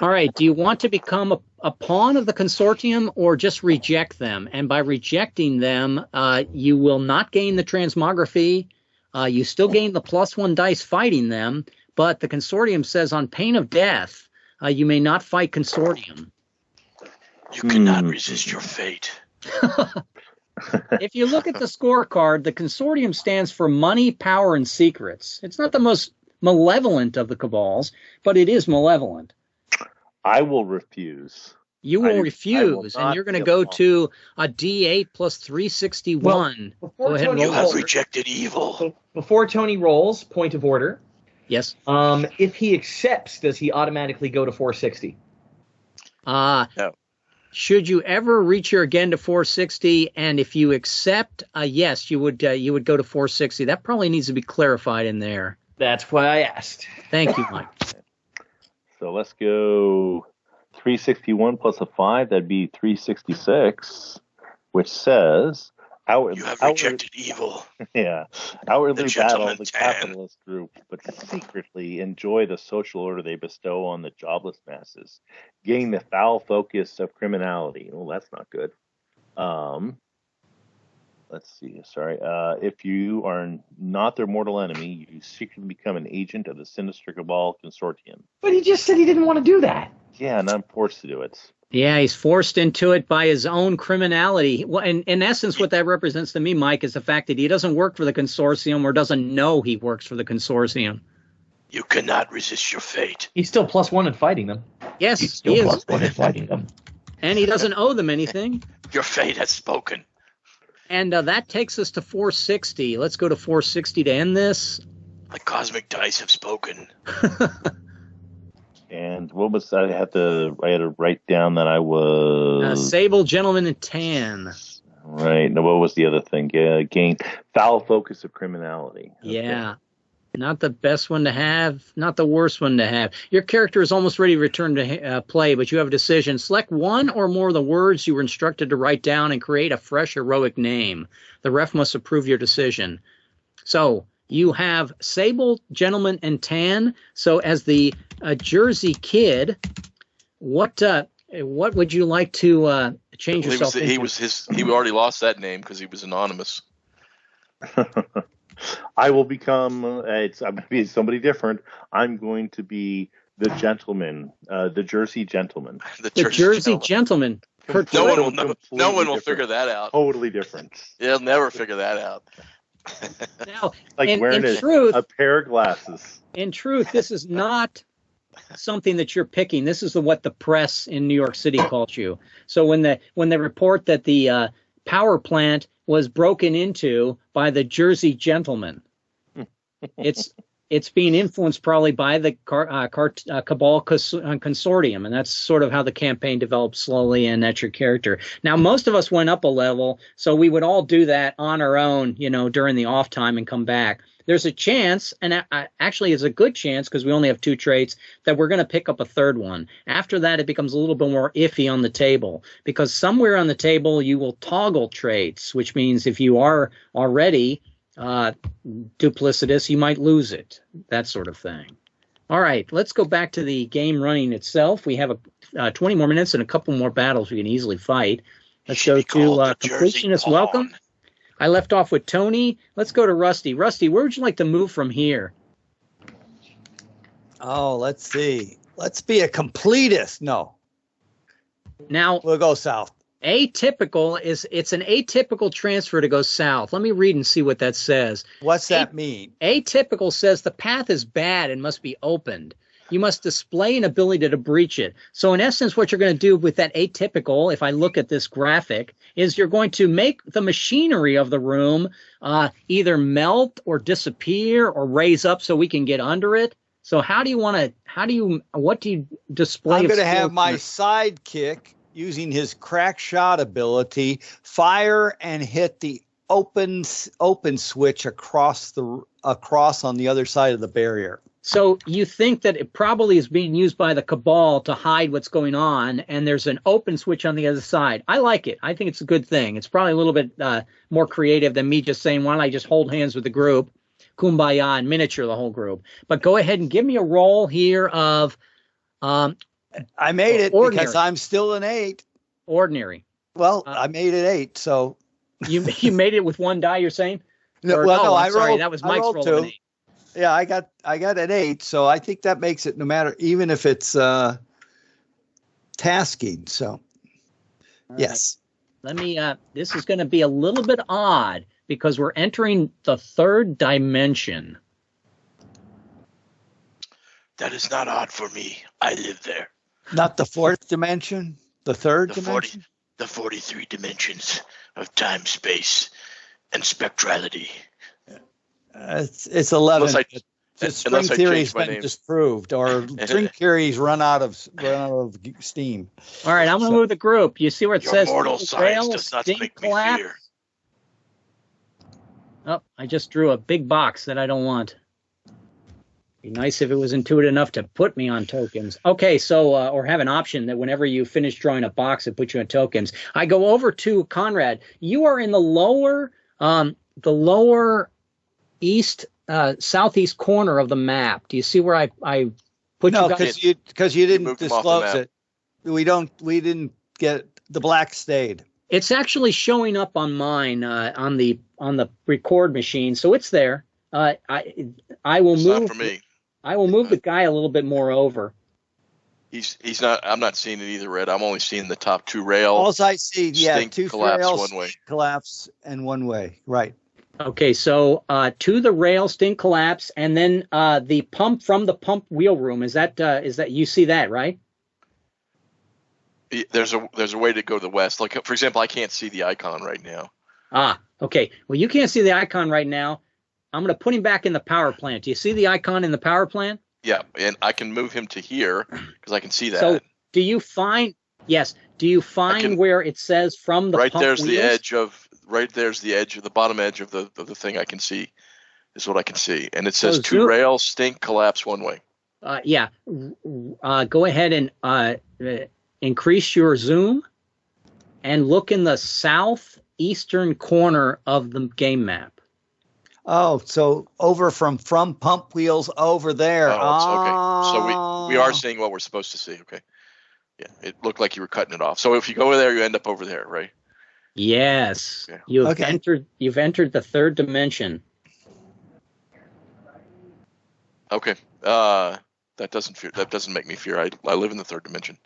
All right. Do you want to become a pawn of the consortium or just reject them? And by rejecting them, you will not gain the transmography. You still gain the +1 dice fighting them, but the consortium says on pain of death, you may not fight consortium. You cannot resist your fate. If you look at the scorecard, the consortium stands for money, power, and secrets. It's not the most malevolent of the cabals, but it is malevolent. I will refuse. You will refuse, and you're going to go to a D8 plus 361. Well, go ahead and roll. You have rejected evil. Before Tony rolls, point of order. Yes. If he accepts, does he automatically go to 460? No. Should you ever reach here again to 460, and if you accept, yes, you would go to 460. That probably needs to be clarified in there. That's why I asked. Thank you, Mike. So let's go 361 plus a 5. That'd be 366, which says you have rejected evil. Yeah. Outwardly battle the tan. capitalist group, but secretly enjoy the social order they bestow on the jobless masses. Gain the foul focus of criminality. Oh, that's not good. Let's see. Sorry. If you are not their mortal enemy, you secretly become an agent of the sinister cabal consortium. But he just said he didn't want to do that. Yeah, and I'm forced to do it. Yeah, he's forced into it by his own criminality. Well, in essence, what that represents to me, Mike, is the fact that he doesn't work for the consortium or doesn't know he works for the consortium. You cannot resist your fate. He's still +1 in fighting them. Yes, He's still he is. +1 in fighting them. And he doesn't owe them anything. Your fate has spoken. And that takes us to 460. Let's go to 460 to end this. The cosmic dice have spoken. And what was that? I had to write down that I was sable, gentleman, and tan. Right. Now, what was the other thing? Gain foul focus of criminality. Okay. Yeah. Not the best one to have, not the worst one to have. Your character is almost ready to return to play, but you have a decision. Select one or more of the words you were instructed to write down and create a fresh heroic name. The ref must approve your decision. So you have sable, gentleman, and tan. So as the Jersey kid, what would you like to change yourself into? He already lost that name because he was anonymous. I will become. I'm going to be somebody different. I'm going to be the gentleman, the Jersey gentleman. The Jersey gentleman. No one will figure that out. Totally different. They'll never figure that out. Now, like wearing a pair of glasses. In truth, this is not something that you're picking. This is what the press in New York City calls you. So when they report that the power plant was broken into by the Jersey gentleman, it's being influenced probably by the cabal consortium, and that's sort of how the campaign developed slowly, and that's your character. Now, most of us went up a level, so we would all do that on our own, during the off time and come back. There's a chance, and actually it's a good chance because we only have 2 traits, that we're going to pick up a third one. After that, it becomes a little bit more iffy on the table because somewhere on the table you will toggle traits, which means if you are already duplicitous, you might lose it, that sort of thing. All right, let's go back to the game running itself. We have 20 more minutes and a couple more battles we can easily fight. Let's go to completionist welcome. I left off with Tony. Let's go to Rusty. Rusty, where would you like to move from here? Oh, let's see. Let's be a completist. No. Now we'll go south. Atypical it's an atypical transfer to go south. Let me read and see what that says. What's that mean? Atypical says the path is bad and must be opened. You must display an ability to breach it. So in essence, what you're going to do with that atypical, if I look at this graphic, is you're going to make the machinery of the room either melt or disappear or raise up so we can get under it. So what do you display? I'm going to have my sidekick using his crack shot ability, fire and hit the open switch across on the other side of the barrier. So you think that it probably is being used by the cabal to hide what's going on, and there's an open switch on the other side. I like it. I think it's a good thing. It's probably a little bit more creative than me just saying, why don't I just hold hands with the group, kumbaya, and miniature the whole group. But go ahead and give me a roll here of I made it ordinary. Because I'm still an 8. Ordinary. Well, I made it 8, so. You made it with 1 die, you're saying? No, I rolled. That was Mike's roll. 2. Yeah, I got an 8, so I think that makes it no matter, even if it's tasking. So, yes. Let me. This is going to be a little bit odd because we're entering the 3rd dimension. That is not odd for me. I live there. Not the 4th dimension, the 3rd dimension. The 43 dimensions of time, space, and spectrality. It's 11. String theory's been disproved, or string theory's run out of steam. All right, I'm going to move the group. You see where it says mortal science does not make me fear. Oh, I just drew a big box that I don't want. Be nice if it was intuitive enough to put me on tokens. Okay, so or have an option that whenever you finish drawing a box, it puts you on tokens. I go over to Conrad. You are in the lower east southeast corner of the map. Do you see where I put you? No, because you didn't disclose it. We didn't get the black stayed. It's actually showing up on mine on the record machine, so it's there. I will move. Not for me. I will move the guy a little bit more over. He's not. I'm not seeing it either, Red. I'm only seeing the top 2 rails. All I see, 2 collapse rails, 1 way. Collapse and 1 way. Right. Okay, so to the rail, stink collapse, and then the pump from the pump wheel room. Is that you see that, right? There's a way to go to the west. Like, for example, I can't see the icon right now. Ah, okay. Well, you can't see the icon right now. I'm going to put him back in the power plant. Do you see the icon in the power plant? Yeah, and I can move him to here because I can see that. So do you find where it says from the right pump there's wheels? there's the edge of the bottom edge of the thing I can see is what I can see, and it says So two rails, stink, collapse, one way. Yeah. Go ahead and increase your zoom and look in the southeastern corner of the game map. Oh, so over from pump wheels over there. Oh, it's okay. So we are seeing what we're supposed to see. Okay. Yeah, it looked like you were cutting it off. So if you go over there, you end up over there, right? Yes. Yeah. You've entered the third dimension. Okay. That doesn't make me fear. I live in the third dimension.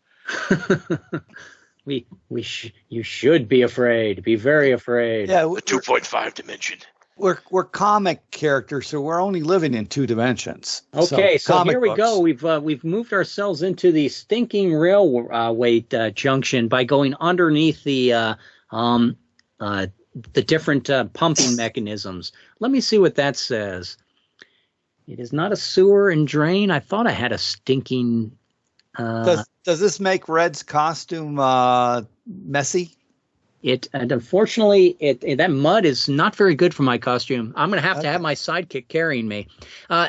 You should be afraid. Be very afraid. Yeah, The 2.5 dimension. We're comic characters, so we're only living in 2 dimensions. Okay, so here we books. go. We've moved ourselves into the stinking railway junction by going underneath the different pumping mechanisms. Let me see what that says. It is not a sewer and drain. I thought I had a stinking. Does this make Red's costume messy? Unfortunately, that mud is not very good for my costume. I'm going to have my sidekick carrying me.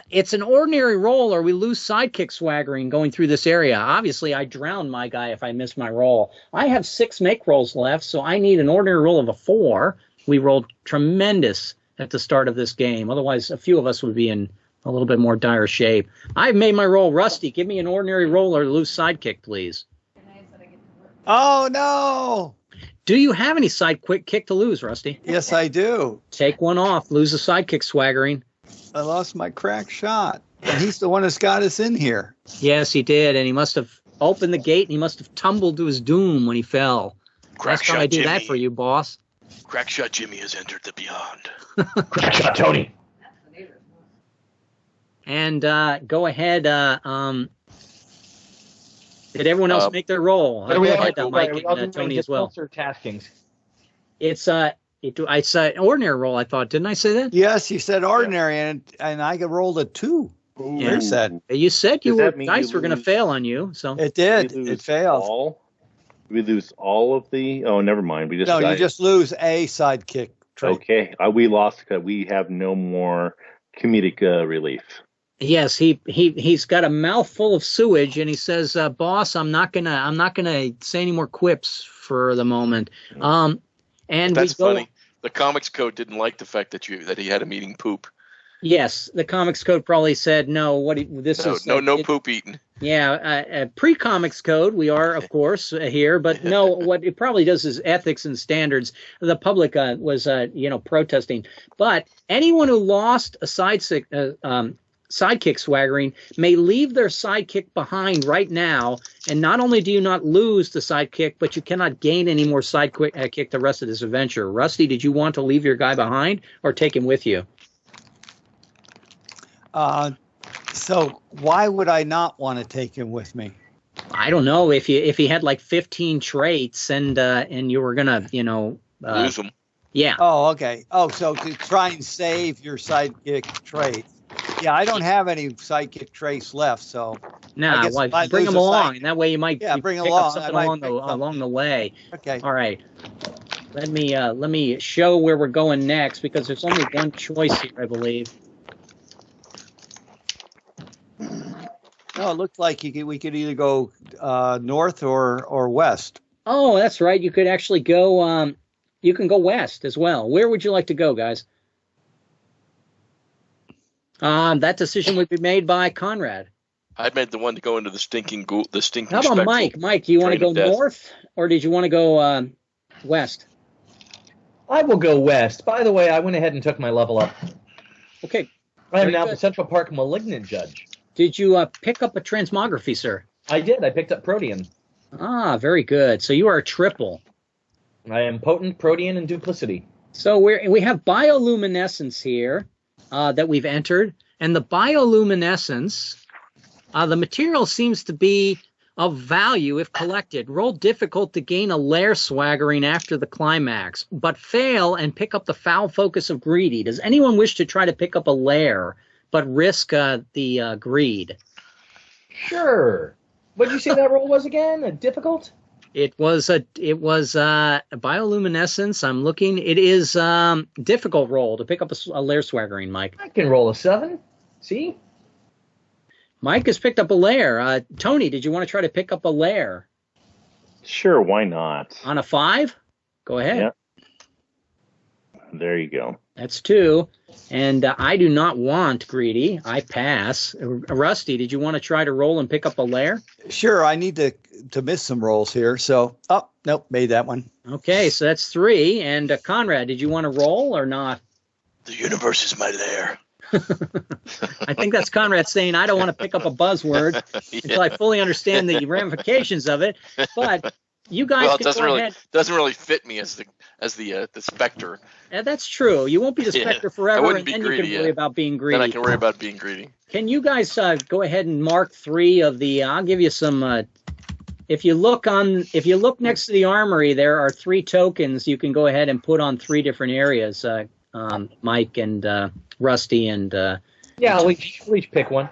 It's an ordinary roll, or we lose sidekick swaggering going through this area. Obviously, I drown my guy if I miss my roll. I have 6 make rolls left, so I need an ordinary roll of a 4. We rolled tremendous at the start of this game. Otherwise, a few of us would be in a little bit more dire shape. I've made my roll. Rusty, give me an ordinary roll or lose sidekick, please. Oh, no. Do you have any sidekick to lose, Rusty? Yes, I do. Take one off. Lose a sidekick swaggering. I lost my crack shot. And he's the one that's got us in here. Yes, he did. And he must have opened the gate and he must have tumbled to his doom when he fell. That's why I do that for you, boss. Crackshot Jimmy has entered the beyond. Crackshot Tony. And go ahead. Did everyone else make their roll? Are we Go all ahead, doing Mike and Tony as well. Or taskings? It's I said ordinary roll. I thought, didn't I say that? Yes, you said ordinary, and I rolled a 2. Yeah. Very sad. You said Does that mean dice you were going to lose- fail on you. So It did. We lose It failed. all? We lose all of the. Oh, never mind. We just. No, you just lose a sidekick trait. Okay, we lost because we have no more comedic relief. yes, he's got a mouthful of sewage, and he says, "Boss, I'm not gonna say any more quips for the moment." And That's we go, funny. The comics code didn't like the fact that he had him eating poop. Yes, the comics code probably said no. No poop eating. Yeah, pre-comics code, we are, of course, here, but no, what it probably does is ethics and standards. The public was, protesting. But anyone who lost a sidekick swaggering may leave their sidekick behind right now, and not only do you not lose the sidekick, but you cannot gain any more sidekick the rest of this adventure. Rusty, did you want to leave your guy behind or take him with you? So why would I not want to take him with me? I don't know if he had like 15 traits and you were gonna Lose them. Yeah. Oh, okay. Oh, so to try and save your sidekick traits. Yeah, I don't have any sidekick traits left, so Now, bring him along, and that way you might bring pick along. up something along the way. Okay. All right. Let me show where we're going next because there's only one choice here, I believe. No, it looked like we could either go north or west. Oh, that's right. You could actually go. You can go west as well. Where would you like to go, guys? That decision would be made by Conrad. I made the one to go into the stinking. How about spectral Mike? Mike, do you want to go train of death. north or did you want to go west? I will go west. By the way, I went ahead and took my level up. Okay. I am Very now good. the Central Park Malignant Judge. Did you pick up a transmography, sir? I did. I picked up Protean. Ah, very good. So you are a triple. I am Potent, Protean, and Duplicity. So we have bioluminescence here that we've entered, and the bioluminescence, the material seems to be of value if collected. Roll difficult to gain a lair swaggering after the climax, but fail and pick up the foul focus of greedy. Does anyone wish to try to pick up a lair but risk the greed? Sure. What did you say that roll was again? A difficult? It was bioluminescence. I'm looking. It is difficult roll to pick up a lair swaggering, Mike. I can roll a 7. See? Mike has picked up a lair. Tony, did you want to try to pick up a lair? Sure, why not? On a 5? Go ahead. Yeah. There you go. That's 2. And I do not want greedy. I pass. Rusty, did you want to try to roll and pick up a lair? Sure, I need to miss some rolls here. So, oh, nope, made that one. Okay, so that's 3. And Conrad, did you want to roll or not? The universe is my lair. I think that's Conrad saying, I don't want to pick up a buzzword until I fully understand the ramifications of it. But you guys Well, it can doesn't go really ahead. doesn't really fit me as the specter. That's true. You won't be the specter forever, wouldn't and be then greedy, you can worry about being greedy. Then I can worry about being greedy. Can you guys go ahead and mark 3 of the? I'll give you some. If you look next to the armory, there are 3 tokens you can go ahead and put on 3 different areas. Mike and Rusty and Yeah, we'll each pick one.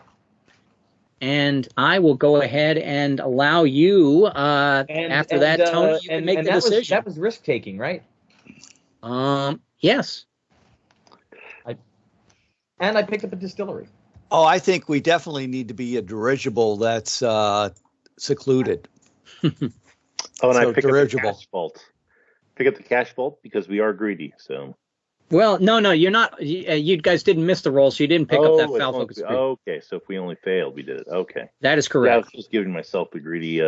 and I will go ahead and allow you. After that, Tony, you can make the decision. That was risk taking, right? Yes. And I picked up a distillery. Oh, I think we definitely need to be a dirigible that's secluded. Oh, and So I pick up the dirigible. cash vault. Pick up the cash vault because we are greedy. So. Well, no, you're not. You guys didn't miss the roll, so you didn't pick up that foul focus. Okay, so if we only failed, we did it. Okay. That is Yeah, I correct. was just giving myself the greedy.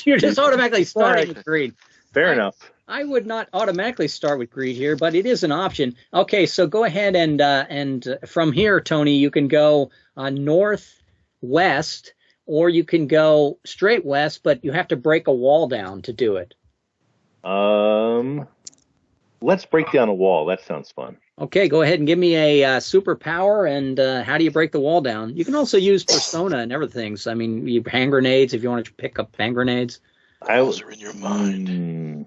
You're just automatically starting with greed. Fair enough. I would not automatically start with greed here, but it is an option. Okay, so go ahead and from here, Tony, you can go northwest, or you can go straight west, but you have to break a wall down to do it. Let's break down a wall. That sounds fun. Okay, go ahead and give me a superpower, and how do you break the wall down? You can also use persona and everything. So, I mean, you hand grenades if you want to pick up hand grenades. Those are in your mind.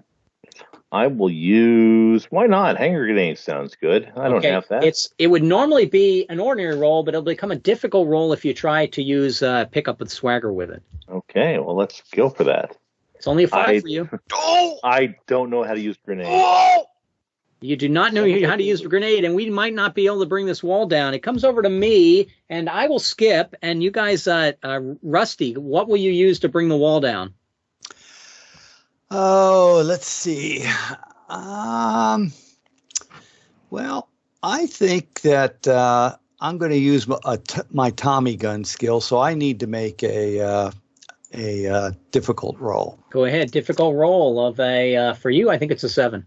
I will use. Why not? Hanger grenade sounds good. I don't have that. It would normally be an ordinary roll, but it'll become a difficult roll if you try to use pick up with swagger with it. Okay, well, let's go for that. It's only a 5 for you. Oh! I don't know how to use grenades. Oh! You do not know how to use a grenade, and we might not be able to bring this wall down. It comes over to me, and I will skip. And you guys, Rusty, what will you use to bring the wall down? Oh, let's see. Well, I think that I'm going to use my Tommy gun skill, so I need to make a difficult roll. Go ahead. Difficult roll of for you, I think it's a 7.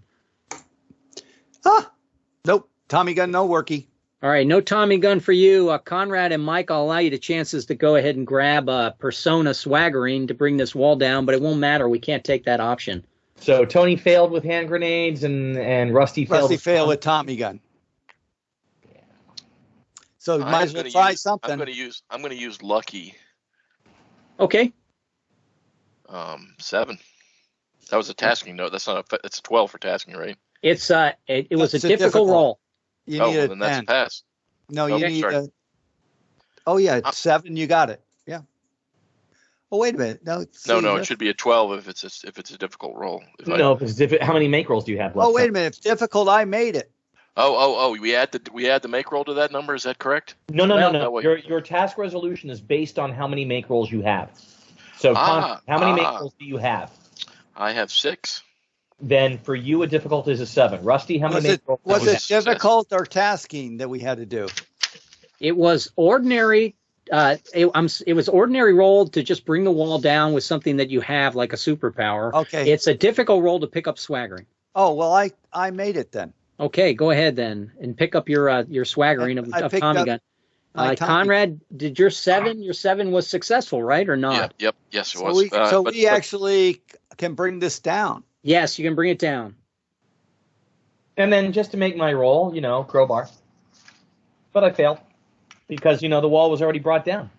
Nope. Tommy gun, no worky. All right, no Tommy gun for you. Conrad and Mike, I'll allow you the chances to go ahead and grab persona swaggering to bring this wall down, but it won't matter. We can't take that option. So Tony failed with hand grenades, and Rusty failed. With Tommy gun. So you might as well try something. I'm going to use lucky. Okay. 7. That was a tasking note. That's a 12 for tasking, right? It's it was a That's difficult roll. You Oh, need well, then that's a 10. pass. No, Okay, you need sorry. it's 7. You got it. Yeah. Oh, wait a minute. No, It should be a 12 if it's a difficult roll. How many make rolls do you have left? Oh, wait a minute. If difficult, I made it. We add the make roll to that number. Is that correct? No. No. Your task resolution is based on how many make rolls you have. So, how many make rolls do you have? I have 6. Then for you, a difficult is a 7. Rusty, how many make rolls? Was it difficult or tasking that we had to do? It was ordinary. It was ordinary roll to just bring the wall down with something that you have, like a superpower. Okay. It's a difficult roll to pick up swaggering. Oh, well, I made it then. Okay, go ahead then and pick up your swaggering of picked Tommy up gun. my Tommy. Conrad, did your 7? Your 7 was successful, right, or not? Yep. Yes, it So was. we actually can bring this down. Yes, you can bring it down. And then just to make my roll, crowbar. But I failed because, the wall was already brought down.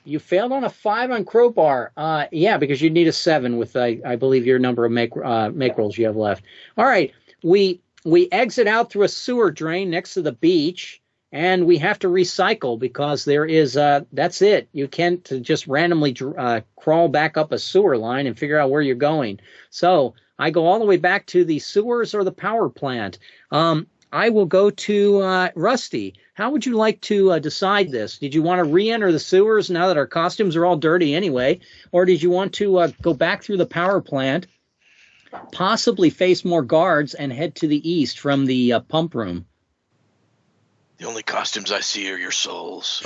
You failed on a 5 on crowbar. Yeah, because you need a 7 with I believe your number of make rolls you have left. All right, we exit out through a sewer drain next to the beach, and we have to recycle because there is that's it. You can't just randomly crawl back up a sewer line and figure out where you're going. So I go all the way back to the sewers or the power plant. I will go to Rusty. How would you like to decide this? Did you want to re-enter the sewers now that our costumes are all dirty anyway? Or did you want to go back through the power plant, possibly face more guards, and head to the east from the pump room? The only costumes I see are your souls.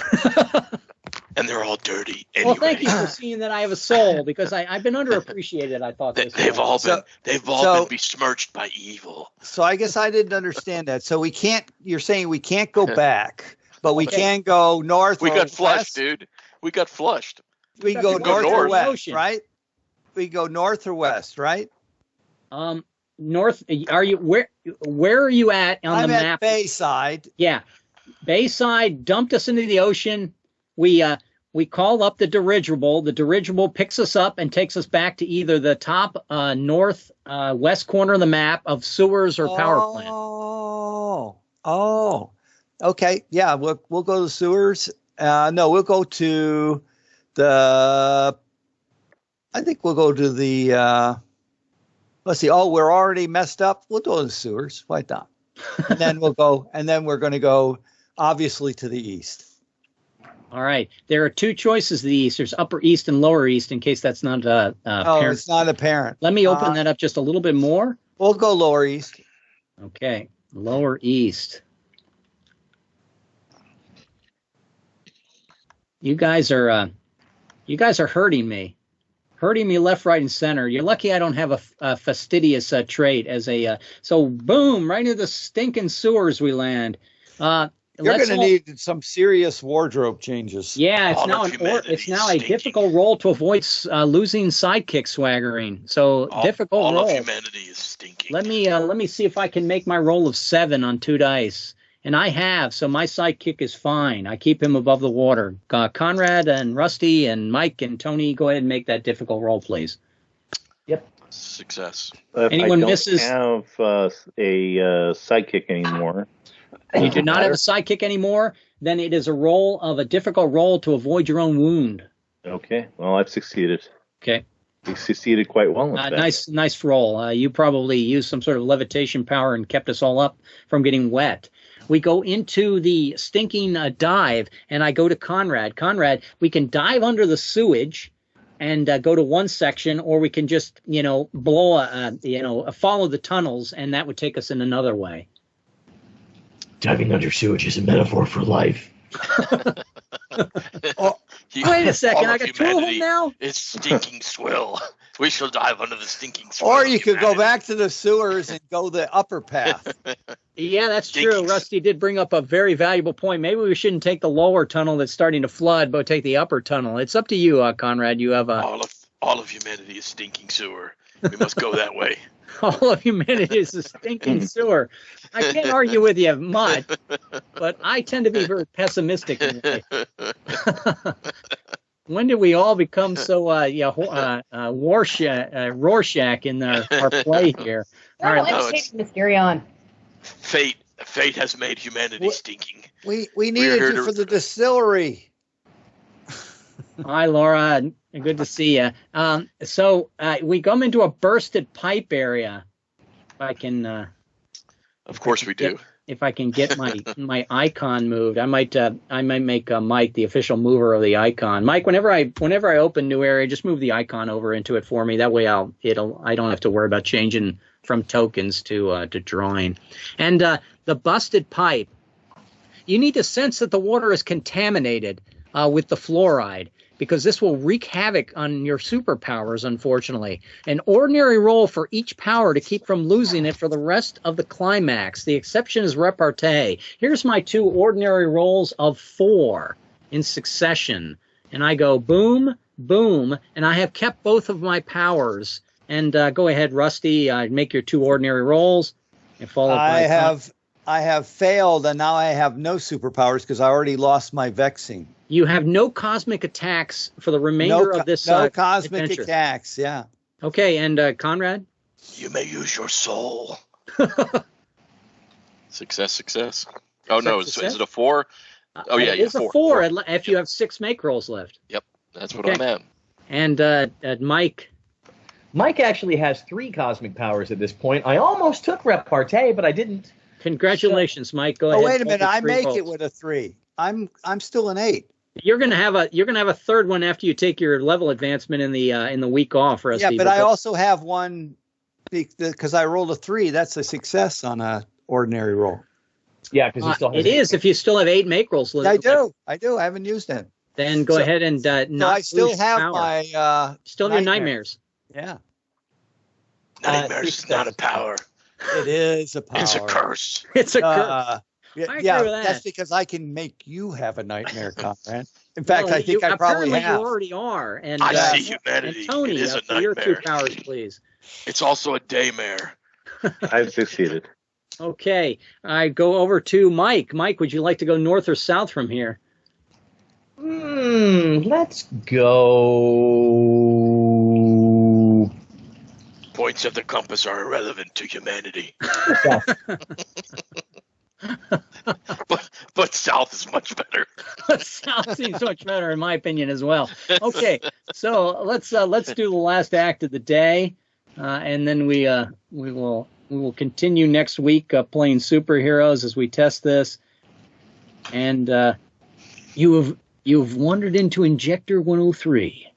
And they're all dirty anyway. Well, thank you for seeing that I have a soul, because I've been underappreciated, I thought. They've all been besmirched by evil. So I guess I didn't understand that. So we can't, you're saying we can't go back, but we can go north. We or got flushed, west? dude. We got flushed. We can go north or west, Ocean. right? We go north or west, right? North. Are you where are you at on I'm the at map? Bayside. Yeah, Bayside dumped us into the ocean. We call up the dirigible. The dirigible picks us up and takes us back to either the top north west corner of the map of sewers or power plant. Oh, okay. Yeah, we'll go to the sewers. No, we'll go to the. I think we'll go to the. Let's see. Oh, we're already messed up. We'll go to the sewers. Why not? And then we'll go. And then we're going to go, obviously, to the east. All right. There are two choices to the east. There's upper east and lower east, in case that's not apparent. It's not apparent. Let me open that up just a little bit more. We'll go lower east. Okay. Lower east. You guys are hurting me. Hurting me left, right, and center. You're lucky I don't have a fastidious trait as a. So boom, right into the stinking sewers we land. You're going to need some serious wardrobe changes. Yeah, it's now a difficult role to avoid losing sidekick swaggering. So difficult all roll. All of humanity is stinking. Let me see if I can make my roll of 7 on 2 dice. And I have, so my sidekick is fine. I keep him above the water. Conrad and Rusty and Mike and Tony, go ahead and make that difficult roll, please. Yep. Success. Anyone misses? I don't have a sidekick anymore. You do not have a sidekick anymore? Then it is a difficult roll to avoid your own wound. Okay. Well, I've succeeded. Okay. You succeeded quite well. Nice roll. You probably used some sort of levitation power and kept us all up from getting wet. We go into the stinking dive, and I go to Conrad. Conrad, we can dive under the sewage and go to one section, or we can just, follow the tunnels, and that would take us in another way. Diving under sewage is a metaphor for life. Wait a second, I got 2 of them now? It's stinking swill. We shall dive under the stinking swill. Or you could go back to the sewers and go the upper path. Yeah, that's true. Rusty did bring up a very valuable point. Maybe we shouldn't take the lower tunnel that's starting to flood, but take the upper tunnel. It's up to you, Conrad. You have all of humanity is stinking sewer. We must go that way. All of humanity is a stinking sewer. I can't argue with you much, but I tend to be very pessimistic in life. When did we all become so Rorschach in our play here? All right, let's take Mysterion. Fate has made humanity stinking. We needed you for the distillery. Hi, Laura. Good to see you. So we come into a bursted pipe area. If I can. Of course we do. If I can get my icon moved, I might make Mike the official mover of the icon. Mike, whenever I open new area, just move the icon over into it for me. That way I don't have to worry about changing from tokens to drawing. And the busted pipe, you need to sense that the water is contaminated with the fluoride, because this will wreak havoc on your superpowers, unfortunately. An ordinary roll for each power to keep from losing it for the rest of the climax. The exception is repartee. Here's my 2 ordinary rolls of 4 in succession. And I go boom, boom, and I have kept both of my powers. And go ahead, Rusty, make your 2 ordinary rolls. And follow I have failed, and now I have no superpowers because I already lost my vexing. You have no cosmic attacks for the remainder of this No cosmic adventure. attacks, yeah. Okay, and Conrad? You may use your soul. Success. Oh, no. Is it a 4? Oh, yeah. It's a 4 if you have 6 make rolls left. Yep. That's what I'm at. And Mike. Mike actually has 3 cosmic powers at this point. I almost took repartee, but I didn't. Congratulations, Mike. Go ahead. Oh, wait a minute. I make it with a 3. I'm still an 8. You're gonna have a third one after you take your level advancement in the week off, Rusty. Yeah, but I also have one because I rolled a 3. That's a success on a ordinary roll. Yeah, because you still have it is if you still have 8 make rolls left. I do. I haven't used them. Then go ahead and not. I still have power. my still have your nightmares. Yeah. Nightmares is not a power. It is a power. It's a curse. It's a curse. Yeah, that's because I can make you have a nightmare, Conrad. In fact, I think I probably have. You already are. And I see humanity. And Tony, it is a nightmare. your 2 powers, please. It's also a daymare. I've succeeded. Okay, I go over to Mike. Mike, would you like to go north or south from here? Let's go. Points of the compass are irrelevant to humanity. but south is much better. South seems much better in my opinion as well. Okay, so let's do the last act of the day, and then we will continue next week playing superheroes as we test this. And you've wandered into Injector 103.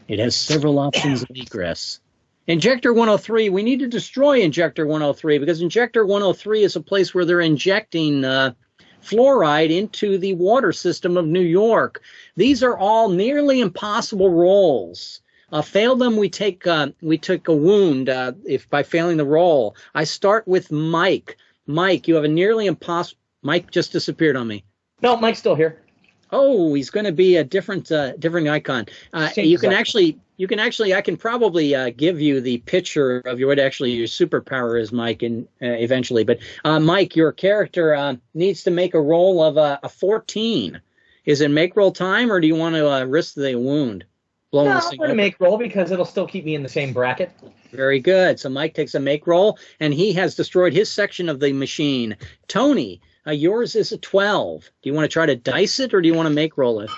It has several options of egress. Injector 103, we need to destroy Injector 103 because Injector 103 is a place where they're injecting fluoride into the water system of New York. These are all nearly impossible rolls. Fail them, we took a wound if by failing the roll. I start with Mike. Mike, you have a nearly impossible. Mike just disappeared on me. No, Mike's still here. Oh, he's going to be a different icon. You can actually, I can probably give you the picture of what actually your superpower is, Mike, and eventually. But Mike, your character needs to make a roll of a 14. Is it make roll time, or do you want to risk the wound? No, I'm going to make roll because it'll still keep me in the same bracket. Very good. So Mike takes a make roll, and he has destroyed his section of the machine. Tony. Yours is a 12. Do you want to try to dice it, or do you want to make roll it?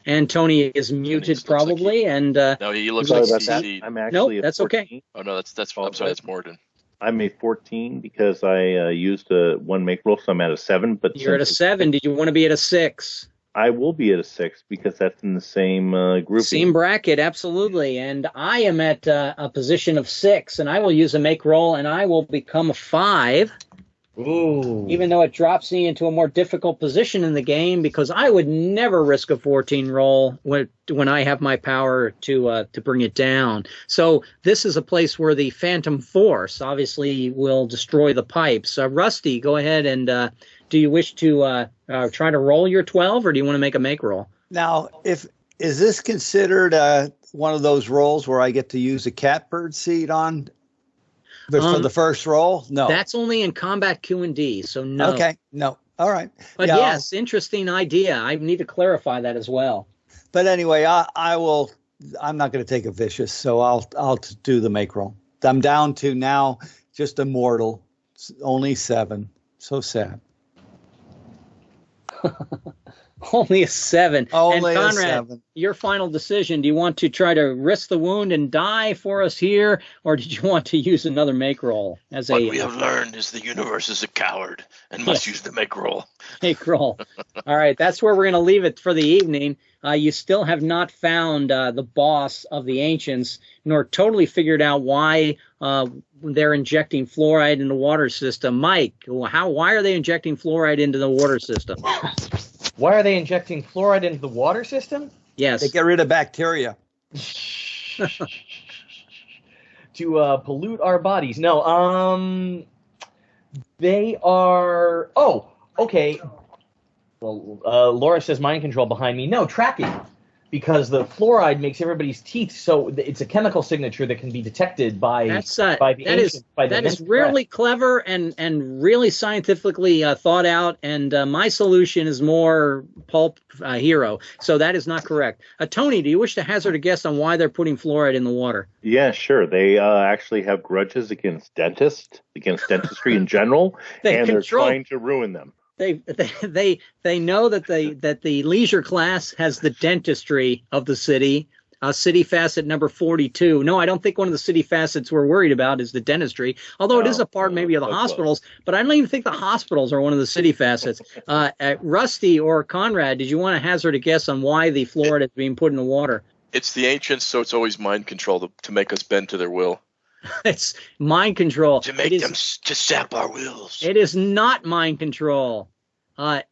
And Tony is muted probably, and no, he looks like CC. I'm actually that's 14. Okay. Oh no, that's I'm sorry, that's Morgan. I'm a 14 because I used one make roll, so I'm at a 7. But you're at a 7. Did you want to be at a 6? I will be at a 6 because that's in the same group. Same bracket, absolutely. And I am at a position of 6, and I will use a make roll, and I will become a 5. Ooh. Even though it drops me into a more difficult position in the game, because I would never risk a 14 roll when I have my power to bring it down. So this is a place where the Phantom Force obviously will destroy the pipes. Rusty, go ahead and. Do you wish to try to roll your 12, or do you want to make a make roll? Now, is this considered one of those rolls where I get to use a catbird seed on for the first roll? No. That's only in combat Q&D, so no. Okay, no. All right. But yeah, yes, interesting idea. I need to clarify that as well. But anyway, I will. I'm not going to take a vicious, so I'll do the make roll. I'm down to now just a mortal, only 7. So sad. Only a 7. Only and Conrad, a 7. Your final decision. Do you want to try to risk the wound and die for us here, or did you want to use another make roll? What we have learned is the universe is a coward and must use the make roll. Make roll. All right, that's where we're going to leave it for the evening. You still have not found the boss of the ancients, nor totally figured out why they're injecting fluoride in the water system. Mike, why are they injecting fluoride into the water system? Why are they injecting fluoride into the water system? Yes. They get rid of bacteria. To pollute our bodies. No, they are... Oh, okay. Well, Laura says mind control behind me. No, tracking. because the fluoride makes everybody's teeth so it's a chemical signature that can be detected by the ancients. That is really clever and really scientifically thought out. And my solution is more pulp hero. So that is not correct. Tony, do you wish to hazard a guess on why they're putting fluoride in the water? Yeah, sure. They actually have grudges against dentistry in general, and they're trying to ruin them. They know that the leisure class has the dentistry of the city. City Facet number 42. No, I don't think one of the city facets we're worried about is the dentistry, although it is a part maybe of the hospitals. But I don't even think the hospitals are one of the city facets. Rusty or Conrad, did you want to hazard a guess on why the fluoride is being put in the water? It's the ancients, so it's always mind control to make us bend to their will. It's mind control. To make them to sap our wills. It is not mind control.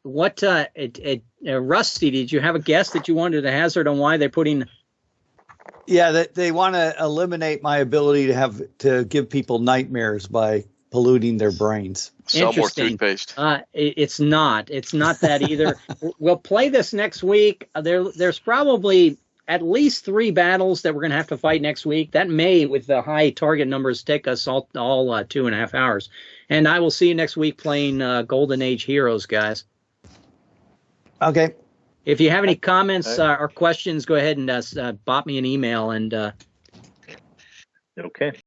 Rusty, did you have a guess that you wanted to hazard on why they're putting? Yeah, they want to eliminate my ability to give people nightmares by polluting their brains. Sell more toothpaste. It's not that either. We'll play this next week. There's probably at least 3 battles that we're going to have to fight next week. That may, with the high target numbers, take us all 2.5 hours. And I will see you next week playing Golden Age Heroes, guys. Okay. If you have any comments or questions, go ahead and bop me an email. And okay.